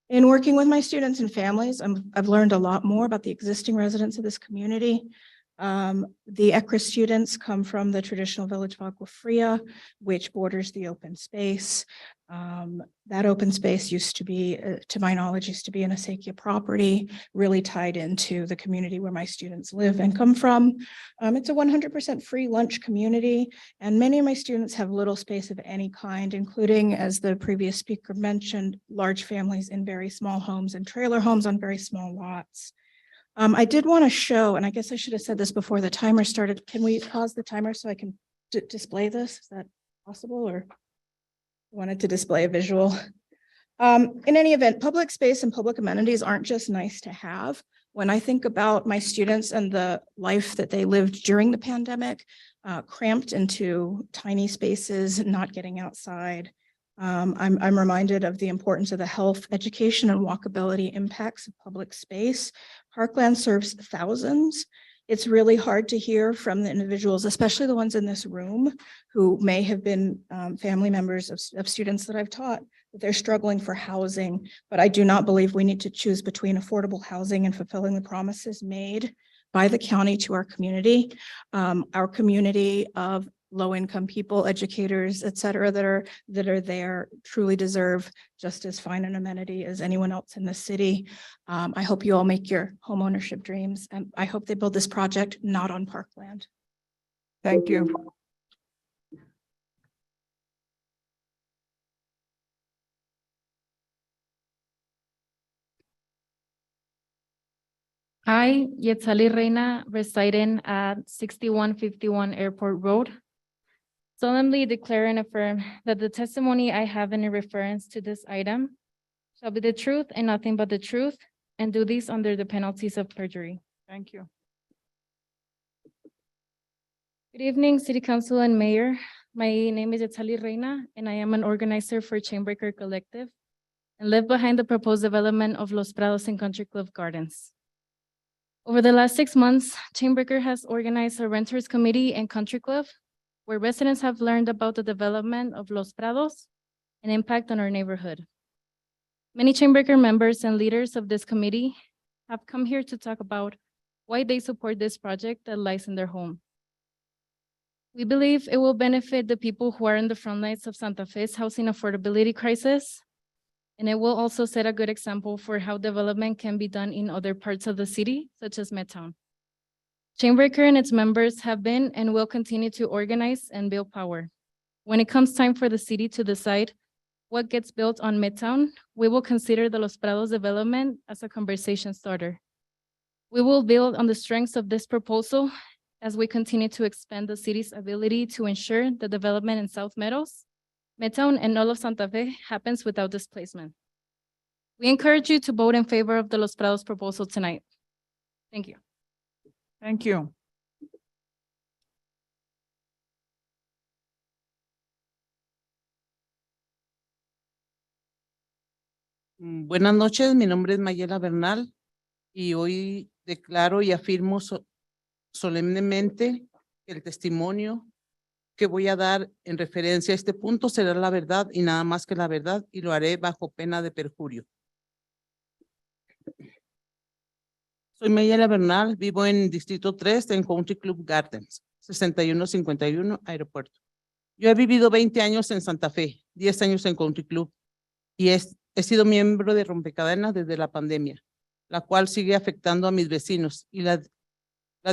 In working with my students and families, I've learned a lot more about the existing residents of this community. The ECRA students come from the traditional village of Agua Fria, which borders the open space. That open space used to be, to my knowledge, used to be an Acequia property, really tied into the community where my students live and come from. It's a 100% free lunch community, and many of my students have little space of any kind, including, as the previous speaker mentioned, large families in very small homes and trailer homes on very small lots. I did want to show, and I guess I should have said this before the timer started. Can we pause the timer so I can display this? Is that possible, or wanted to display a visual? In any event, public space and public amenities aren't just nice to have. When I think about my students and the life that they lived during the pandemic, cramped into tiny spaces, not getting outside, I'm reminded of the importance of the health, education, and walkability impacts of public space. Parkland serves thousands. It's really hard to hear from the individuals, especially the ones in this room, who may have been family members of students that I've taught, that they're struggling for housing. But I do not believe we need to choose between affordable housing and fulfilling the promises made by the county to our community. Our community of low-income people, educators, et cetera, that are there truly deserve just as fine an amenity as anyone else in the city. I hope you all make your homeownership dreams, and I hope they build this project not on parkland. Thank you. I, Yetzali Reina, residing at 6151 Airport Road, solemnly declare and affirm that the testimony I have in reference to this item shall be the truth and nothing but the truth, and do these under the penalties of perjury. Thank you. Good evening, City Council and Mayor. My name is Yetzali Reina, and I am an organizer for Chainbreaker Collective and live behind the proposed development of Los Prados and Country Club Gardens. Over the last 6 months, Chainbreaker has organized a renters committee and country club where residents have learned about the development of Los Prados and impact on our neighborhood. Many Chainbreaker members and leaders of this committee have come here to talk about why they support this project that lies in their home. We believe it will benefit the people who are in the front lines of Santa Fe's housing affordability crisis, and it will also set a good example for how development can be done in other parts of the city, such as Midtown. Chainbreaker and its members have been and will continue to organize and build power. When it comes time for the city to decide what gets built on Midtown, we will consider the Los Prados development as a conversation starter. We will build on the strengths of this proposal as we continue to expand the city's ability to ensure the development in South Meadows, Midtown, and all of Santa Fe happens without displacement. We encourage you to vote in favor of the Los Prados proposal tonight. Thank you. Thank you. Buenas noches, mi nombre es Mayela Bernal y hoy declaro y afirmo solemnemente que el testimonio que voy a dar en referencia a este punto será la verdad y nada más que la verdad, y lo haré bajo pena de perjurio. Soy Mayela Bernal, vivo en Distrito 3 en Country Club Gardens, 6151 Aeropuerto. Yo he vivido 20 años en Santa Fe, 10 años en Country Club y he sido miembro de Rompecadenas desde la pandemia, la cual sigue afectando a mis vecinos, y la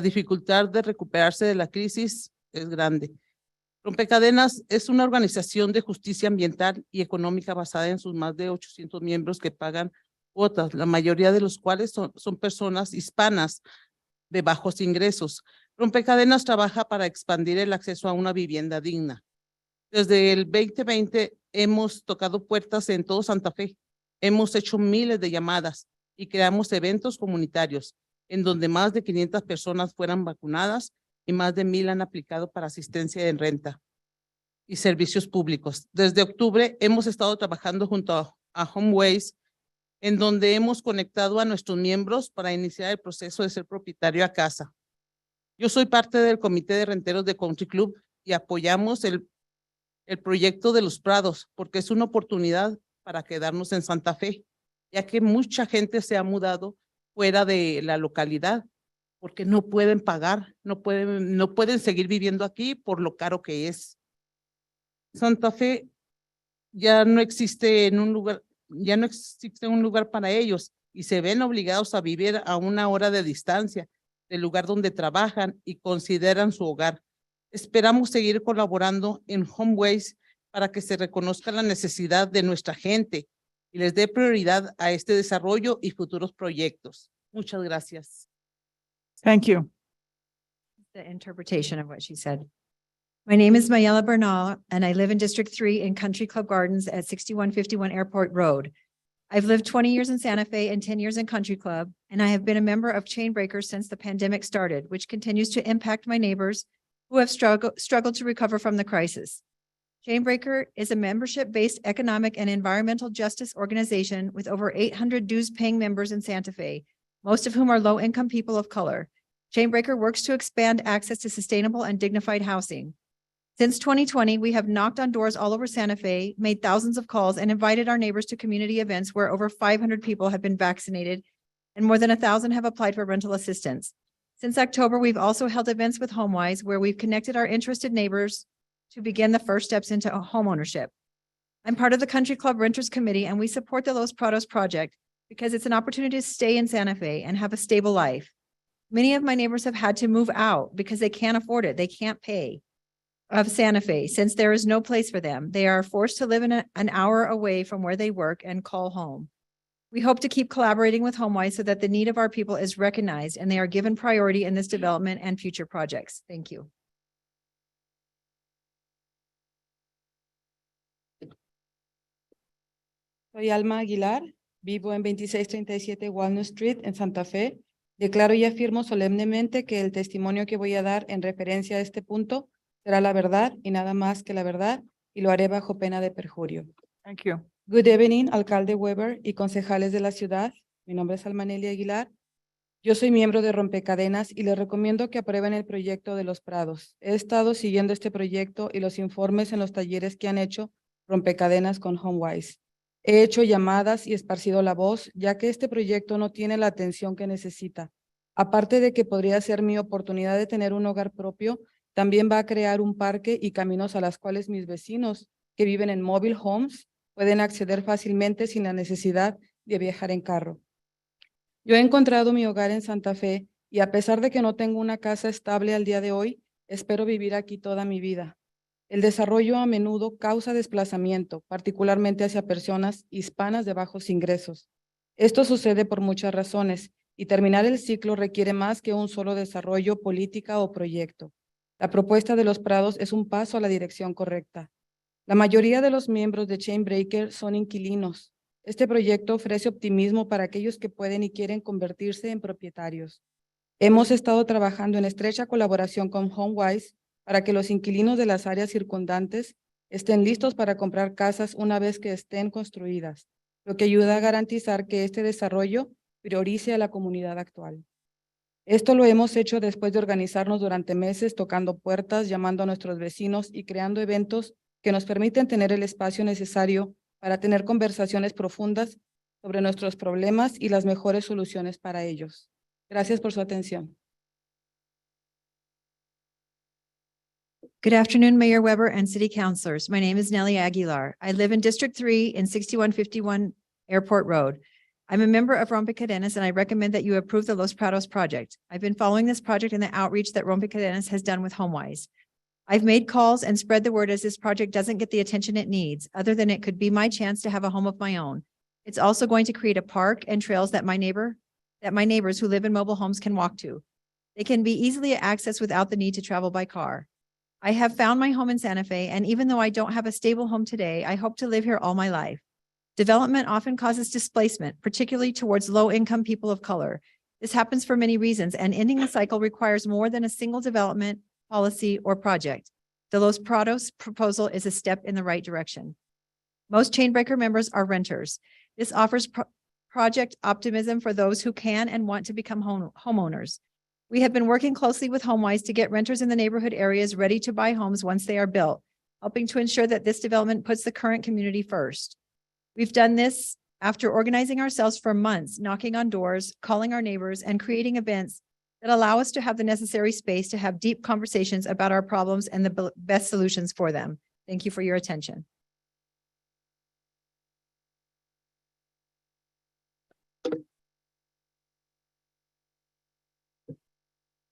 dificultad de recuperarse de la crisis es grande. Rompecadenas es una organización de justicia ambiental y económica basada en sus más de 800 miembros que pagan cuotas, la mayoría de los cuales son personas hispanas de bajos ingresos. Rompecadenas trabaja para expandir el acceso a una vivienda digna. Desde el 2020 hemos tocado puertas en todo Santa Fe, hemos hecho miles de llamadas y creamos eventos comunitarios en donde más de 500 personas fueran vacunadas y más de 1000 han aplicado para asistencia en renta y servicios públicos. Desde octubre hemos estado trabajando junto a Homeways, en donde hemos conectado a nuestros miembros para iniciar el proceso de ser propietario a casa. Yo soy parte del comité de renteros de Country Club y apoyamos el proyecto de Los Prados porque es una oportunidad para quedarnos en Santa Fe. ya que mucha gente se ha mudado fuera de la localidad porque no pueden pagar, no pueden seguir viviendo aquí por lo caro que es. Santa Fe ya no existe ya no existe un lugar para ellos y se ven obligados a vivir a 1 hora de distancia del lugar donde trabajan y consideran su hogar. Esperamos seguir colaborando en Homeways para que se reconozca la necesidad de nuestra gente y les dé prioridad a este desarrollo y futuros proyectos. Muchas gracias. Thank you. The interpretation of what she said. My name is Mayela Bernal, and I live in District 3 in Country Club Gardens at 6151 Airport Road. I've lived 20 years in Santa Fe and 10 years in Country Club, and I have been a member of Chain Breakers since the pandemic started, which continues to impact my neighbors who have struggled to recover from the crisis. Chainbreaker is a membership-based economic and environmental justice organization with over 800 dues-paying members in Santa Fe, most of whom are low-income people of color. Chainbreaker works to expand access to sustainable and dignified housing. Since 2020, we have knocked on doors all over Santa Fe, made thousands of calls, and invited our neighbors to community events where over 500 people have been vaccinated and more than 1,000 have applied for rental assistance. Since October, we've also held events with HomeWise where we've connected our interested neighbors to begin the first steps into homeownership. I'm part of the Country Club Renters Committee, and we support the Los Prados project because it's an opportunity to stay in Santa Fe and have a stable life. Many of my neighbors have had to move out because they can't afford it. They can't pay of Santa Fe since there is no place for them. They are forced to live in an hour away from where they work and call home. We hope to keep collaborating with HomeWise so that the need of our people is recognized and they are given priority in this development and future projects. Thank you. Soy Alma Aguilar, vivo en 2637 Walnut Street en Santa Fe. Declaro y afirmo solemnemente que el testimonio que voy a dar en referencia a este punto será la verdad y nada más que la verdad, y lo haré bajo pena de perjurio. Thank you. Good evening, alcalde Weber y concejales de la ciudad. Mi nombre es Almanelia Aguilar. Yo soy miembro de Rompecadenas y les recomiendo que aprueben el proyecto de Los Prados. He estado siguiendo este proyecto y los informes en los talleres que han hecho Rompecadenas con HomeWise. He hecho llamadas y esparcido la voz, ya que este proyecto no tiene la atención que necesita. Aparte de que podría ser mi oportunidad de tener un hogar propio, también va a crear un parque y caminos a las cuales mis vecinos que viven en mobile homes pueden acceder fácilmente sin la necesidad de viajar en carro. Yo he encontrado mi hogar en Santa Fe y a pesar de que no tengo una casa estable al día de hoy, espero vivir aquí toda mi vida. El desarrollo a menudo causa desplazamiento, particularmente hacia personas hispanas de bajos ingresos. Esto sucede por muchas razones y terminar el ciclo requiere más que un solo desarrollo, política o proyecto. La propuesta de Los Prados es un paso a la dirección correcta. La mayoría de los miembros de Chainbreaker son inquilinos. Este proyecto ofrece optimismo para aquellos que pueden y quieren convertirse en propietarios. Hemos estado trabajando en estrecha colaboración con HomeWise para que los inquilinos de las áreas circundantes estén listos para comprar casas una vez que estén construidas, lo que ayuda a garantizar que este desarrollo priorice a la comunidad actual. Esto lo hemos hecho después de organizarnos durante meses, tocando puertas, llamando a nuestros vecinos y creando eventos que nos permiten tener el espacio necesario para tener conversaciones profundas sobre nuestros problemas y las mejores soluciones para ellos. Gracias por su atención. Good afternoon, Mayor Weber and City Councilors. My name is Nellie Aguilar. I live in District 3 in 6151 Airport Road. I'm a member of Rompecadenas and I recommend that you approve the Los Prados project. I've been following this project and the outreach that Rompecadenas has done with HomeWise. I've made calls and spread the word as this project doesn't get the attention it needs, other than it could be my chance to have a home of my own. It's also going to create a park and trails that my neighbors who live in mobile homes can walk to. They can be easily accessed without the need to travel by car. I have found my home in Santa Fe, and even though I don't have a stable home today, I hope to live here all my life. Development often causes displacement, particularly towards low-income people of color. This happens for many reasons, and ending the cycle requires more than a single development, policy, or project. The Los Prados proposal is a step in the right direction. Most Chainbreaker members are renters. This offers project optimism for those who can and want to become homeowners. We have been working closely with HomeWise to get renters in the neighborhood areas ready to buy homes once they are built, helping to ensure that this development puts the current community first. We've done this After organizing ourselves for months, knocking on doors, calling our neighbors, and creating events that allow us to have the necessary space to have deep conversations about our problems and the best solutions for them. Thank you for your attention.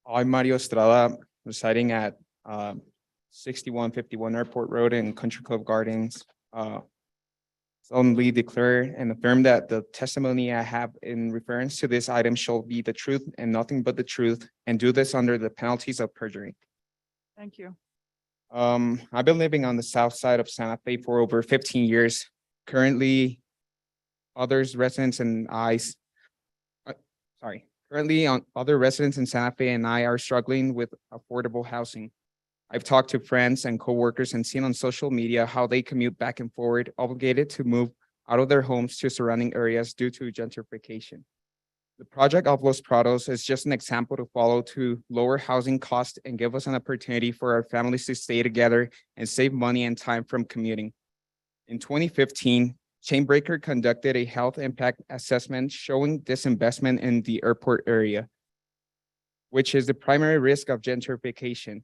I'm Mario Estrada, residing at 6151 Airport Road in Country Club Gardens. Solemnly declare and affirm that the testimony I have in reference to this item shall be the truth and nothing but the truth, and do this under the penalties of perjury. Thank you. I've been living on the south side of Santa Fe for over 15 years. Currently, other residents in Santa Fe and I are struggling with affordable housing. I've talked to friends and coworkers and seen on social media how they commute back and forward, obligated to move out of their homes to surrounding areas due to gentrification. The project of Los Prados is just an example to follow to lower housing costs and give us an opportunity for our families to stay together and save money and time from commuting. In 2015, Chainbreaker conducted a health impact assessment showing disinvestment in the airport area, which is the primary risk of gentrification.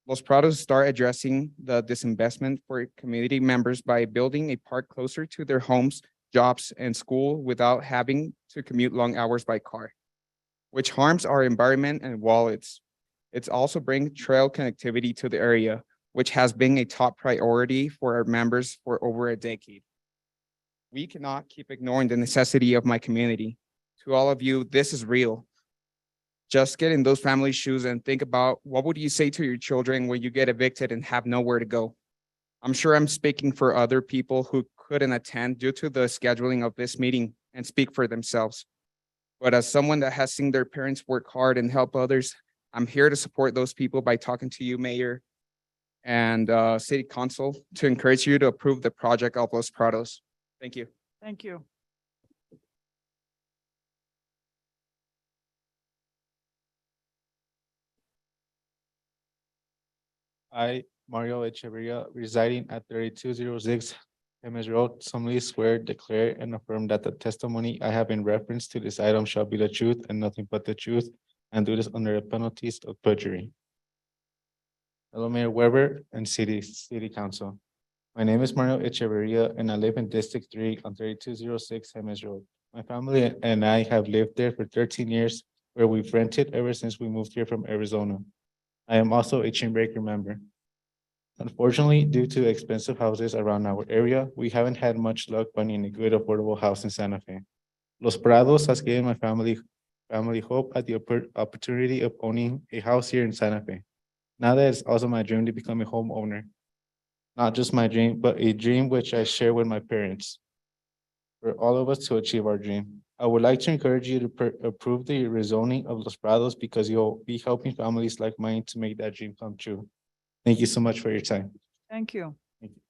Los Prados start addressing the disinvestment for community members by building a park closer to their homes, jobs, and school without having to commute long hours by car, which harms our environment and wallets. It's also bring trail connectivity to the area, which has been a top priority for our members for over a decade. We cannot keep ignoring the necessity of my community. To all of you, this is real. Just get in those family shoes and think about what would you say to your children when you get evicted and have nowhere to go. I'm sure I'm speaking for other people who couldn't attend due to the scheduling of this meeting and speak for themselves. But as someone that has seen their parents work hard and help others, I'm here to support those people by talking to you, Mayor and City Council, to encourage you to approve the project of Los Prados. Thank you. Thank you. I, Mario Echeverria, residing at 3206 MS Road, solemnly swear, declare, and affirm that the testimony I have in reference to this item shall be the truth and nothing but the truth, and do this under the penalties of perjury. Hello, Mayor Weber and City Council. My name is Mario Echeverria, and I live in District 3 on 3206 MS Road. My family and I have lived there for 13 years, where we've rented ever since we moved here from Arizona. I am also a Chainbreaker member. Unfortunately, due to expensive houses around our area, we haven't had much luck finding a good affordable house in Santa Fe. Los Prados has given my family hope at the opportunity of owning a house here in Santa Fe. Now that it's also my dream to become a homeowner. Not just my dream, but a dream which I share with my parents. For all of us to achieve our dream. I would like to encourage you to approve the rezoning of Los Prados because you'll be helping families like mine to make that dream come true. Thank you so much for your time. Thank you. Thank you.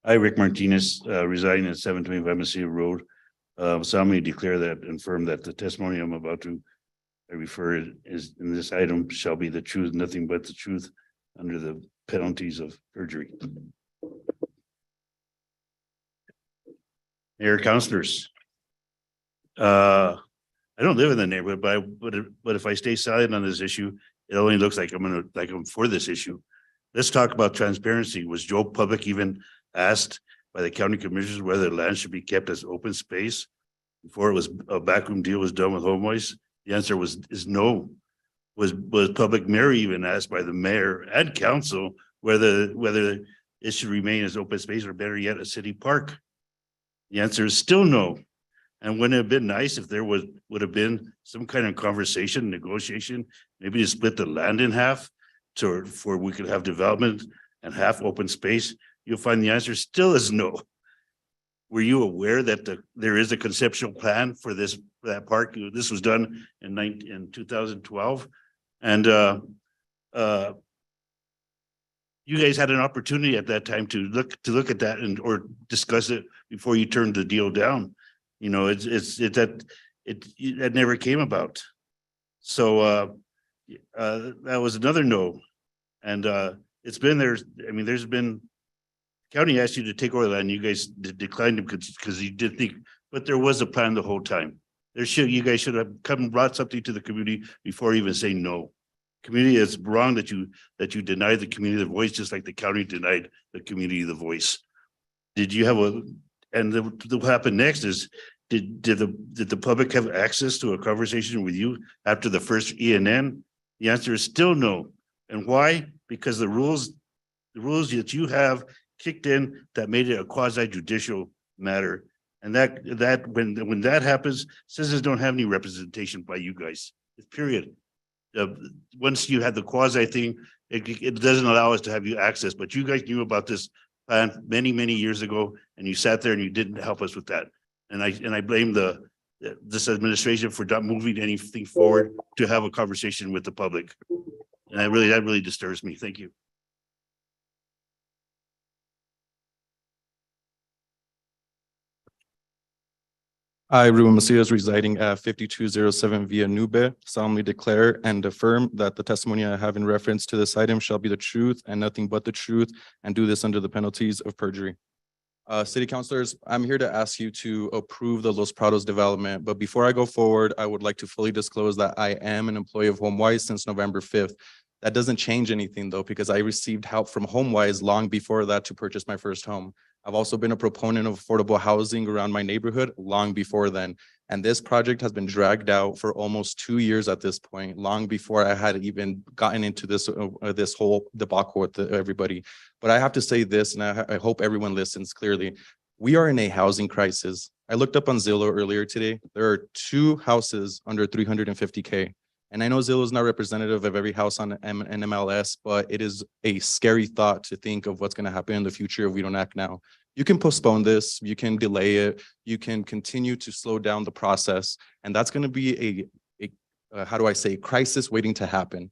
I, Rick Martinez, residing at 725 Mesilla Road, solemnly declare that and affirm that the testimony I'm about to refer is in this item shall be the truth, nothing but the truth, under the penalties of perjury. Mayor, councilors, I don't live in the neighborhood, but if I stay silent on this issue, it only looks like I'm for this issue. Let's talk about transparency. Was Joe Public even asked by the county commissioners whether the land should be kept as open space before it was a backroom deal was done with Homeways? The answer is no. Was Public Mayor even asked by the mayor and council whether it should remain as open space or better yet, a city park? The answer is still no. And wouldn't it have been nice if there would have been some kind of conversation, negotiation, maybe to split the land in half for we could have development and half open space? You'll find the answer still is no. Were you aware that there is a conceptual plan for that park? This was done in 2012. And you guys had an opportunity at that time to look at that or discuss it before you turned the deal down. You know, that never came about. So that was another no. And it's been there. I mean, there's been county asked you to take over the land. You guys declined because you did think, but there was a plan the whole time. You guys should have come and brought something to the community before even saying no. Community, is wrong that you denied the community the voice, just like the county denied the community the voice. Did you have what happened next is, did the public have access to a conversation with you after the first ENN? The answer is still no. And why? Because the rules that you have kicked in that made it a quasi judicial matter. And that when that happens, citizens don't have any representation by you guys. It's period. Once you had the quasi thing, it doesn't allow us to have you access, but you guys knew about this plan many years ago, and you sat there and you didn't help us with that. And I blame this administration for not moving anything forward to have a conversation with the public. And that really disturbs me. Thank you. I, Ruben Macias, residing at 5207 Via Nube, solemnly declare and affirm that the testimony I have in reference to this item shall be the truth and nothing but the truth, and do this under the penalties of perjury. City councilors, I'm here to ask you to approve the Los Prados development, but before I go forward, I would like to fully disclose that I am an employee of HomeWise since November 5th. That doesn't change anything though, because I received help from HomeWise long before that to purchase my first home. I've also been a proponent of affordable housing around my neighborhood long before then. And this project has been dragged out for almost 2 years at this point, long before I had even gotten into this whole debacle with everybody. But I have to say this, and I hope everyone listens clearly. We are in a housing crisis. I looked up on Zillow earlier today. There are 2 houses under 350K. And I know Zillow is not representative of every house on NMLS, but it is a scary thought to think of what's going to happen in the future if we don't act now. You can postpone this, you can delay it, you can continue to slow down the process, and that's going to be how do I say, crisis waiting to happen.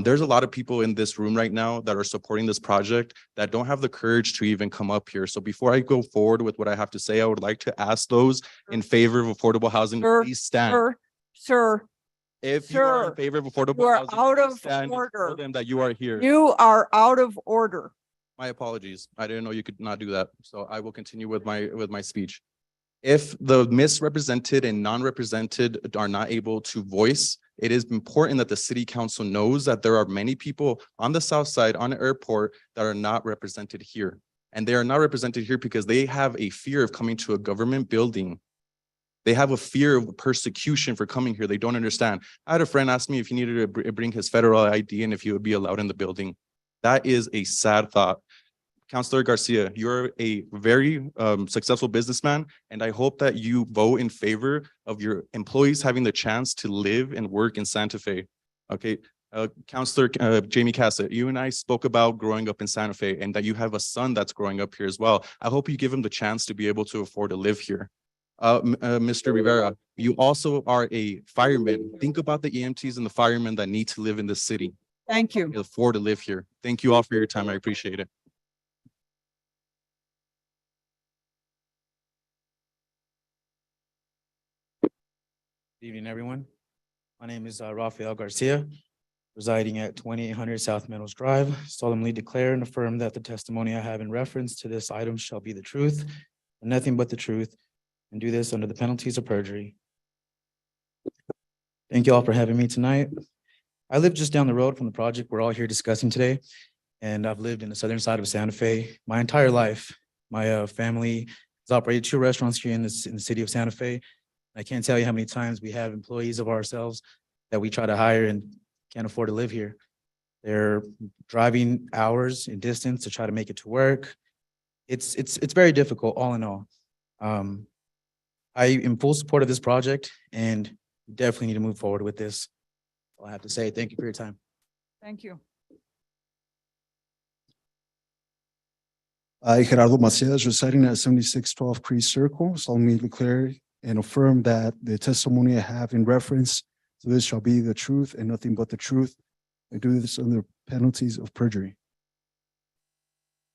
There's a lot of people in this room right now that are supporting this project that don't have the courage to even come up here. So before I go forward with what I have to say, I would like to ask those in favor of affordable housing, please stand. Sir. If you are in favor of affordable You are housing, out please of stand and order. tell them that you are here. You are out of order. My apologies. I didn't know you could not do that. So I will continue with my speech. If the misrepresented and non-represented are not able to voice, it is important that the city council knows that there are many people on the south side, on the airport, that are not represented here. And they are not represented here because they have a fear of coming to a government building. They have a fear of persecution for coming here. They don't understand. I had a friend ask me if he needed to bring his federal ID and if he would be allowed in the building. That is a sad thought. Councilor Garcia, you're a very successful businessman, and I hope that you vote in favor of your employees having the chance to live and work in Santa Fe. Okay, Councilor Jamie Cassett, you and I spoke about growing up in Santa Fe and that you have a son that's growing up here as well. I hope you give him the chance to be able to afford to live here. Mr. Rivera, you also are a fireman. Think about the EMTs and the firemen that need to live in this city. Thank you. Afford to live here. Thank you all for your time. I appreciate it. Good evening, everyone. My name is Rafael Garcia, residing at 2800 South Meadows Drive. Solemnly declare and affirm that the testimony I have in reference to this item shall be the truth and nothing but the truth, and do this under the penalties of perjury. Thank you all for having me tonight. I live just down the road from the project we're all here discussing today, and I've lived in the southern side of Santa Fe my entire life. My family has operated 2 restaurants here in the city of Santa Fe. I can't tell you how many times we have employees of ourselves that we try to hire and can't afford to live here. They're driving hours in distance to try to make it to work. It's very difficult, all in all. I am full support of this project and definitely need to move forward with this. All I have to say, thank you for your time. Thank you. I, Gerardo Macias, residing at 7612 Cree Circle, solemnly declare and affirm that the testimony I have in reference to this shall be the truth and nothing but the truth. I do this under penalties of perjury.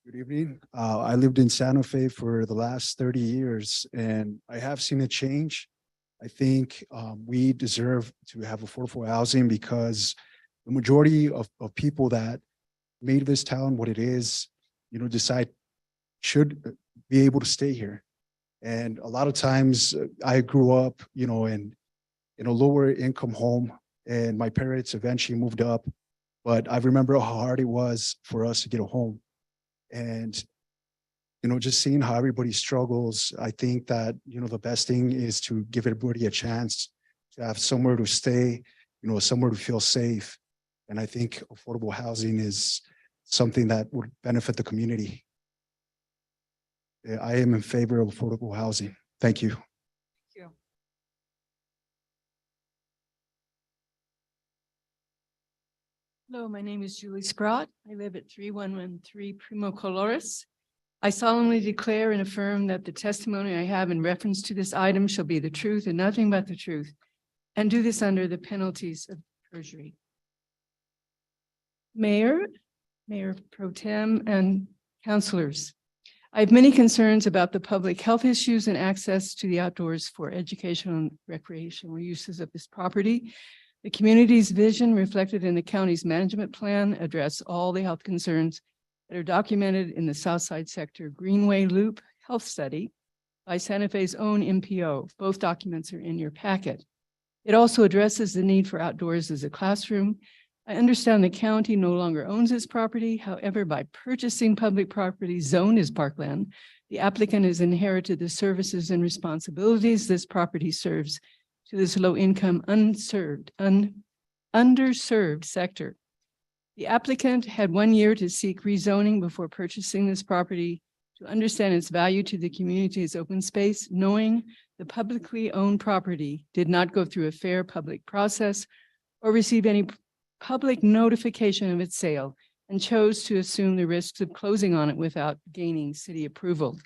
Good evening. I lived in Santa Fe for the last 30 years, and I have seen a change. I think we deserve to have affordable housing because the majority of people that made this town what it is, decide should be able to stay here. And a lot of times I grew up, in a lower income home, and my parents eventually moved up. But I remember how hard it was for us to get a home. And, just seeing how everybody struggles, I think that, the best thing is to give everybody a chance to have somewhere to stay, somewhere to feel safe. And I think affordable housing is something that would benefit the community. I am in favor of affordable housing. Thank you. Thank you. Hello, my name is Julie Scrott. I live at 3113 Primo Colores. I solemnly declare and affirm that the testimony I have in reference to this item shall be the truth and nothing but the truth, and do this under the penalties of perjury. Mayor Pro Tem, and councilors, I have many concerns about the public health issues and access to the outdoors for educational and recreational uses of this property. The community's vision reflected in the county's management plan address all the health concerns that are documented in the Southside Sector Greenway Loop Health Study by Santa Fe's own MPO. Both documents are in your packet. It also addresses the need for outdoors as a classroom. I understand the county no longer owns this property. However, by purchasing public property zoned as parkland, the applicant has inherited the services and responsibilities this property serves to this low-income, underserved sector. The applicant had 1 year to seek rezoning before purchasing this property to understand its value to the community as open space, knowing the publicly owned property did not go through a fair public process or receive any public notification of its sale, and chose to assume the risks of closing on it without gaining city approval.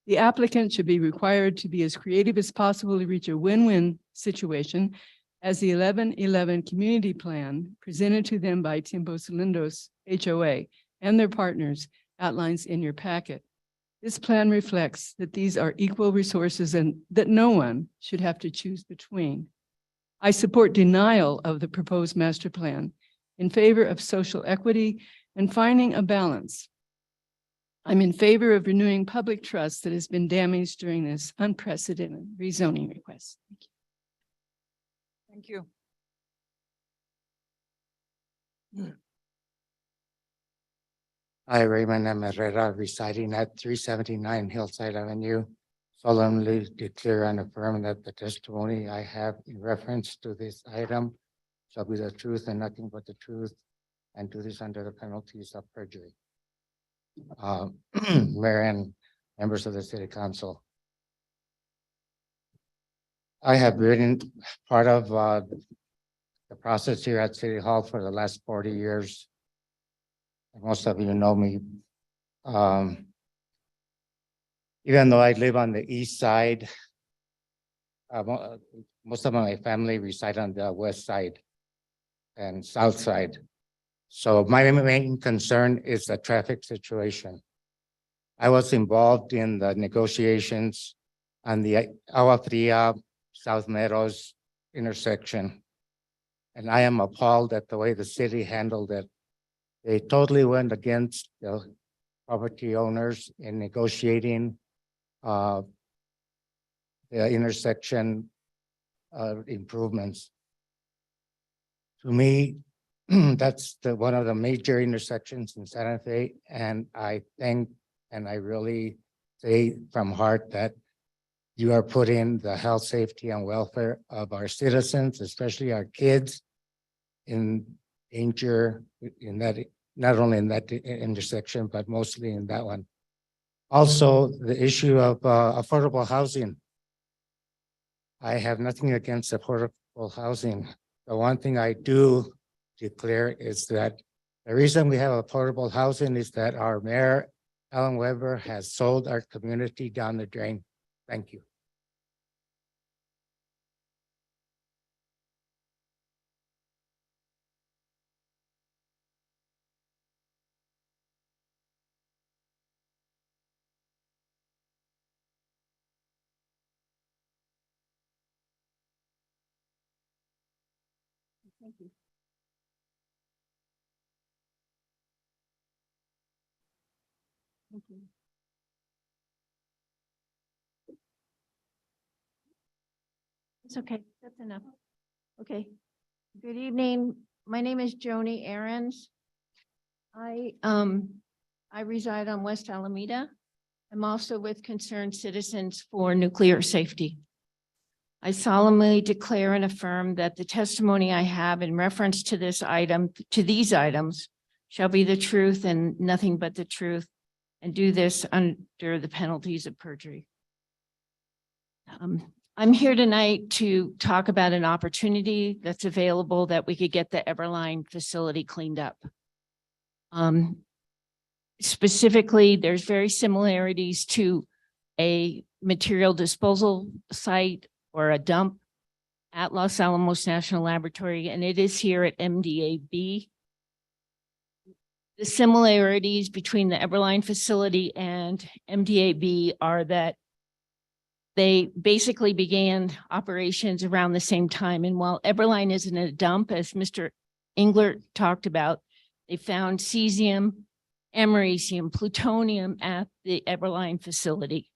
The applicant should be required to be as creative as possible to reach a win-win situation, as the 1111 community plan presented to them by Tiempos Lindos HOA and their partners outlines in your packet. This plan reflects that these are equal resources and that no one should have to choose between. I support denial of the proposed master plan in favor of social equity and finding a balance. I'm in favor of renewing public trust that has been damaged during this unprecedented rezoning request. Thank you. Hi, Raymond M. Herrera, residing at 379 Hillside Avenue. Solemnly declare and affirm that the testimony I have in reference to this item shall be the truth and nothing but the truth, and do this under the penalties of perjury. Mayor and members of the City Council, I have been part of the process here at City Hall for the last 40 years. Most of you know me. Even though I live on the east side, most of my family reside on the west side and south side. So my main concern is the traffic situation. I was involved in the negotiations on the Agua Fria South Meadows intersection. And I am appalled at the way the city handled it. They totally went against the property owners in negotiating the intersection improvements. To me, that's one of the major intersections in Santa Fe, and I think, and I really say from heart that you are putting the health, safety, and welfare of our citizens, especially our kids, in danger in that, not only in that intersection, but mostly in that one. Also, the issue of affordable housing. I have nothing against affordable housing. The one thing I do declare is that the reason we have affordable housing is that our mayor, Alan Weber, has sold our community down the drain. Thank you. Thank you. Thank you. It's okay, that's enough. Okay. Good evening. My name is Joni Aarons. I reside on West Alameda. I'm also with Concerned Citizens for Nuclear Safety. I solemnly declare and affirm that the testimony I have in reference to this item, to these items, shall be the truth and nothing but the truth, and do this under the penalties of perjury. I'm here tonight to talk about an opportunity that's available that we could get the Everline facility cleaned up. Specifically, there's very similarities to a material disposal site or a dump at Los Alamos National Laboratory, and it is here at MDAB. The similarities between the Everline facility and MDAB are that they basically began operations around the same time. And while Everline isn't a dump, as Mr. Englert talked about, they found cesium, americium, plutonium at the Everline facility.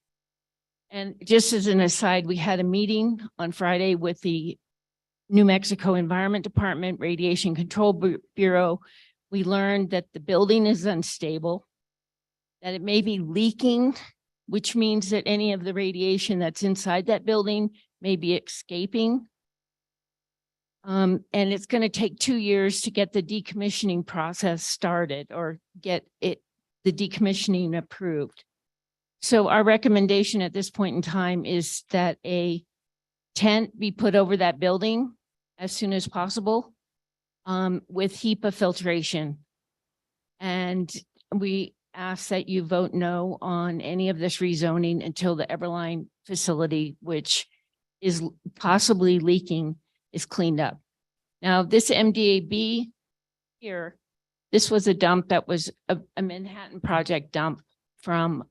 And just as an aside, we had a meeting on Friday with the New Mexico Environment Department, Radiation Control Bureau. We learned that the building is unstable, that it may be leaking, which means that any of the radiation that's inside that building may be escaping. And it's going to take 2 years to get the decommissioning process started or get the decommissioning approved. So our recommendation at this point in time is that a tent be put over that building as soon as possible with HEPA filtration. And we ask that you vote no on any of this rezoning until the Everline facility, which is possibly leaking, is cleaned up. Now, this MDAB here, this was a dump that was a Manhattan Project dump from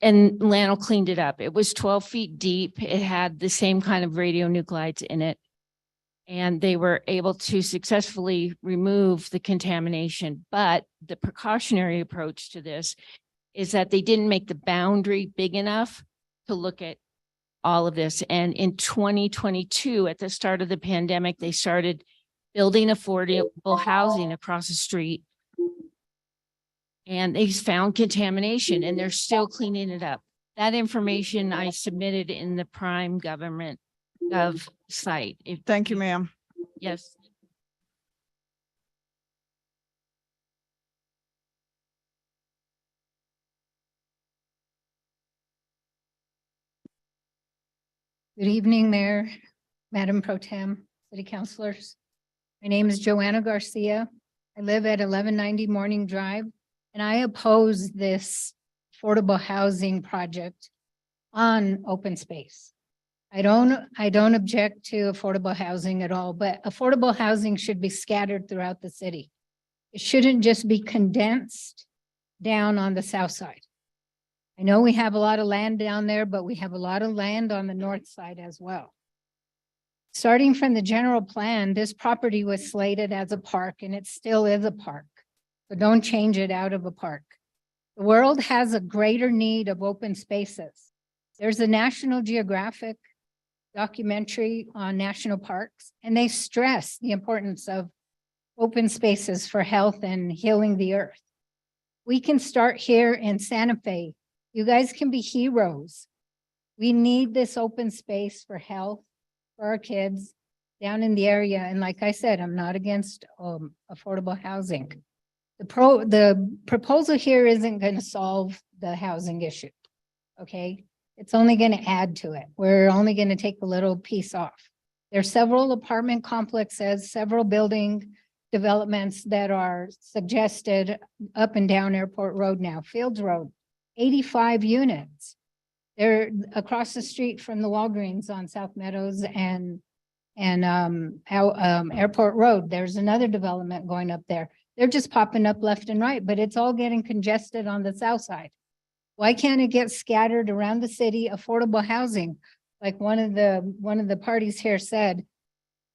and Lano cleaned it up. It was 12 feet deep. It had the same kind of radionuclides in it. And they were able to successfully remove the contamination. But the precautionary approach to this is that they didn't make the boundary big enough to look at all of this. And in 2022, at the start of the pandemic, they started building affordable housing across the street. And they found contamination and they're still cleaning it up. That information I submitted in the Prime Government Gov site. Thank you, ma'am. Yes. Good evening, Mayor, Madam Pro Tem, City Councilors. My name is Joanna Garcia. I live at 1190 Morning Drive, and I oppose this affordable housing project on open space. I don't object to affordable housing at all, but affordable housing should be scattered throughout the city. It shouldn't just be condensed down on the south side. I know we have a lot of land down there, but we have a lot of land on the north side as well. Starting from the general plan, this property was slated as a park and it still is a park. So don't change it out of a park. The world has a greater need of open spaces. There's a National Geographic documentary on national parks, and they stress the importance of open spaces for health and healing the earth. We can start here in Santa Fe. You guys can be heroes. We need this open space for health for our kids down in the area. And like I said, I'm not against affordable housing. The proposal here isn't going to solve the housing issue. Okay. It's only going to add to it. We're only going to take a little piece off. There's several apartment complexes, several building developments that are suggested up and down Airport Road now, Fields Road, 85 units. They're across the street from the Walgreens on South Meadows and Airport Road. There's another development going up there. They're just popping up left and right, but it's all getting congested on the south side. Why can't it get scattered around the city, affordable housing? Like one of the parties here said,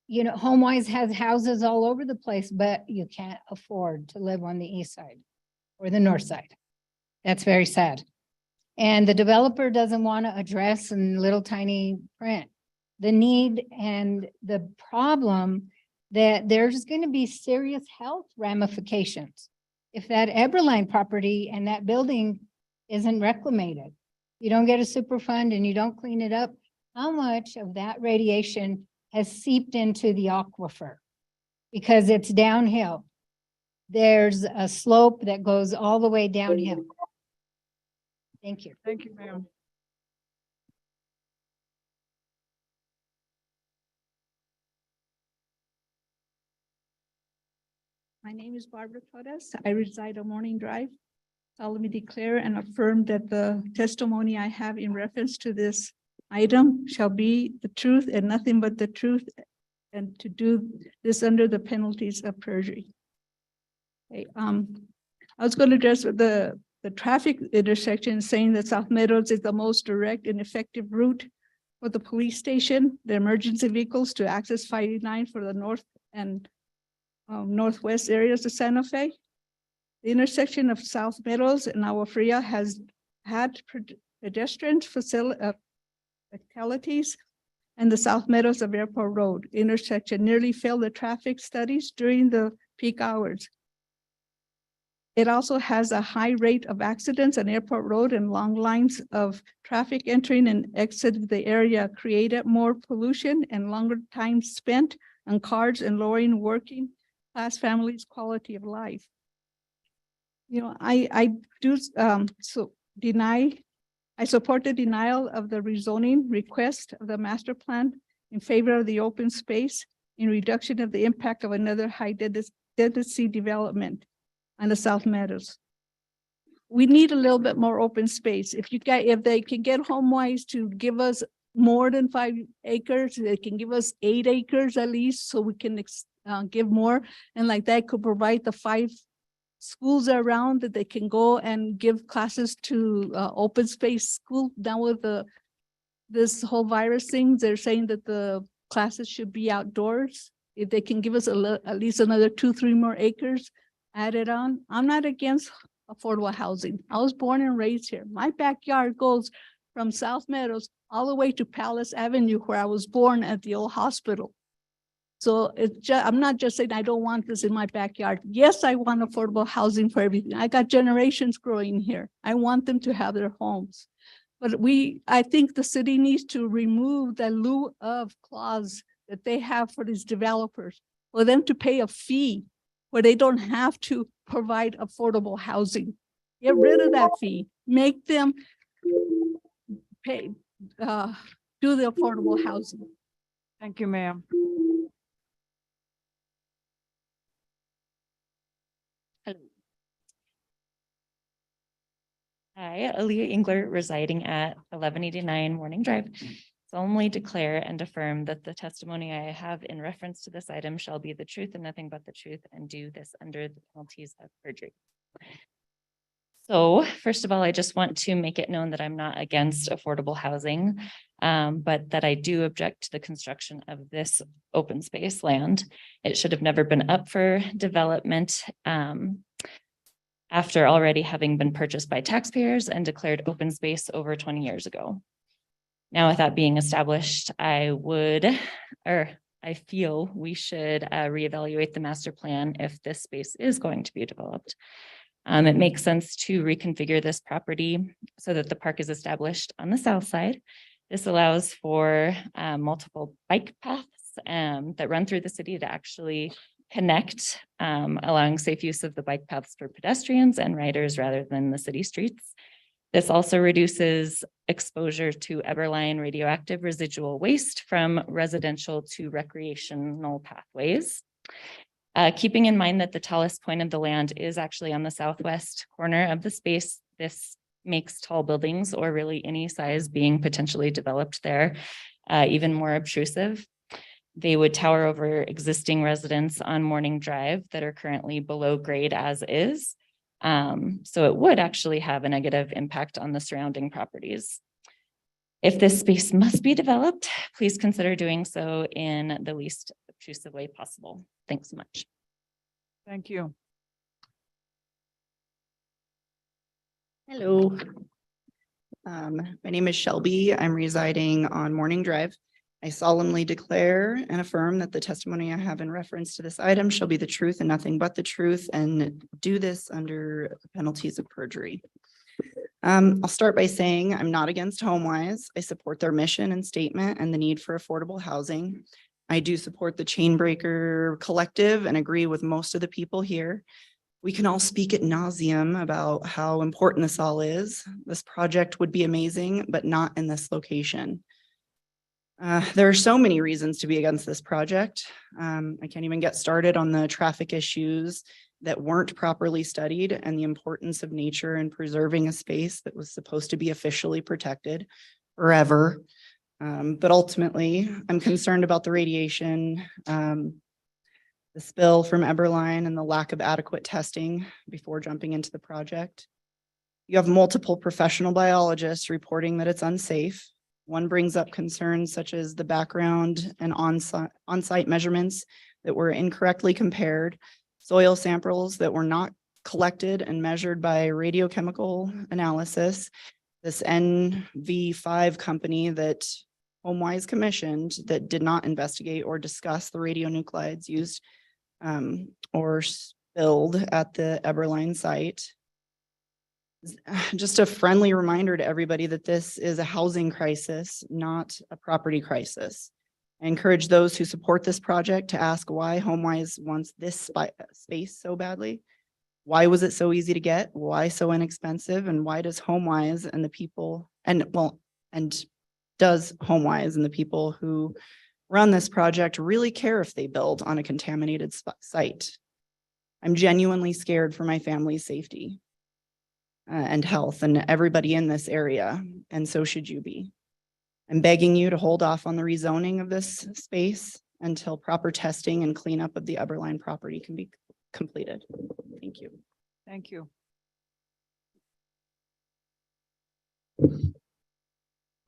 you know, HomeWise has houses all over the place, but you can't afford to live on the east side or the north side. That's very sad. And the developer doesn't want to address in little tiny print the need and the problem that there's going to be serious health ramifications if that Eberline property and that building isn't reclamated. You don't get a super fund and you don't clean it up. How much of that radiation has seeped into the aquifer? Because it's downhill. There's a slope that goes all the way downhill. Thank you. Thank you, ma'am. My name is Barbara Torres. I reside on Morning Drive. Solemnly declare and affirm that the testimony I have in reference to this item shall be the truth and nothing but the truth, and to do this under the penalties of perjury. Okay, I was going to address the traffic intersection, saying that South Meadows is the most direct and effective route for the police station, the emergency vehicles to access 589 for the north and northwest areas of Santa Fe. The intersection of South Meadows and Agua Fria has had pedestrian fatalities, and the South Meadows of Airport Road intersection nearly failed the traffic studies during the peak hours. It also has a high rate of accidents on Airport Road, and long lines of traffic entering and exiting the area created more pollution and longer time spent on cars and lowering working class families' quality of life. You know, I support the denial of the rezoning request of the master plan in favor of the open space in reduction of the impact of another high density development on the South Meadows. We need a little bit more open space. If they can get HomeWise to give us more than 5 acres, they can give us 8 acres at least, so we can give more, and like that could provide the 5 schools around that they can go and give classes to open space school. Now with this whole virus thing, they're saying that the classes should be outdoors. If they can give us at least another 2-3 more acres added on. I'm not against affordable housing. I was born and raised here. My backyard goes from South Meadows all the way to Palace Avenue, where I was born at the old hospital. So it's just, I'm not just saying I don't want this in my backyard. Yes, I want affordable housing for everything. I got generations growing here. I want them to have their homes. But I think the city needs to remove the lieu of clause that they have for these developers, for them to pay a fee where they don't have to provide affordable housing. Get rid of that fee. Make them pay, do the affordable housing. Thank you, ma'am. Hi, Aaliyah Engler, residing at 1189 Morning Drive. Solemnly declare and affirm that the testimony I have in reference to this item shall be the truth and nothing but the truth, and do this under the penalties of perjury. So first of all, I just want to make it known that I'm not against affordable housing, but that I do object to the construction of this open space land. It should have never been up for development after already having been purchased by taxpayers and declared open space over 20 years ago. Now, with that being established, I feel we should reevaluate the master plan if this space is going to be developed. It makes sense to reconfigure this property so that the park is established on the south side. This allows for multiple bike paths that run through the city to actually connect, allowing safe use of the bike paths for pedestrians and riders rather than the city streets. This also reduces exposure to Eberline radioactive residual waste from residential to recreational pathways. Keeping in mind that the tallest point of the land is actually on the southwest corner of the space, this makes tall buildings or really any size being potentially developed there even more obtrusive. They would tower over existing residents on Morning Drive that are currently below grade as is. So it would actually have a negative impact on the surrounding properties. If this space must be developed, please consider doing so in the least obtrusive way possible. Thanks so much. Thank you. Hello. My name is Shelby. I'm residing on Morning Drive. I solemnly declare and affirm that the testimony I have in reference to this item shall be the truth and nothing but the truth, and do this under penalties of perjury. I'll start by saying I'm not against HomeWise. I support their mission and statement and the need for affordable housing. I do support the Chainbreaker Collective and agree with most of the people here. We can all speak ad nauseum about how important this all is. This project would be amazing, but not in this location. There are so many reasons to be against this project. I can't even get started on the traffic issues that weren't properly studied and the importance of nature and preserving a space that was supposed to be officially protected forever. But ultimately, I'm concerned about the radiation, the spill from Eberline, and the lack of adequate testing before jumping into the project. You have multiple professional biologists reporting that it's unsafe. One brings up concerns such as the background and on-site measurements that were incorrectly compared, soil samples that were not collected and measured by radiochemical analysis. This NV5 company that HomeWise commissioned that did not investigate or discuss the radionuclides used or spilled at the Eberline site. Just a friendly reminder to everybody that this is a housing crisis, not a property crisis. I encourage those who support this project to ask why HomeWise wants this space so badly. Why was it so easy to get? Why so inexpensive? And why does HomeWise and the people, does HomeWise and the people who run this project really care if they build on a contaminated site? I'm genuinely scared for my family's safety and health and everybody in this area, and so should you be. I'm begging you to hold off on the rezoning of this space until proper testing and cleanup of the Eberline property can be completed. Thank you. Thank you.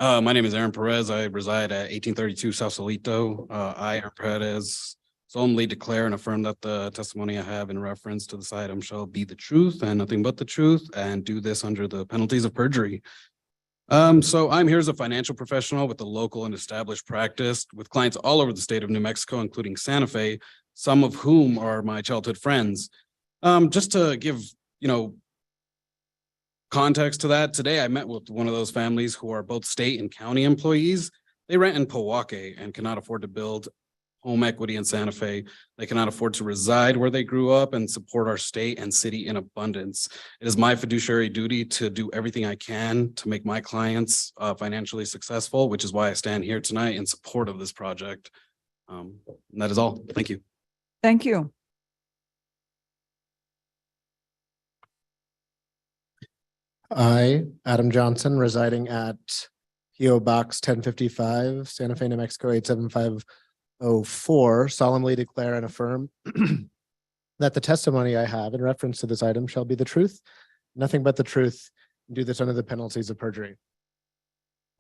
My name is Aaron Perez. I reside at 1832 South Solito. I, Aaron Perez, solemnly declare and affirm that the testimony I have in reference to this item shall be the truth and nothing but the truth, and do this under the penalties of perjury. So I'm here as a financial professional with a local and established practice with clients all over the state of New Mexico, including Santa Fe, some of whom are my childhood friends. Just to give, context to that, today I met with one of those families who are both state and county employees. They rent in Powake and cannot afford to build home equity in Santa Fe. They cannot afford to reside where they grew up and support our state and city in abundance. It is my fiduciary duty to do everything I can to make my clients financially successful, which is why I stand here tonight in support of this project. And that is all. Thank you. Thank you. I, Adam Johnson, residing at PO Box 1055, Santa Fe, New Mexico 87504, solemnly declare and affirm that the testimony I have in reference to this item shall be the truth, nothing but the truth, and do this under the penalties of perjury.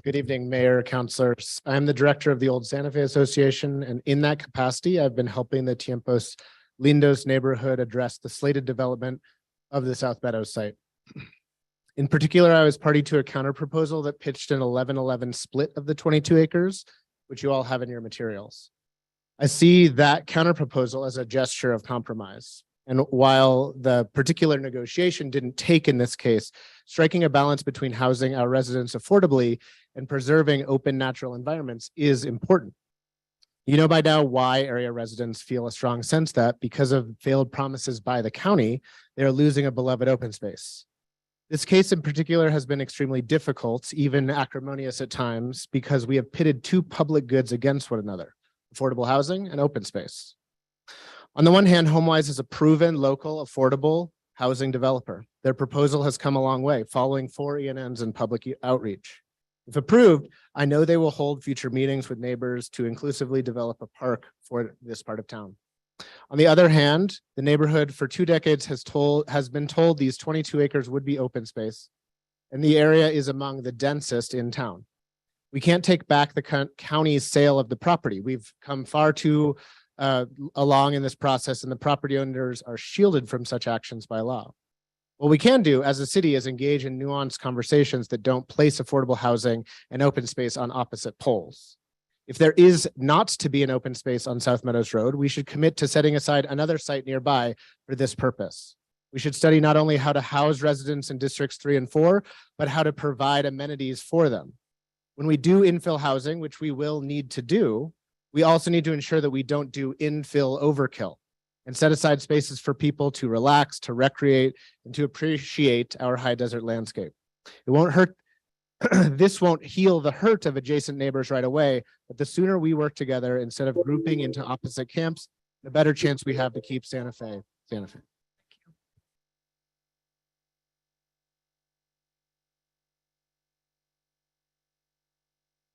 Good evening, Mayor, councilors. I'm the director of the Old Santa Fe Association, and in that capacity, I've been helping the Tiempos Lindos neighborhood address the slated development of the South Meadows site. In particular, I was party to a counter proposal that pitched an 11-11 split of the 22 acres, which you all have in your materials. I see that counter proposal as a gesture of compromise. And while the particular negotiation didn't take in this case, striking a balance between housing our residents affordably and preserving open natural environments is important. You know by now why area residents feel a strong sense that because of failed promises by the county, they are losing a beloved open space. This case in particular has been extremely difficult, even acrimonious at times, because we have pitted two public goods against one another, affordable housing and open space. On the one hand, HomeWise is a proven local affordable housing developer. Their proposal has come a long way, following 4 ENNs and public outreach. If approved, I know they will hold future meetings with neighbors to inclusively develop a park for this part of town. On the other hand, the neighborhood for 2 decades has been told these 22 acres would be open space, and the area is among the densest in town. We can't take back the county's sale of the property. We've come far too along in this process, and the property owners are shielded from such actions by law. What we can do as a city is engage in nuanced conversations that don't place affordable housing and open space on opposite poles. If there is not to be an open space on South Meadows Road, we should commit to setting aside another site nearby for this purpose. We should study not only how to house residents in districts 3 and 4, but how to provide amenities for them. When we do infill housing, which we will need to do, we also need to ensure that we don't do infill overkill and set aside spaces for people to relax, to recreate, and to appreciate our high desert landscape. It won't hurt. This won't heal the hurt of adjacent neighbors right away, but the sooner we work together instead of grouping into opposite camps, the better chance we have to keep Santa Fe, Santa Fe.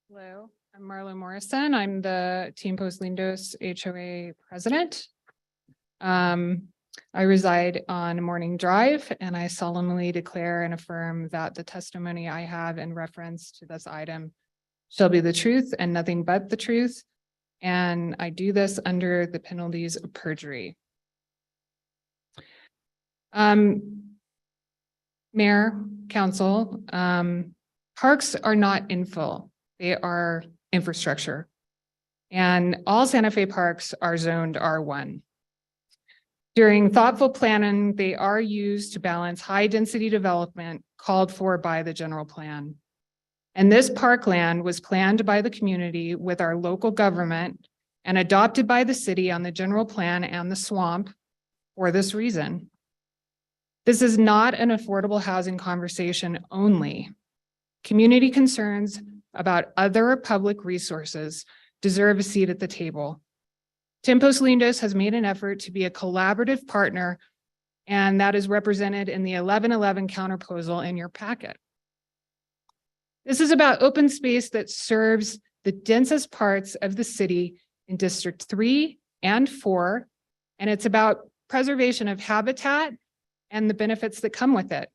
Hello, I'm Marla Morrison. I'm the Team Post Lindos HOA president. I reside on Morning Drive, and I solemnly declare and affirm that the testimony I have in reference to this item shall be the truth and nothing but the truth. And I do this under the penalties of perjury. Mayor, council, parks are not infill. They are infrastructure. And all Santa Fe parks are zoned R1. During thoughtful planning, they are used to balance high density development called for by the general plan. And this parkland was planned by the community with our local government and adopted by the city on the general plan and the swamp for this reason. This is not an affordable housing conversation only. Community concerns about other public resources deserve a seat at the table. Team Post Lindos has made an effort to be a collaborative partner, and that is represented in the 1111 counterproposal in your packet. This is about open space that serves the densest parts of the city in District 3 and 4, and it's about preservation of habitat and the benefits that come with it.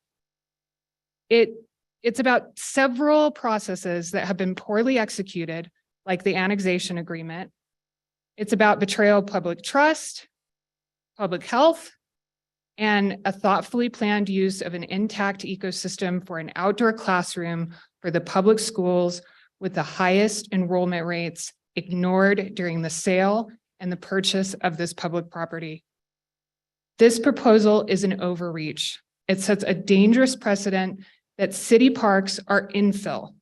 It's about several processes that have been poorly executed, like the annexation agreement. It's about betrayal of public trust, public health, and a thoughtfully planned use of an intact ecosystem for an outdoor classroom for the public schools with the highest enrollment rates ignored during the sale and the purchase of this public property. This proposal is an overreach. It sets a dangerous precedent that city parks are infill.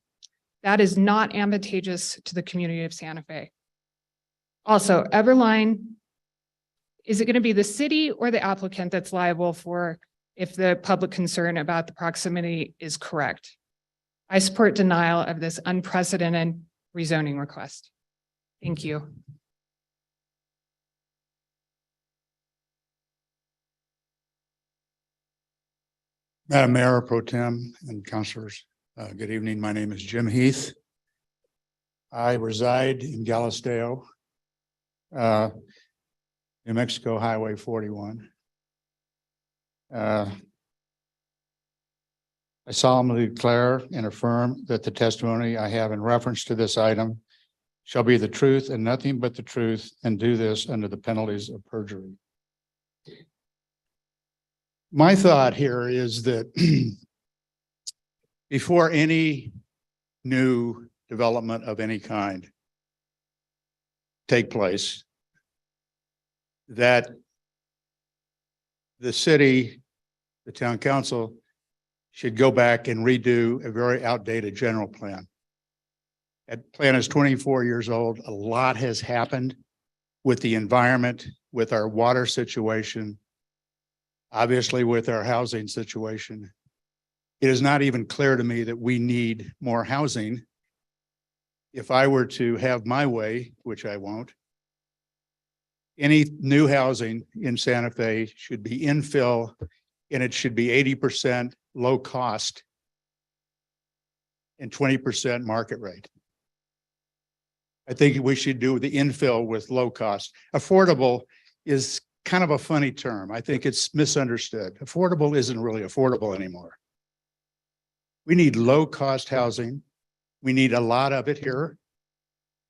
That is not advantageous to the community of Santa Fe. Also, Everline, is it going to be the city or the applicant that's liable for if the public concern about the proximity is correct? I support denial of this unprecedented rezoning request. Thank you. Madam Mayor, Pro Tem, and councilors, good evening. My name is Jim Heath. I reside in Galisteo, New Mexico Highway 41. I solemnly declare and affirm that the testimony I have in reference to this item shall be the truth and nothing but the truth, and do this under the penalties of perjury. My thought here is that before any new development of any kind take place, that the city, the town council should go back and redo a very outdated general plan. That plan is 24 years old. A lot has happened with the environment, with our water situation, obviously with our housing situation. It is not even clear to me that we need more housing. If I were to have my way, which I won't, any new housing in Santa Fe should be infill, and it should be 80% low cost and 20% market rate. I think we should do the infill with low cost. Affordable is kind of a funny term. I think it's misunderstood. Affordable isn't really affordable anymore. We need low cost housing. We need a lot of it here.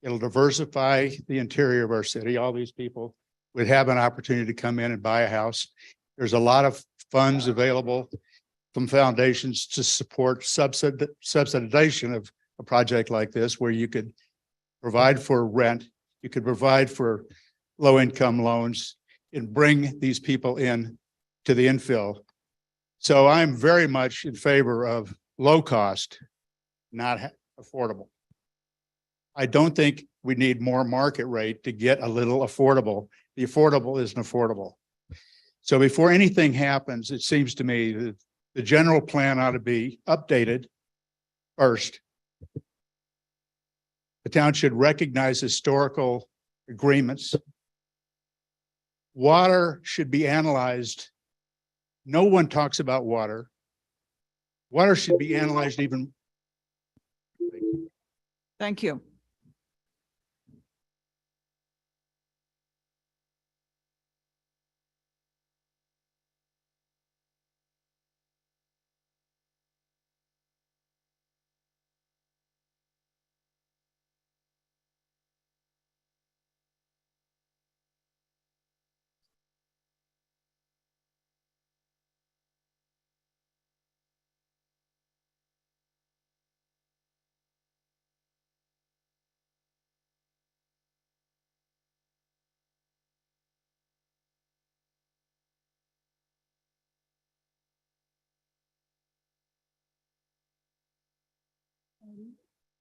It'll diversify the interior of our city. All these people would have an opportunity to come in and buy a house. There's a lot of funds available from foundations to support subsidization of a project like this, where you could provide for rent, you could provide for low-income loans, and bring these people in to the infill. So I'm very much in favor of low cost, not affordable. I don't think we need more market rate to get a little affordable. The affordable isn't affordable. So before anything happens, it seems to me that the general plan ought to be updated first. The town should recognize historical agreements. Water should be analyzed. No one talks about water. Water should be analyzed even. Thank you.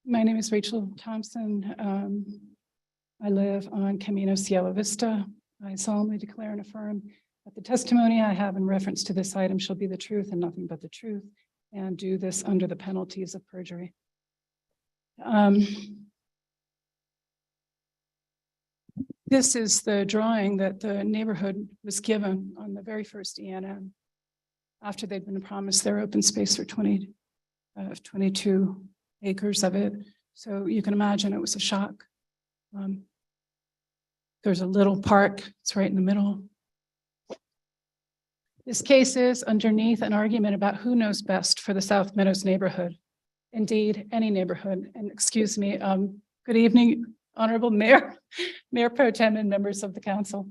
My name is Rachel Thompson. I live on Camino Cielo Vista. I solemnly declare and affirm that the testimony I have in reference to this item shall be the truth and nothing but the truth, and do this under the penalties of perjury. This is the drawing that the neighborhood was given on the very first ENM after they'd been promised their open space for 22 acres of it. So you can imagine it was a shock. There's a little park, it's right in the middle. This case is underneath an argument about who knows best for the South Meadows neighborhood. Indeed, any neighborhood. And excuse me, good evening, Honorable Mayor, Mayor Pro Tem and members of the council.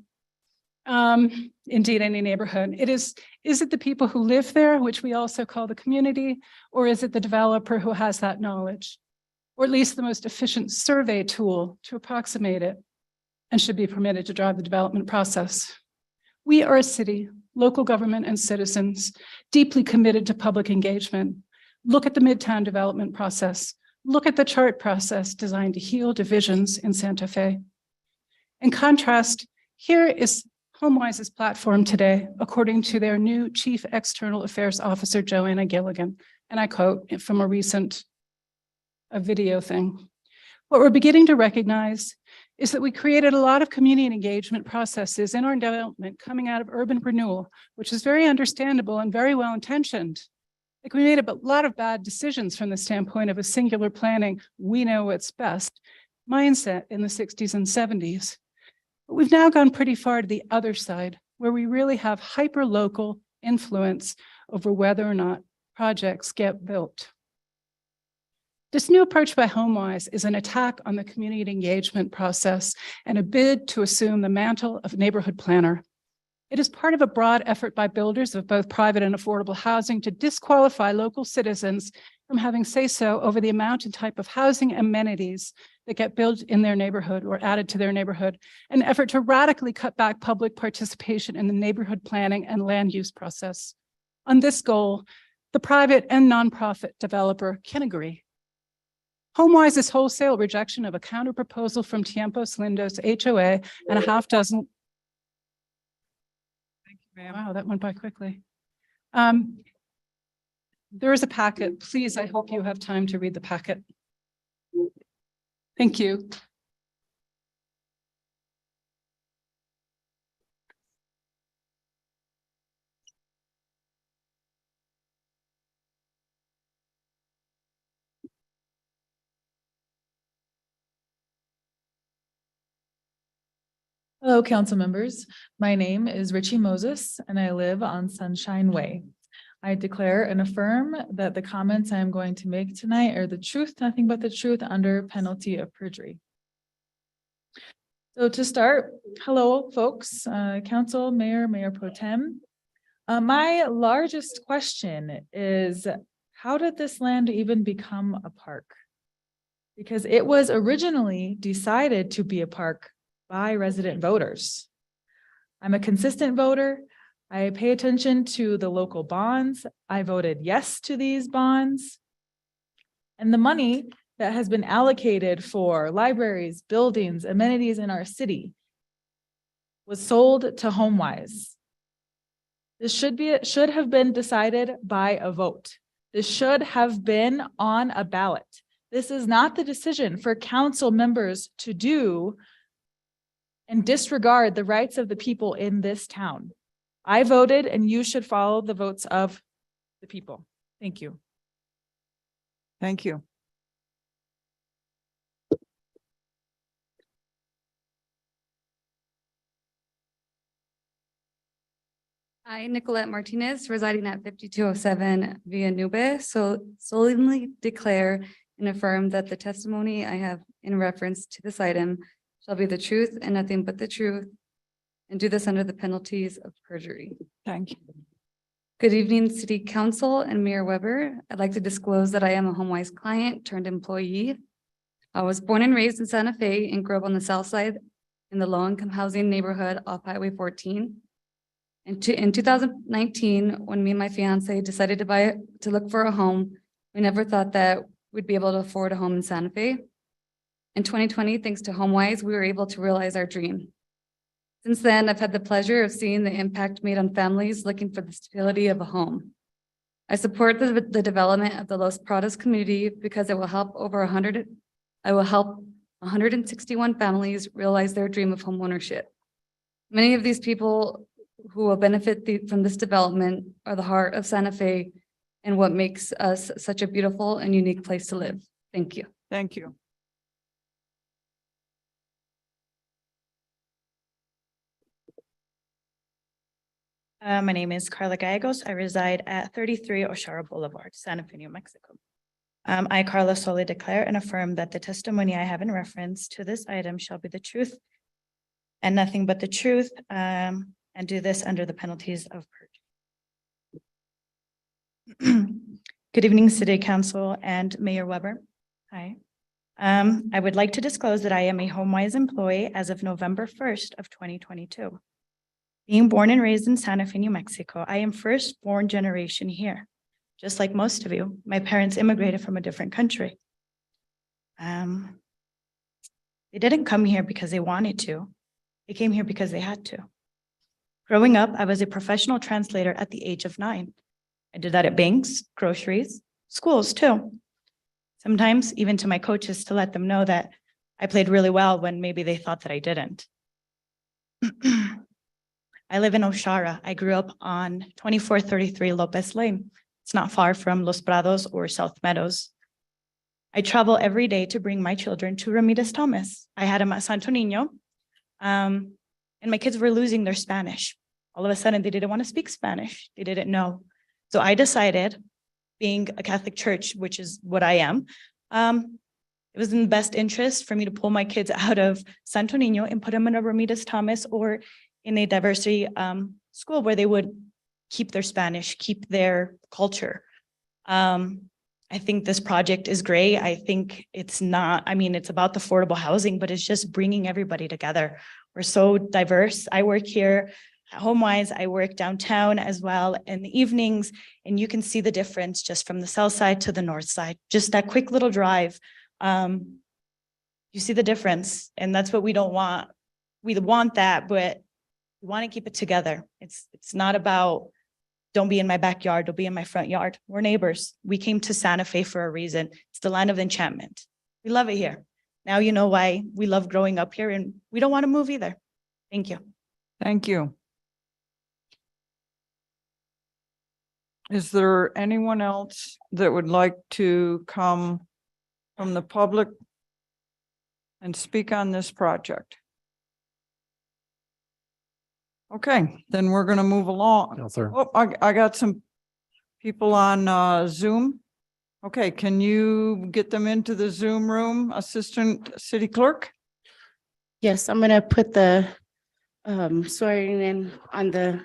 Indeed, any neighborhood. Is it the people who live there, which we also call the community, or is it the developer who has that knowledge? Or at least the most efficient survey tool to approximate it, and should be permitted to drive the development process? We are a city, local government and citizens, deeply committed to public engagement. Look at the Midtown development process. Look at the chart process designed to heal divisions in Santa Fe. In contrast, here is HomeWise's platform today, according to their new Chief External Affairs Officer, Joanna Gilligan. And I quote from a recent video thing. What we're beginning to recognize is that we created a lot of community engagement processes in our development coming out of urban renewal, which is very understandable and very well intentioned. Like, we made a lot of bad decisions from the standpoint of a singular planning, we know what's best mindset in the 60s and 70s. But we've now gone pretty far to the other side, where we really have hyper-local influence over whether or not projects get built. This new approach by HomeWise is an attack on the community engagement process and a bid to assume the mantle of neighborhood planner. It is part of a broad effort by builders of both private and affordable housing to disqualify local citizens from having say-so over the amount and type of housing amenities that get built in their neighborhood or added to their neighborhood, an effort to radically cut back public participation in the neighborhood planning and land use process. On this goal, the private and nonprofit developer can agree. HomeWise's wholesale rejection of a counterproposal from Tiempos Lindos HOA and a half dozen. Wow, that went by quickly. There is a packet. Please, I hope you have time to read the packet. Thank you. Hello, council members. My name is Richie Moses and I live on Sunshine Way. I declare and affirm that the comments I am going to make tonight are the truth, nothing but the truth under penalty of perjury. So to start, hello, folks, council, mayor pro tem. My largest question is, how did this land even become a park? Because it was originally decided to be a park by resident voters. I'm a consistent voter. I pay attention to the local bonds. I voted yes to these bonds. And the money that has been allocated for libraries, buildings, amenities in our city was sold to HomeWise. This should have been decided by a vote. This should have been on a ballot. This is not the decision for council members to do and disregard the rights of the people in this town. I voted and you should follow the votes of the people. Thank you. Thank you. I, Nicolette Martinez, residing at 5207 Via Nube, so solemnly declare and affirm that the testimony I have in reference to this item shall be the truth and nothing but the truth, and do this under the penalties of perjury. Thank you. Good evening, City Council and Mayor Weber. I'd like to disclose that I am a HomeWise client turned employee. I was born and raised in Santa Fe and grew up on the south side in the low-income housing neighborhood off Highway 14. And in 2019, when me and my fiance decided to look for a home, we never thought that we'd be able to afford a home in Santa Fe. In 2020, thanks to HomeWise, we were able to realize our dream. Since then, I've had the pleasure of seeing the impact made on families looking for the stability of a home. I support the development of the Los Prados community because it will help 161 families realize their dream of homeownership. Many of these people who will benefit from this development are the heart of Santa Fe and what makes us such a beautiful and unique place to live. Thank you. Thank you. My name is Carla Gallegos. I reside at 33 Oshara Boulevard, Santa Fe, New Mexico. I, Carla, solely declare and affirm that the testimony I have in reference to this item shall be the truth and nothing but the truth, and do this under the penalties of perjury. Good evening, City Council and Mayor Weber. Hi. I would like to disclose that I am a HomeWise employee as of November 1st of 2022. Being born and raised in Santa Fe, New Mexico, I am firstborn generation here. Just like most of you, my parents immigrated from a different country. They didn't come here because they wanted to. They came here because they had to. Growing up, I was a professional translator at the age of 9. I did that at banks, groceries, schools too. Sometimes even to my coaches to let them know that I played really well when maybe they thought that I didn't. I live in Oshara. I grew up on 2433 Lopez Lane. It's not far from Los Prados or South Meadows. I travel every day to bring my children to Ramirez Thomas. I had them at Santo Niño, and my kids were losing their Spanish. All of a sudden, they didn't want to speak Spanish. They didn't know. So I decided, being a Catholic church, which is what I am, it was in the best interest for me to pull my kids out of Santo Niño and put them in a Ramirez Thomas or in a diversity school where they would keep their Spanish, keep their culture. I think this project is great. I think it's not, I mean, it's about the affordable housing, but it's just bringing everybody together. We're so diverse. I work here at HomeWise. I work downtown as well in the evenings, and you can see the difference just from the south side to the north side. Just that quick little drive. You see the difference, and that's what we don't want. We want that, but we want to keep it together. It's not about Don't be in my backyard, don't be in my front yard. We're neighbors. We came to Santa Fe for a reason. It's the land of enchantment. We love it here. Now you know why we love growing up here, and we don't want to move either. Thank you. Thank you. Is there anyone else that would like to come from the public and speak on this project? Okay, then we're going to move along. No, sir. Oh, I got some people on Zoom. Okay, can you get them into the Zoom room, Assistant City Clerk? Yes, I'm gonna put the swearing in on the.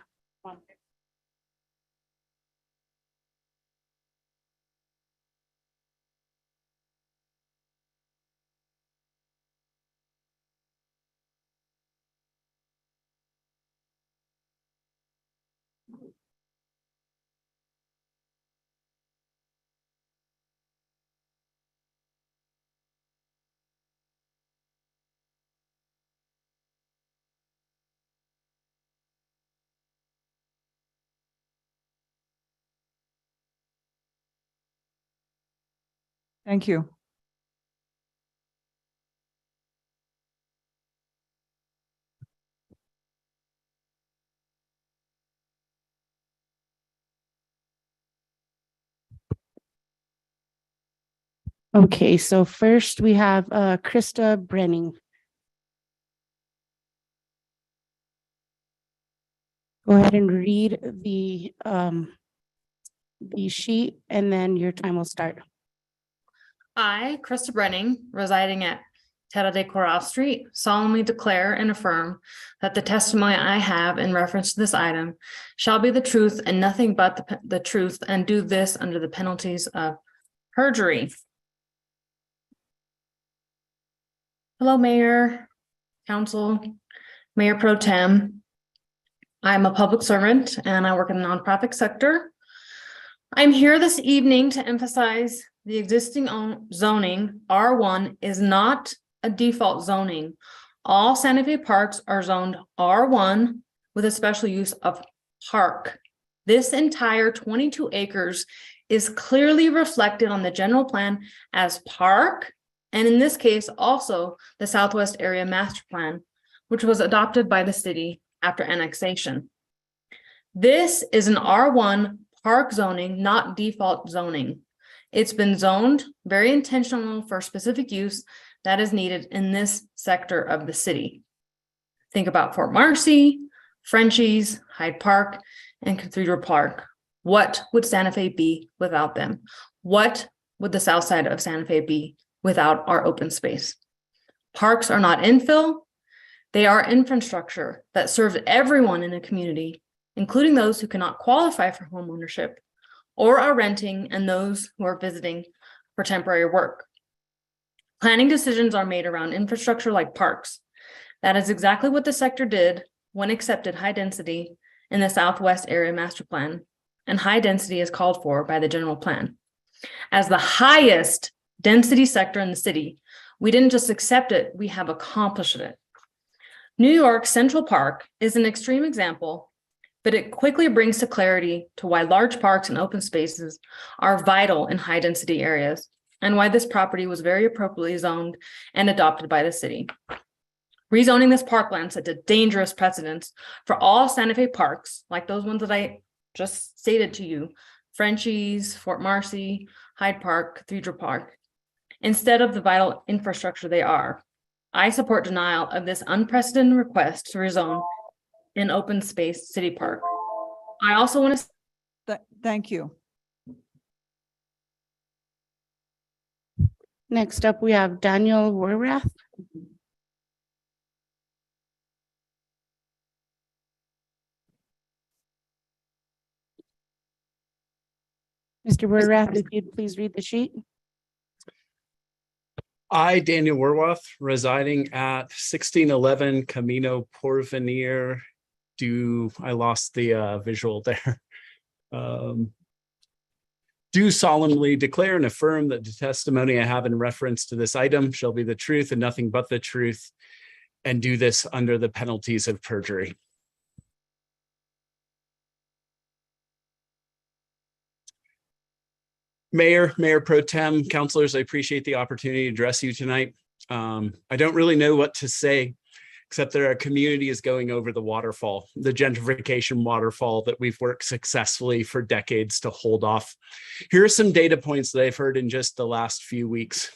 Thank you. Okay, so first we have Krista Brenning. Go ahead and read the sheet and then your time will start. I, Krista Brenning, residing at Terra de Coral Street, solemnly declare and affirm that the testimony I have in reference to this item shall be the truth and nothing but the truth, and do this under the penalties of perjury. Hello, Mayor, Council, Mayor Pro Tem. I'm a public servant and I work in the nonprofit sector. I'm here this evening to emphasize the existing zoning R1 is not a default zoning. All Santa Fe parks are zoned R1 with a special use of park. This entire 22 acres is clearly reflected on the general plan as park, and in this case, also the Southwest Area Master Plan, which was adopted by the city after annexation. This is an R1 park zoning, not default zoning. It's been zoned very intentional for specific use that is needed in this sector of the city. Think about Fort Marcy, Frenchies, Hyde Park, and Cathedral Park. What would Santa Fe be without them? What would the south side of Santa Fe be without our open space? Parks are not infill. They are infrastructure that serves everyone in a community, including those who cannot qualify for homeownership or are renting, and those who are visiting for temporary work. Planning decisions are made around infrastructure like parks. That is exactly what the sector did when accepted high density in the Southwest Area Master Plan, and high density is called for by the general plan. As the highest density sector in the city, we didn't just accept it, we have accomplished it. New York Central Park is an extreme example, but it quickly brings to clarity to why large parks and open spaces are vital in high density areas, and why this property was very appropriately zoned and adopted by the city. Rezoning this parkland set a dangerous precedence for all Santa Fe parks, like those ones that I just stated to you, Frenchies, Fort Marcy, Hyde Park, Cathedral Park, instead of the vital infrastructure they are. I support denial of this unprecedented request to rezone an open space city park. I also want to thank you. Next up, we have Daniel Warrath. Mr. Warrath, if you'd please read the sheet. I, Daniel Werwath, residing at 1611 Camino Porvenir. I lost the visual there. Do solemnly declare and affirm that the testimony I have in reference to this item shall be the truth and nothing but the truth, and do this under the penalties of perjury. Mayor Pro Tem, councilors, I appreciate the opportunity to address you tonight. I don't really know what to say, except that our community is going over the waterfall, the gentrification waterfall that we've worked successfully for decades to hold off. Here are some data points that I've heard in just the last few weeks.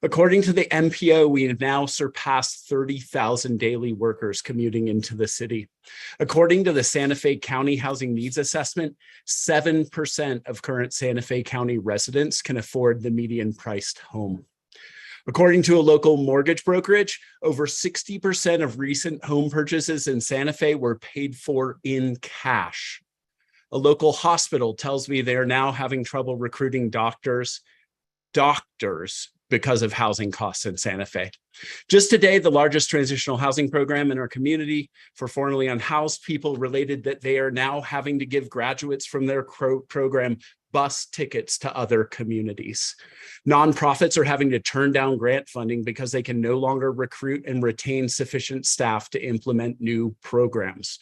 According to the MPO, we have now surpassed 30,000 daily workers commuting into the city. According to the Santa Fe County Housing Needs Assessment, 7% of current Santa Fe County residents can afford the median priced home. According to a local mortgage brokerage, over 60% of recent home purchases in Santa Fe were paid for in cash. A local hospital tells me they are now having trouble recruiting doctors because of housing costs in Santa Fe. Just today, the largest transitional housing program in our community for formerly unhoused people related that they are now having to give graduates from their program bus tickets to other communities. Nonprofits are having to turn down grant funding because they can no longer recruit and retain sufficient staff to implement new programs.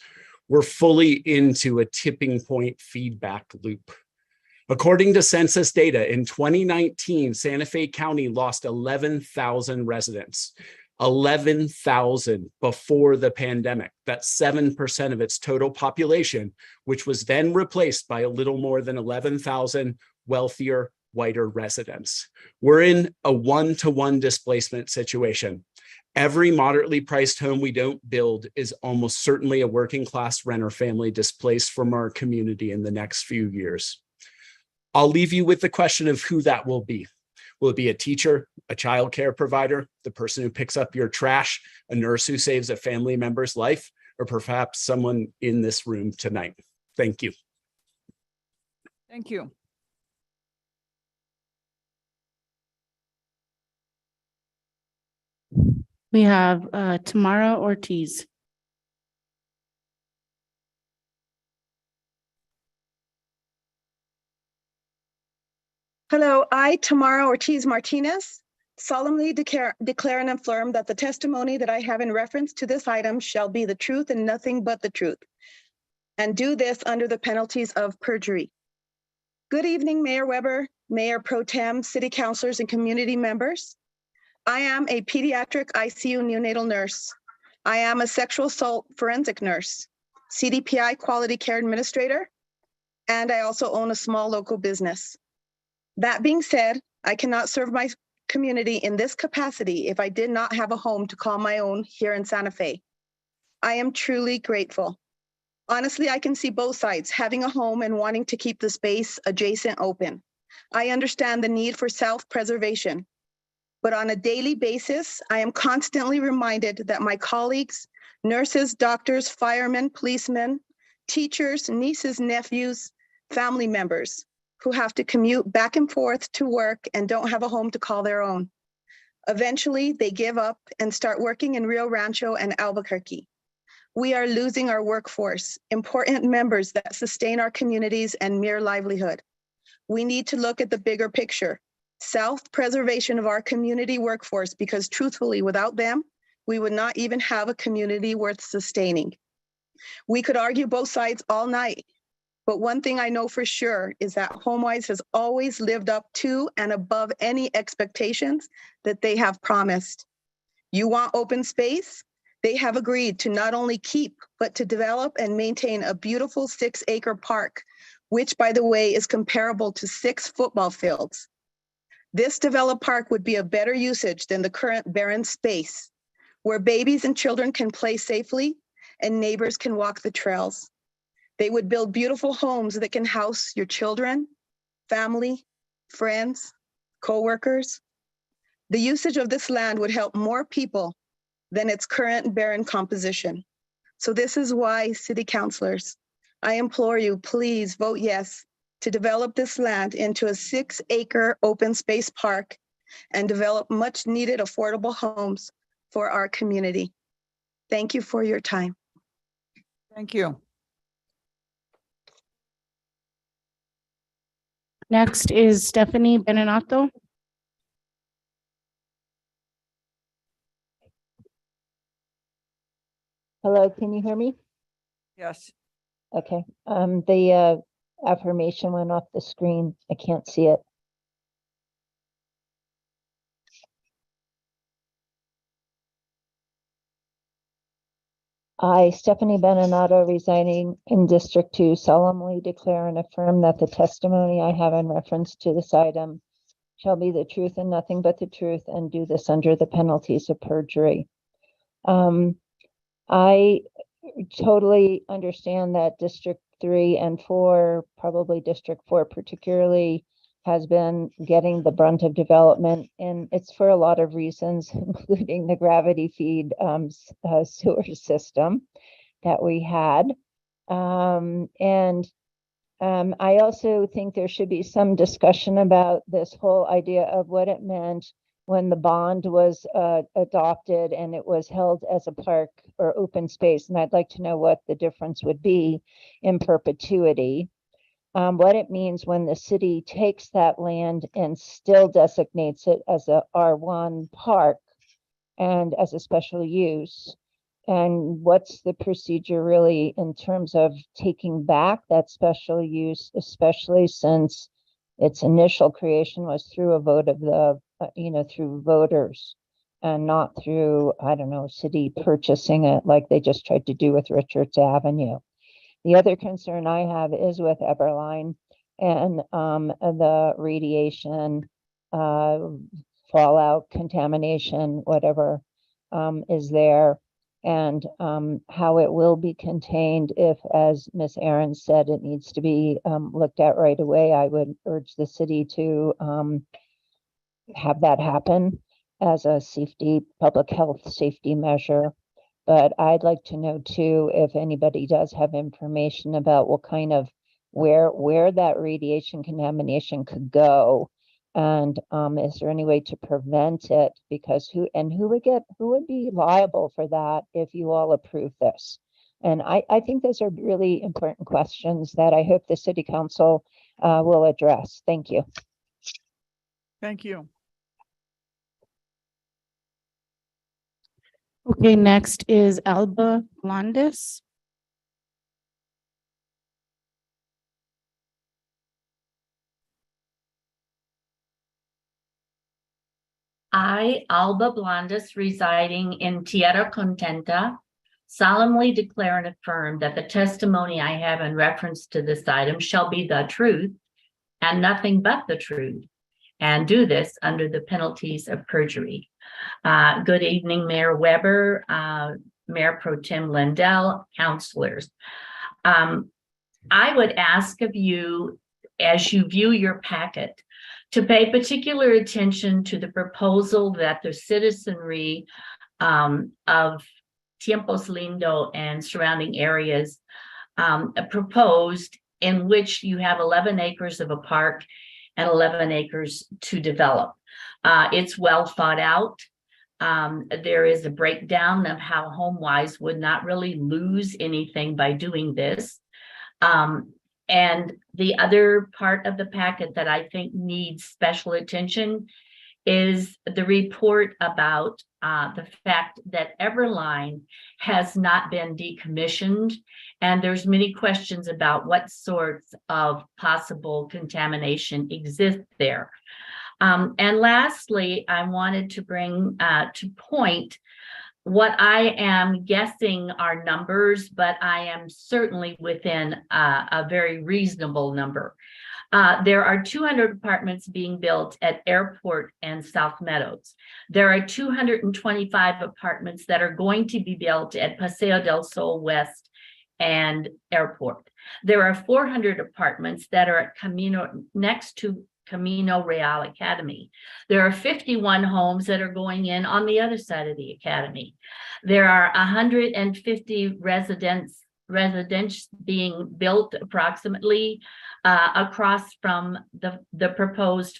We're fully into a tipping point feedback loop. According to census data, in 2019, Santa Fe County lost 11,000 residents. 11,000 before the pandemic. That's 7% of its total population, which was then replaced by a little more than 11,000 wealthier, whiter residents. We're in a one-to-one displacement situation. Every moderately priced home we don't build is almost certainly a working class renter family displaced from our community in the next few years. I'll leave you with the question of who that will be. Will it be a teacher, a childcare provider, the person who picks up your trash, a nurse who saves a family member's life, or perhaps someone in this room tonight? Thank you. Thank you. We have Tamara Ortiz. Hello, I, Tamara Ortiz Martinez, solemnly declare and affirm that the testimony that I have in reference to this item shall be the truth and nothing but the truth, and do this under the penalties of perjury. Good evening, Mayor Weber, Mayor Pro Tem, City Councilors, and community members. I am a pediatric ICU neonatal nurse. I am a sexual assault forensic nurse, CDPI quality care administrator, and I also own a small local business. That being said, I cannot serve my community in this capacity if I did not have a home to call my own here in Santa Fe. I am truly grateful. Honestly, I can see both sides, having a home and wanting to keep the space adjacent open. I understand the need for self-preservation, but on a daily basis, I am constantly reminded that my colleagues, nurses, doctors, firemen, policemen, teachers, nieces, nephews, family members, who have to commute back and forth to work and don't have a home to call their own. Eventually, they give up and start working in Rio Rancho and Albuquerque. We are losing our workforce, important members that sustain our communities and mere livelihood. We need to look at the bigger picture, self-preservation of our community workforce, because truthfully, without them, we would not even have a community worth sustaining. We could argue both sides all night, but one thing I know for sure is that HomeWise has always lived up to and above any expectations that they have promised. You want open space? They have agreed to not only keep, but to develop and maintain a beautiful 6-acre park, which, by the way, is comparable to 6 football fields. This developed park would be a better usage than the current barren space, where babies and children can play safely and neighbors can walk the trails. They would build beautiful homes that can house your children, family, friends, co-workers. The usage of this land would help more people than its current barren composition. So this is why, city councilors, I implore you, please vote yes to develop this land into a 6-acre open space park and develop much needed affordable homes for our community. Thank you for your time. Thank you. Next is Stephanie Benenato. Hello, can you hear me? Yes. Okay, the affirmation went off the screen. I can't see it. I, Stephanie Beninado, residing in District 2, solemnly declare and affirm that the testimony I have in reference to this item shall be the truth and nothing but the truth, and do this under the penalties of perjury. I totally understand that District 3 and 4, probably District 4 particularly, has been getting the brunt of development, and it's for a lot of reasons, including the gravity feed sewer system that we had. I also think there should be some discussion about this whole idea of what it meant when the bond was adopted and it was held as a park or open space. And I'd like to know what the difference would be in perpetuity. What it means when the city takes that land and still designates it as a R1 park and as a special use. And what's the procedure really in terms of taking back that special use, especially since its initial creation was through a vote of the, through voters and not through, I don't know, city purchasing it like they just tried to do with Richards Avenue. The other concern I have is with Eberline and the radiation, fallout, contamination, whatever is there, and how it will be contained if, as Ms. Aaron said, it needs to be looked at right away. I would urge the city to have that happen as a safety, public health safety measure. But I'd like to know too, if anybody does have information about what kind of, where that radiation contamination could go. And is there any way to prevent it? Because who would be liable for that if you all approve this? And I think those are really important questions that I hope the city council will address. Thank you. Thank you. Okay, next is Alba Blondes. I, Alba Blondes, residing in Tierra Contenta, solemnly declare and affirm that the testimony I have in reference to this item shall be the truth and nothing but the truth, and do this under the penalties of perjury. Good evening, Mayor Weber, Mayor Pro Tem Lindell, councilors. I would ask of you, as you view your packet, to pay particular attention to the proposal that the citizenry of Tiempos Lindo and surrounding areas proposed, in which you have 11 acres of a park and 11 acres to develop. It's well thought out. There is a breakdown of how HomeWise would not really lose anything by doing this. And the other part of the packet that I think needs special attention is the report about the fact that Everline has not been decommissioned, and there's many questions about what sorts of possible contamination exists there. And lastly, I wanted to bring to point what I am guessing are numbers, but I am certainly within a very reasonable number. There are 200 apartments being built at Airport and South Meadows. There are 225 apartments that are going to be built at Paseo del Sol West and Airport. There are 400 apartments that are at Camino, next to Camino Real Academy. There are 51 homes that are going in on the other side of the academy. There are 150 residents being built approximately across from the proposed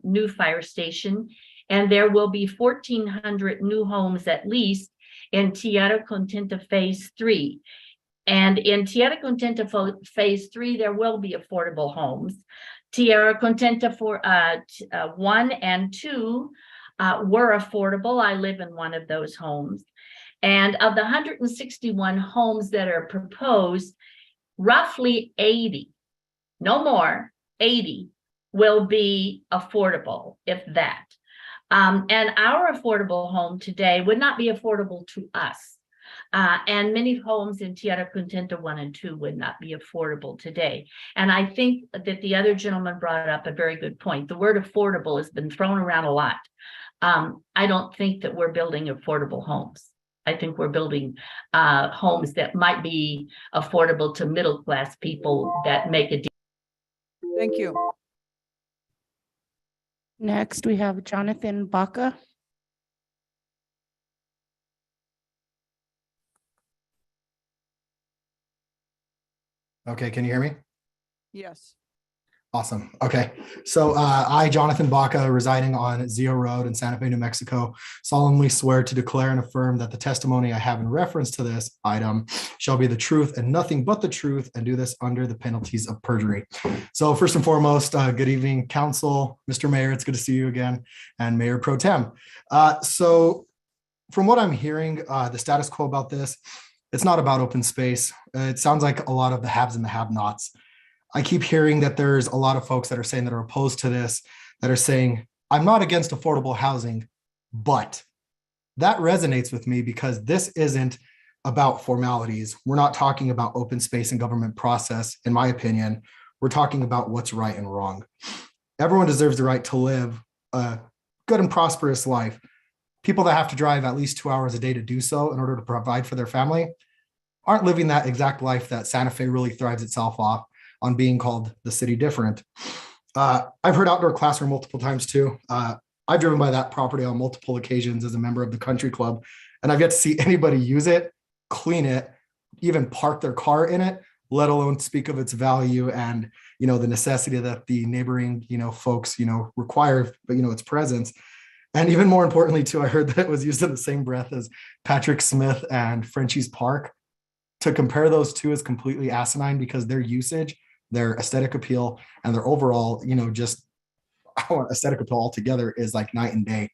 new fire station. And there will be 1,400 new homes at least in Tierra Contenta Phase 3. And in Tierra Contenta Phase 3, there will be affordable homes. Tierra Contenta for 1 and 2 were affordable. I live in one of those homes. And of the 161 homes that are proposed, roughly 80, no more, 80 will be affordable, if that. And our affordable home today would not be affordable to us. And many homes in Tierra Contenta 1 and 2 would not be affordable today. And I think that the other gentleman brought up a very good point. The word affordable has been thrown around a lot. I don't think that we're building affordable homes. I think we're building homes that might be affordable to middle class people that make a. Thank you. Next, we have Jonathan Baca. Okay, can you hear me? Yes. Awesome. Okay. So I, Jonathan Baca, residing on Zio Road in Santa Fe, New Mexico, solemnly swear to declare and affirm that the testimony I have in reference to this item shall be the truth and nothing but the truth, and do this under the penalties of perjury. So first and foremost, good evening, Council, Mr. Mayor, it's good to see you again, and Mayor Pro Tem. So from what I'm hearing, the status quo about this, it's not about open space. It sounds like a lot of the haves and the have-nots. I keep hearing that there's a lot of folks that are saying that are opposed to this, that are saying, I'm not against affordable housing, but that resonates with me because this isn't about formalities. We're not talking about open space and government process, in my opinion. We're talking about what's right and wrong. Everyone deserves the right to live a good and prosperous life. People that have to drive at least 2 hours a day to do so in order to provide for their family aren't living that exact life that Santa Fe really thrives itself off on being called the city different. I've heard outdoor classroom multiple times too. I've driven by that property on multiple occasions as a member of the country club, and I've yet to see anybody use it, clean it, even park their car in it, let alone speak of its value and, you know, the necessity that the neighboring, you know, folks, you know, require, but, you know, its presence. And even more importantly too, I heard that it was used in the same breath as Patrick Smith and Frenchie's Park. To compare those two is completely asinine because their usage, their aesthetic appeal, and their overall, you know, just aesthetic appeal altogether is like night and day.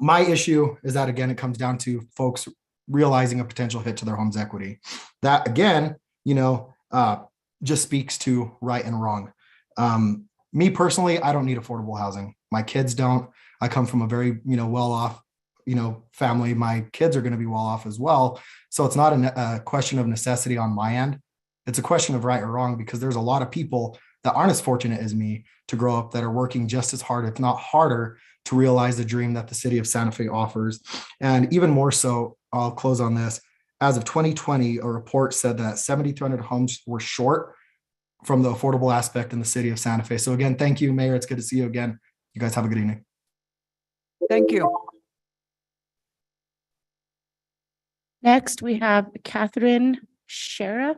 My issue is that, again, it comes down to folks realizing a potential hit to their home's equity. That, again, you know, just speaks to right and wrong. Me personally, I don't need affordable housing. My kids don't. I come from a very, you know, well-off, you know, family. My kids are going to be well off as well. So it's not a question of necessity on my end. It's a question of right or wrong, because there's a lot of people that aren't as fortunate as me to grow up that are working just as hard, if not harder, to realize the dream that the city of Santa Fe offers. And even more so, I'll close on this. As of 2020, a report said that 7,300 homes were short from the affordable aspect in the city of Santa Fe. So again, thank you, Mayor. It's good to see you again. You guys have a good evening. Thank you. Next, we have Catherine Shera.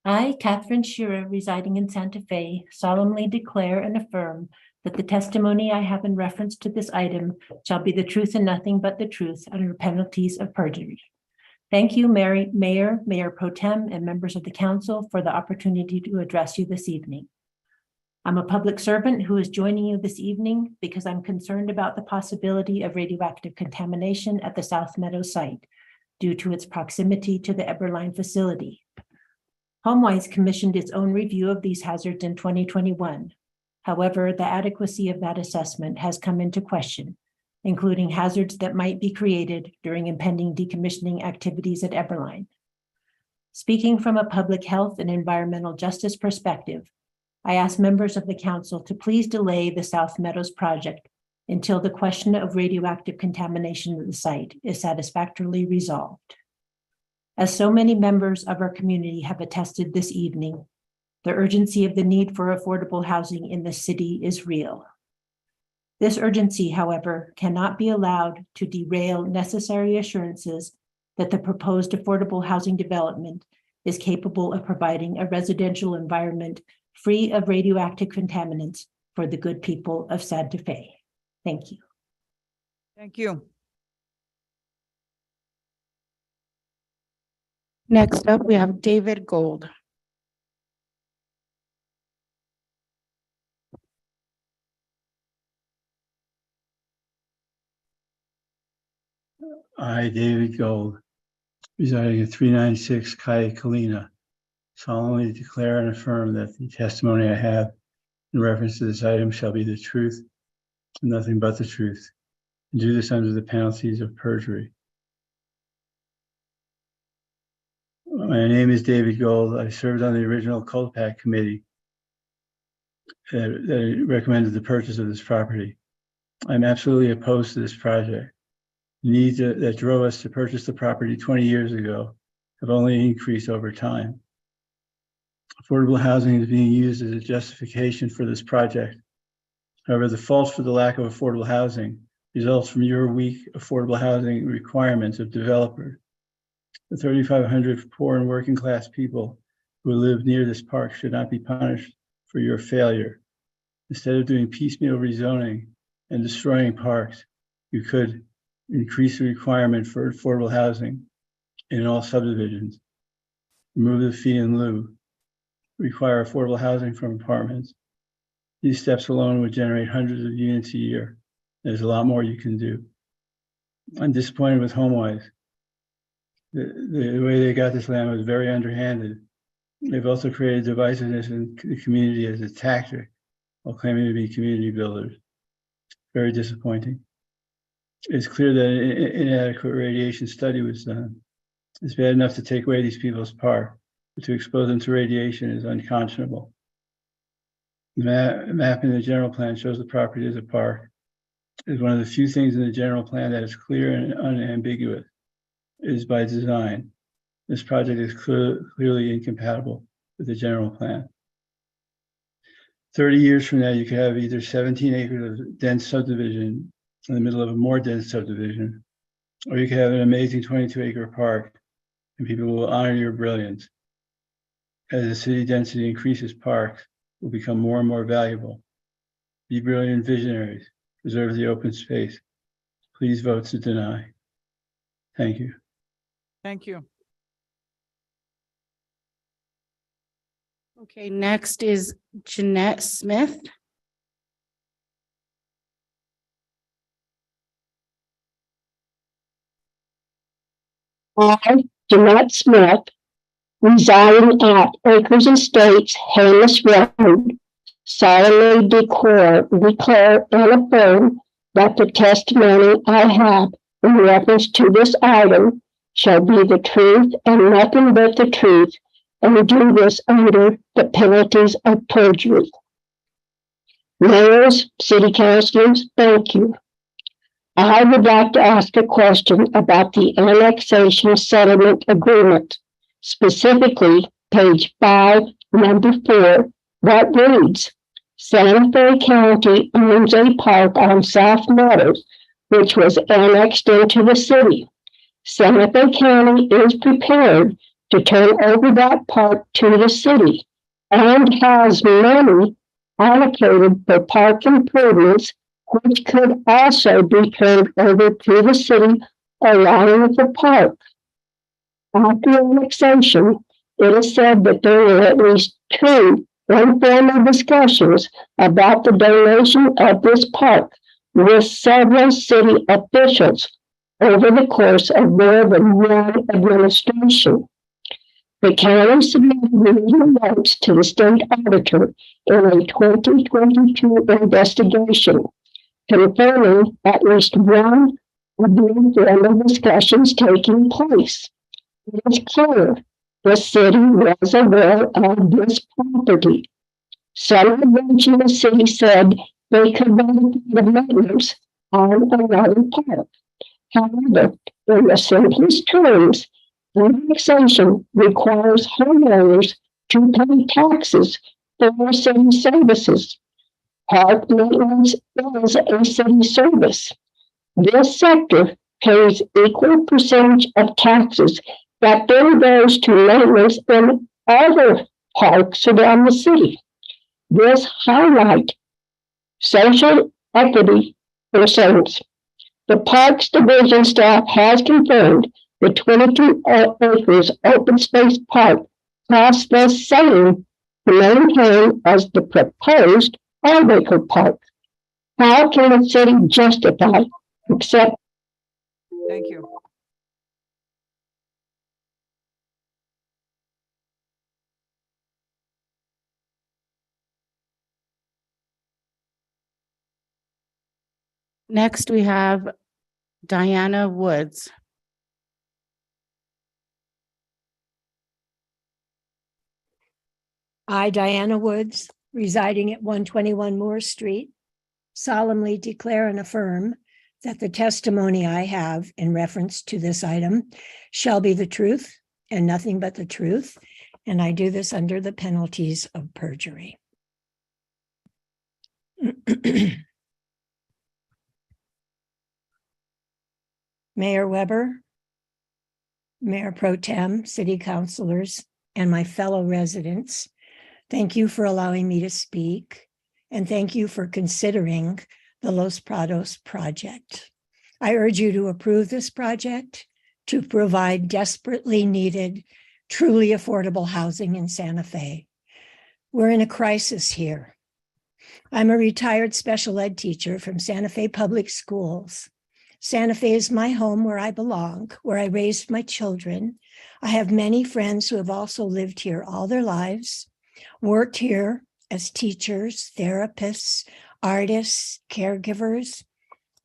I, Catherine Shearer, residing in Santa Fe, solemnly declare and affirm that the testimony I have in reference to this item shall be the truth and nothing but the truth under penalties of perjury. Thank you, Mayor Pro Tem, and members of the council for the opportunity to address you this evening. I'm a public servant who is joining you this evening because I'm concerned about the possibility of radioactive contamination at the South Meadows site due to its proximity to the Eberline facility. HomeWise commissioned its own review of these hazards in 2021. However, the adequacy of that assessment has come into question, including hazards that might be created during impending decommissioning activities at Eberline. Speaking from a public health and environmental justice perspective, I ask members of the council to please delay the South Meadows project until the question of radioactive contamination of the site is satisfactorily resolved. As so many members of our community have attested this evening, the urgency of the need for affordable housing in the city is real. This urgency, however, cannot be allowed to derail necessary assurances that the proposed affordable housing development is capable of providing a residential environment free of radioactive contaminants for the good people of Santa Fe. Thank you. Thank you. Next up, we have David Gold. I, David Gold, residing at 396 Calle Colina, solemnly declare and affirm that the testimony I have in reference to this item shall be the truth and nothing but the truth, and do this under the penalties of perjury. My name is David Gold. I served on the original Colpack committee that recommended the purchase of this property. I'm absolutely opposed to this project. The needs that drove us to purchase the property 20 years ago have only increased over time. Affordable housing is being used as a justification for this project. However, the fault for the lack of affordable housing results from your weak affordable housing requirements of developers. The 3,500 poor and working class people who live near this park should not be punished for your failure. Instead of doing piecemeal rezoning and destroying parks, you could increase the requirement for affordable housing in all subdivisions, remove the fee in lieu, require affordable housing from apartments. These steps alone would generate hundreds of units a year. There's a lot more you can do. I'm disappointed with HomeWise. The way they got this land was very underhanded. They've also created divisiveness in the community as a tactic while claiming to be community builders. Very disappointing. It's clear that an inadequate radiation study was done. It's bad enough to take away these people's park, but to expose them to radiation is unconscionable. The map in the general plan shows the property as a park. It's one of the few things in the general plan that is clear and unambiguous. It is by design. This project is clearly incompatible with the general plan. 30 years from now, you could have either 17 acres of dense subdivision in the middle of a more dense subdivision, or you could have an amazing 22-acre park, and people will honor your brilliance. As the city density increases, parks will become more and more valuable. Be brilliant visionaries. Preserve the open space. Please vote to deny. Thank you. Thank you. Okay, next is Jeanette Smith. I, Jeanette Smith, residing at Acres Estates, Haynes Road, solemnly declare and affirm that the testimony I have in reference to this item shall be the truth and nothing but the truth, and do this under the penalties of perjury. Mayors, city councilors, thank you. I would like to ask a question about the annexation settlement agreement, specifically page 5, number 4, that reads, Santa Fe County owns a park on South Meadows, which was annexed into the city. Santa Fe County is prepared to turn over that park to the city and has money allocated for park improvements, which could also be turned over to the city along with the park. After annexation, it is said that there were at least 2 informal discussions about the donation of this park with several city officials over the course of more than one administration. The county submitted remedial notes to the state auditor in a 2022 investigation, confirming at least one of the informal discussions taking place. It is clear the city was aware of this property. Some of the city said they could benefit the maintenance on another park. However, in the simplest terms, annexation requires homeowners to pay taxes for city services. Park maintenance is a city service. This sector pays equal percentage of taxes that then goes to maintenance in other parks around the city. This highlights social equity concerns. The Parks Division staff has confirmed the 22 acres open space park costs the same to maintain as the proposed 5-acre park. How can the city justify except? Thank you. Next, we have Diana Woods. I, Diana Woods, residing at 121 Moore Street, solemnly declare and affirm that the testimony I have in reference to this item shall be the truth and nothing but the truth, and I do this under the penalties of perjury. Mayor Weber, Mayor Pro Tem, City Councilors, and my fellow residents, thank you for allowing me to speak, and thank you for considering the Los Prados project. I urge you to approve this project to provide desperately needed, truly affordable housing in Santa Fe. We're in a crisis here. I'm a retired special ed teacher from Santa Fe Public Schools. Santa Fe is my home where I belong, where I raised my children. I have many friends who have also lived here all their lives, worked here as teachers, therapists, artists, caregivers.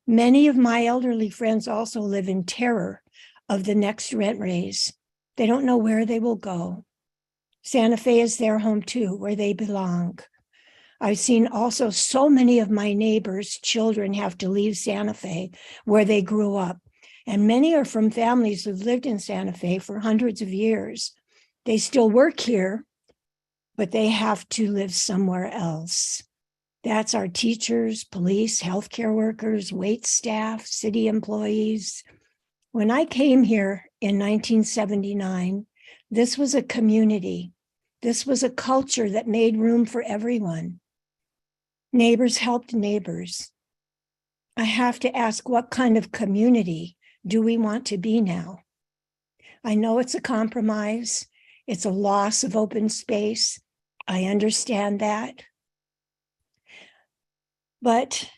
Many of my elderly friends also live in terror of the next rent raise. They don't know where they will go. Santa Fe is their home too, where they belong. I've seen also so many of my neighbors' children have to leave Santa Fe, where they grew up. And many are from families who've lived in Santa Fe for hundreds of years. They still work here, but they have to live somewhere else. That's our teachers, police, healthcare workers, wait staff, city employees. When I came here in 1979, this was a community. This was a culture that made room for everyone. Neighbors helped neighbors. I have to ask, what kind of community do we want to be now? I know it's a compromise. It's a loss of open space. I understand that. But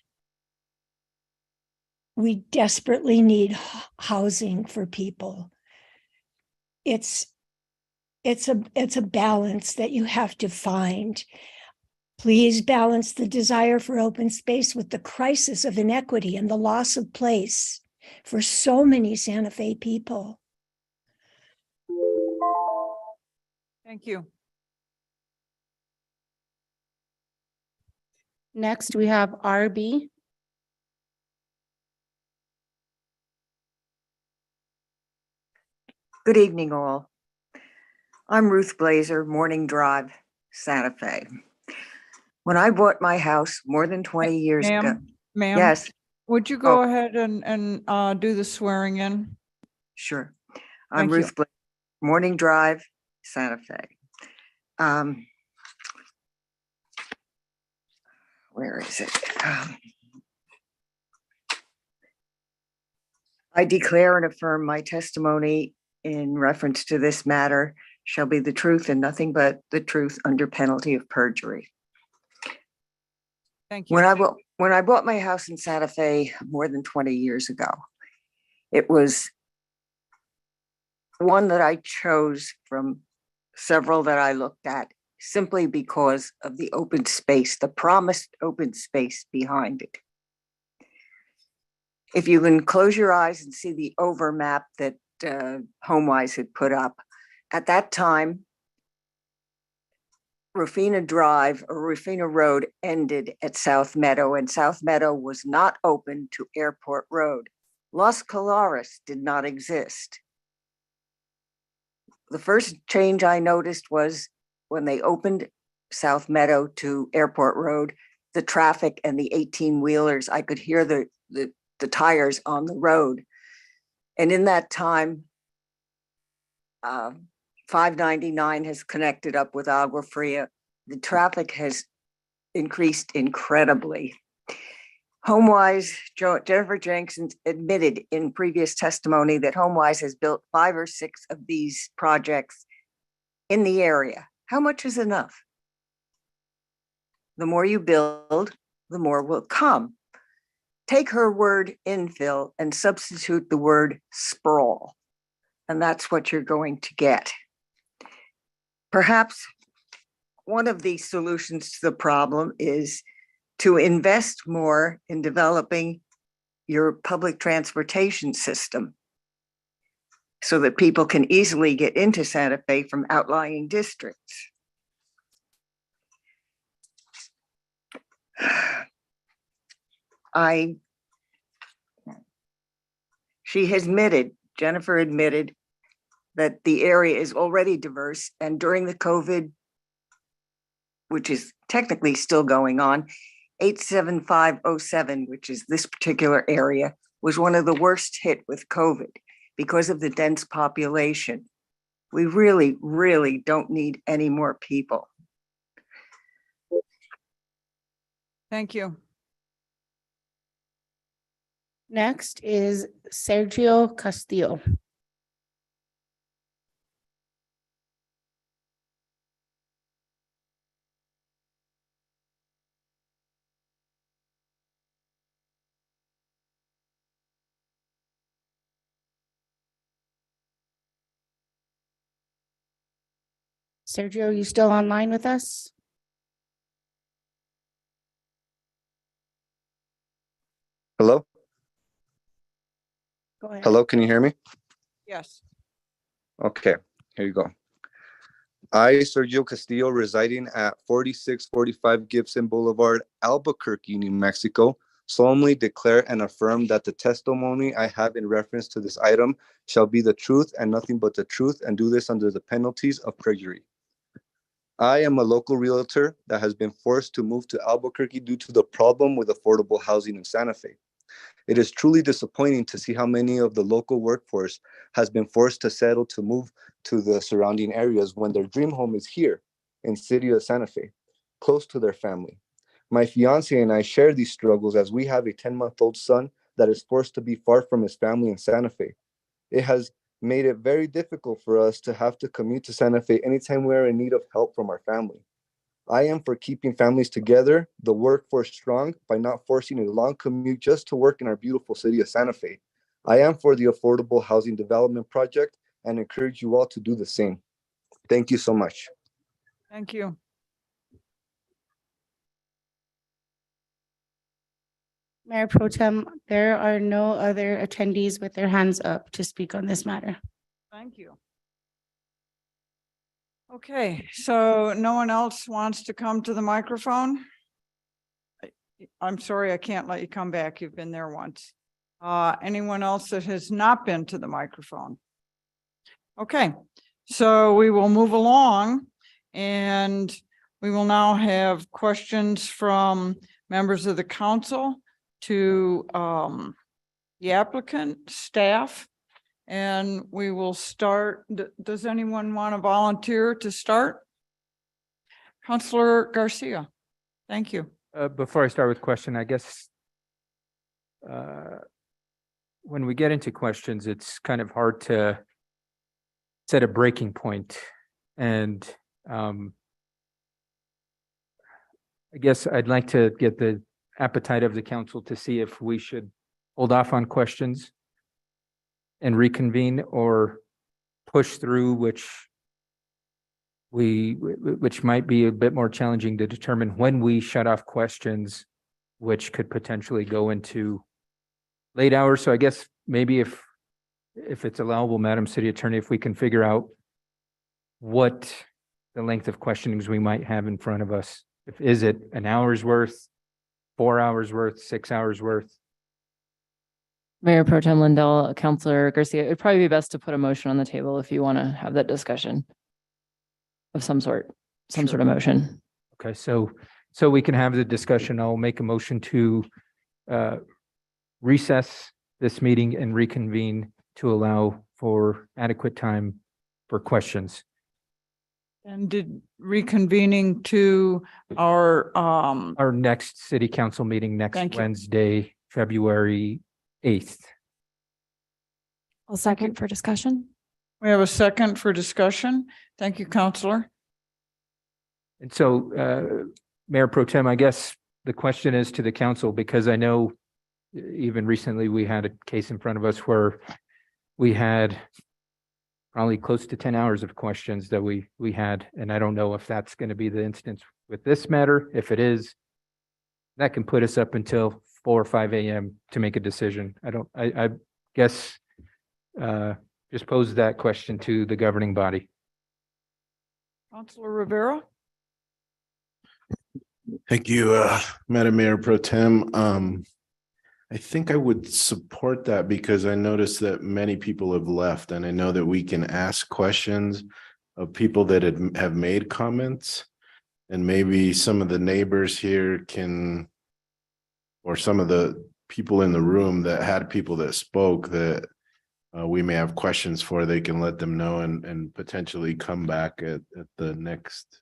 we desperately need housing for people. It's a balance that you have to find. Please balance the desire for open space with the crisis of inequity and the loss of place for so many Santa Fe people. Thank you. Next, we have RB. Good evening, all. I'm Ruth Blazer, Morning Drive, Santa Fe. When I bought my house more than 20 years ago. Ma'am, Yes, would you go ahead and do the swearing in? sure. I'm Thank you. Ruth Blazer, Morning Drive, Santa Fe. Where is it? I declare and affirm my testimony in reference to this matter shall be the truth and nothing but the truth under penalty of perjury. Thank you. When I bought my house in Santa Fe more than 20 years ago, it was one that I chose from several that I looked at simply because of the open space, the promised open space behind it. If you can close your eyes and see the overmap that HomeWise had put up, at that time, Rufina Drive or Rufina Road ended at South Meadow, and South Meadow was not open to Airport Road. Los Colares did not exist. The first change I noticed was when they opened South Meadow to Airport Road, the traffic and the 18-wheelers, I could hear the tires on the road. And in that time, 599 has connected up with Agua Fria. The traffic has increased incredibly. HomeWise, Jennifer Jenkins admitted in previous testimony that HomeWise has built 5 or 6 of these projects in the area. How much is enough? The more you build, the more will come. Take her word infill and substitute the word sprawl, and that's what you're going to get. Perhaps one of the solutions to the problem is to invest more in developing your public transportation system so that people can easily get into Santa Fe from outlying districts. Jennifer admitted that the area is already diverse, and during the COVID, which is technically still going on, 87507, which is this particular area, was one of the worst hit with COVID because of the dense population. We really, really don't need any more people. Thank you. Next is Sergio Castillo. Sergio, are you still online with us? Hello? Go ahead. Hello, can you hear me? Yes. Okay, here you go. I, Sergio Castillo, residing at 4645 Gibson Boulevard, Albuquerque, New Mexico, solemnly declare and affirm that the testimony I have in reference to this item shall be the truth and nothing but the truth, and do this under the penalties of perjury. I am a local realtor that has been forced to move to Albuquerque due to the problem with affordable housing in Santa Fe. It is truly disappointing to see how many of the local workforce has been forced to settle to move to the surrounding areas when their dream home is here in city of Santa Fe, close to their family. My fiance and I share these struggles as we have a 10-month-old son that is forced to be far from his family in Santa Fe. It has made it very difficult for us to have to commute to Santa Fe anytime we're in need of help from our family. I am for keeping families together, the workforce strong, by not forcing a long commute just to work in our beautiful city of Santa Fe. I am for the affordable housing development project and encourage you all to do the same. Thank you so much. Thank you. Mayor Pro Tem, there are no other attendees with their hands up to speak on this matter. Thank you. Okay, so no one else wants to come to the microphone? I'm sorry, I can't let you come back. You've been there once. Anyone else that has not been to the microphone? Okay, so we will move along, and we will now have questions from members of the council to the applicant, staff, and we will start. Does anyone want to volunteer to start? Councilor Garcia, thank you. Before I start with question, I guess when we get into questions, it's kind of hard to set a breaking point. And I guess I'd like to get the appetite of the council to see if we should hold off on questions and reconvene, or push through, which might be a bit more challenging to determine when we shut off questions, which could potentially go into late hours. So I guess maybe if it's allowable, Madam City Attorney, if we can figure out what the length of questionings we might have in front of us. Is it an hour's worth, 4 hours worth, 6 hours worth? Mayor Pro Tem Lindell, Councilor Garcia, it'd probably be best to put a motion on the table if you want to have that discussion of some sort of motion. Okay, so we can have the discussion. I'll make a motion to recess this meeting and reconvene to allow for adequate time for questions. And did reconvening to our next city council meeting next Wednesday, February 8th. I'll second for discussion. We have a second for discussion. Thank you, Councilor. And so, Mayor Pro Tem, I guess the question is to the council, because I know even recently we had a case in front of us where we had probably close to 10 hours of questions that we had, and I don't know if that's going to be the instance with this matter. If it is, that can put us up until 4 or 5 a.m. to make a decision. I guess just pose that question to the governing body. Councilor Rivera? Thank you, Madam Mayor Pro Tem. I think I would support that because I noticed that many people have left, and I know that we can ask questions of people that have made comments, and maybe some of the neighbors here can, or some of the people in the room that had people that spoke that we may have questions for, they can let them know and potentially come back at the next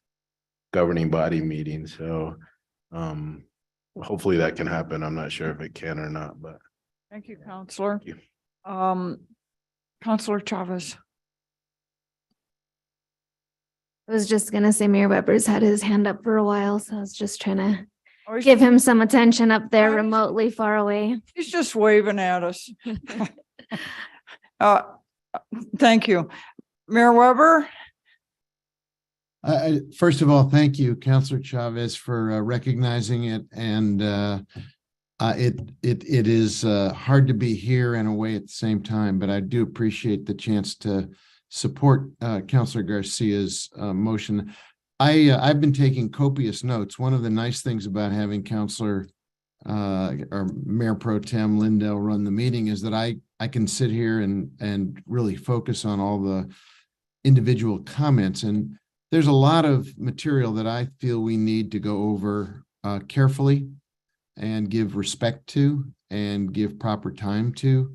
governing body meeting. So hopefully that can happen. I'm not sure if it can or not, but. Thank you, Counselor. Thank you. Counselor Chavez. I was just gonna say Mayor Weber's had his hand up for a while, so I was just trying to Oh, give him some attention up there remotely far away. He's just waving at us. Thank you. Mayor Weber? First of all, thank you, Councilor Chavez, for recognizing it. And it is hard to be here and away at the same time, but I do appreciate the chance to support Councilor Garcia's motion. I've been taking copious notes. One of the nice things about having Councilor or Mayor Pro Tem Lindell run the meeting is that I can sit here and really focus on all the individual comments. And there's a lot of material that I feel we need to go over carefully and give respect to and give proper time to.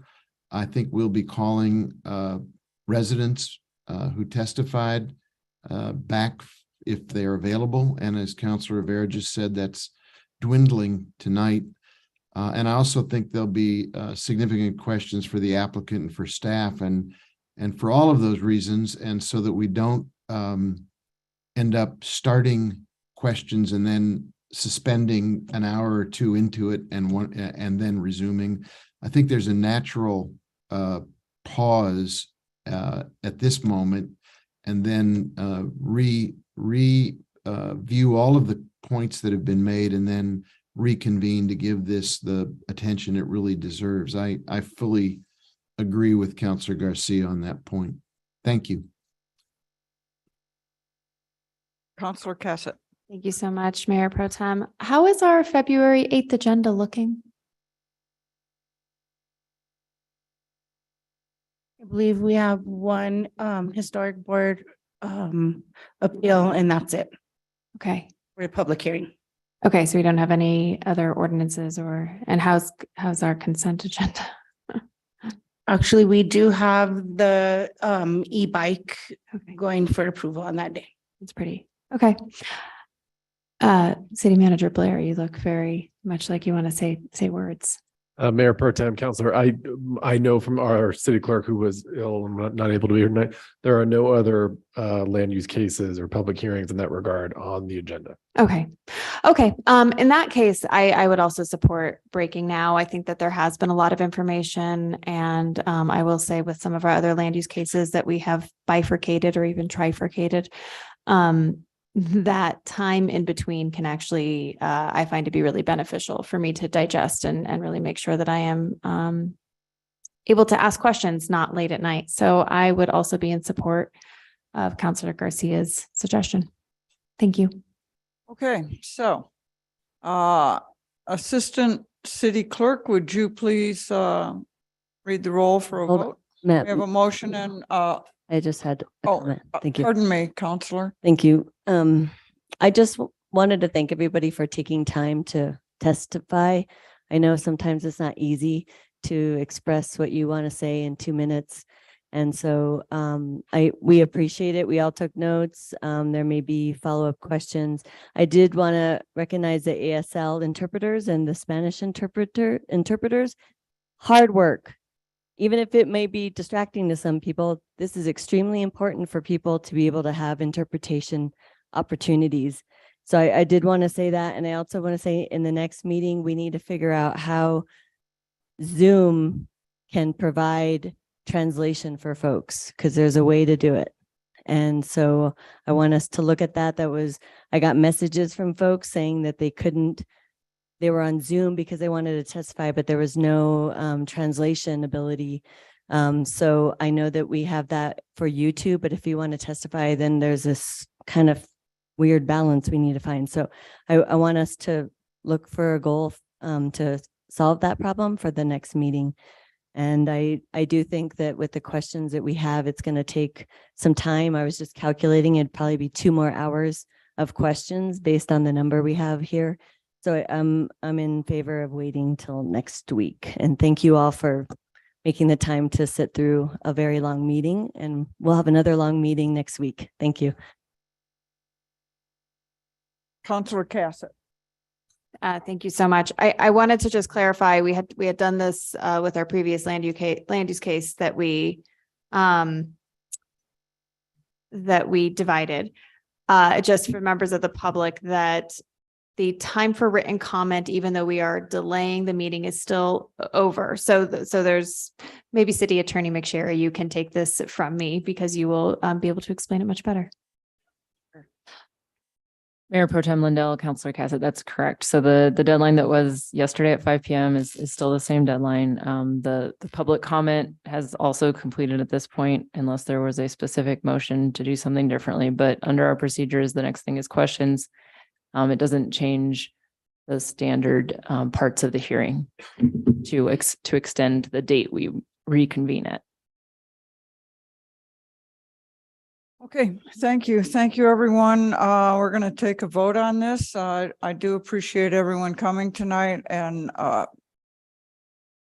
I think we'll be calling residents who testified back if they're available. And as Councilor Rivera just said, that's dwindling tonight. And I also think there'll be significant questions for the applicant and for staff, and for all of those reasons, and so that we don't end up starting questions and then suspending an hour or two into it and then resuming. I think there's a natural pause at this moment, and then view all of the points that have been made, and then reconvene to give this the attention it really deserves. I fully agree with Councilor Garcia on that point. Thank you. Councilor Cassett. Thank you so much, Mayor Pro Tem. How is our February 8th agenda looking? I believe we have one historic board appeal, and that's it. Okay. For a public hearing. Okay, so we don't have any other ordinances and how's our consent agenda? Actually, we do have the e-bike going for approval on that day. It's pretty, okay. City Manager Blair, you look very much like you want to say words. Mayor Pro Tem, Councilor, I know from our city clerk who was ill and not able to be here tonight, there are no other land use cases or public hearings in that regard on the agenda. Okay. In that case, I would also support breaking now. I think that there has been a lot of information, and I will say with some of our other land use cases that we have bifurcated or even trifurcated. That time in between can actually, I find to be really beneficial for me to digest and really make sure that I am able to ask questions, not late at night. So I would also be in support of Councilor Garcia's suggestion. Thank you. Okay, so Assistant City Clerk, would you please read the roll for a vote? We have a motion and I just had a comment. Thank you. Pardon me, Counselor. Thank you. I just wanted to thank everybody for taking time to testify. I know sometimes it's not easy to express what you want to say in 2 minutes. And so we appreciate it. We all took notes. There may be follow-up questions. I did want to recognize the ASL interpreters and the Spanish interpreters. Hard work. Even if it may be distracting to some people, this is extremely important for people to be able to have interpretation opportunities. So I did want to say that. And I also want to say in the next meeting, we need to figure out how Zoom can provide translation for folks, because there's a way to do it. And so I want us to look at that. I got messages from folks saying that they couldn't they were on Zoom because they wanted to testify, but there was no translation ability. So I know that we have that for YouTube, but if you want to testify, then there's this kind of weird balance we need to find. So I want us to look for a goal to solve that problem for the next meeting. And I do think that with the questions that we have, it's going to take some time. I was just calculating it'd probably be 2 more hours of questions based on the number we have here. So I'm in favor of waiting till next week. And thank you all for making the time to sit through a very long meeting, and we'll have another long meeting next week. Thank you. Counselor Cassett. Thank you so much. I wanted to just clarify, we had done this with our previous land use case that we divided. Just for members of the public, that the time for written comment, even though we are delaying the meeting, is still over. So there's maybe City Attorney McSherry, you can take this from me because you will be able to explain it much better. Mayor Pro Tem Lindell, Councilor Cassett, that's correct. So the deadline that was yesterday at 5 p.m. is still the same deadline. The public comment has also completed at this point, unless there was a specific motion to do something differently. But under our procedures, the next thing is questions. It doesn't change the standard parts of the hearing to extend the date we reconvene at. Okay, thank you. Thank you, everyone. We're going to take a vote on this. I do appreciate everyone coming tonight, and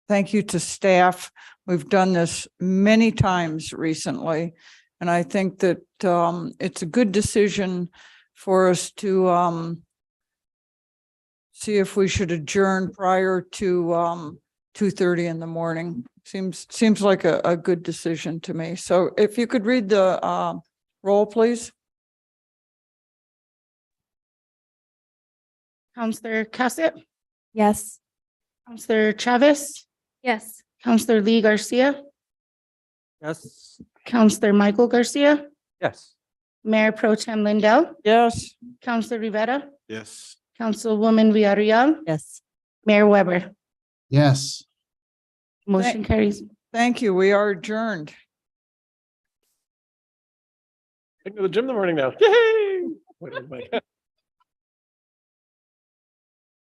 thank you to staff. We've done this many times recently, and I think that it's a good decision for us to see if we should adjourn prior to 2:30 in the morning. Seems like a good decision to me. So if you could read the roll, please. Counselor Cassett, Yes. Counselor Chavez, Yes. Counselor Lee Garcia, Yes. Counselor Michael Garcia, Yes. Mayor Pro Tem Lindell, Yes. Counselor Rivera, Yes. Councilwoman Villarreal, Yes. Mayor Weber. Yes. Motion carries. Thank you. We are adjourned. I can go to the gym in the morning now. Yay!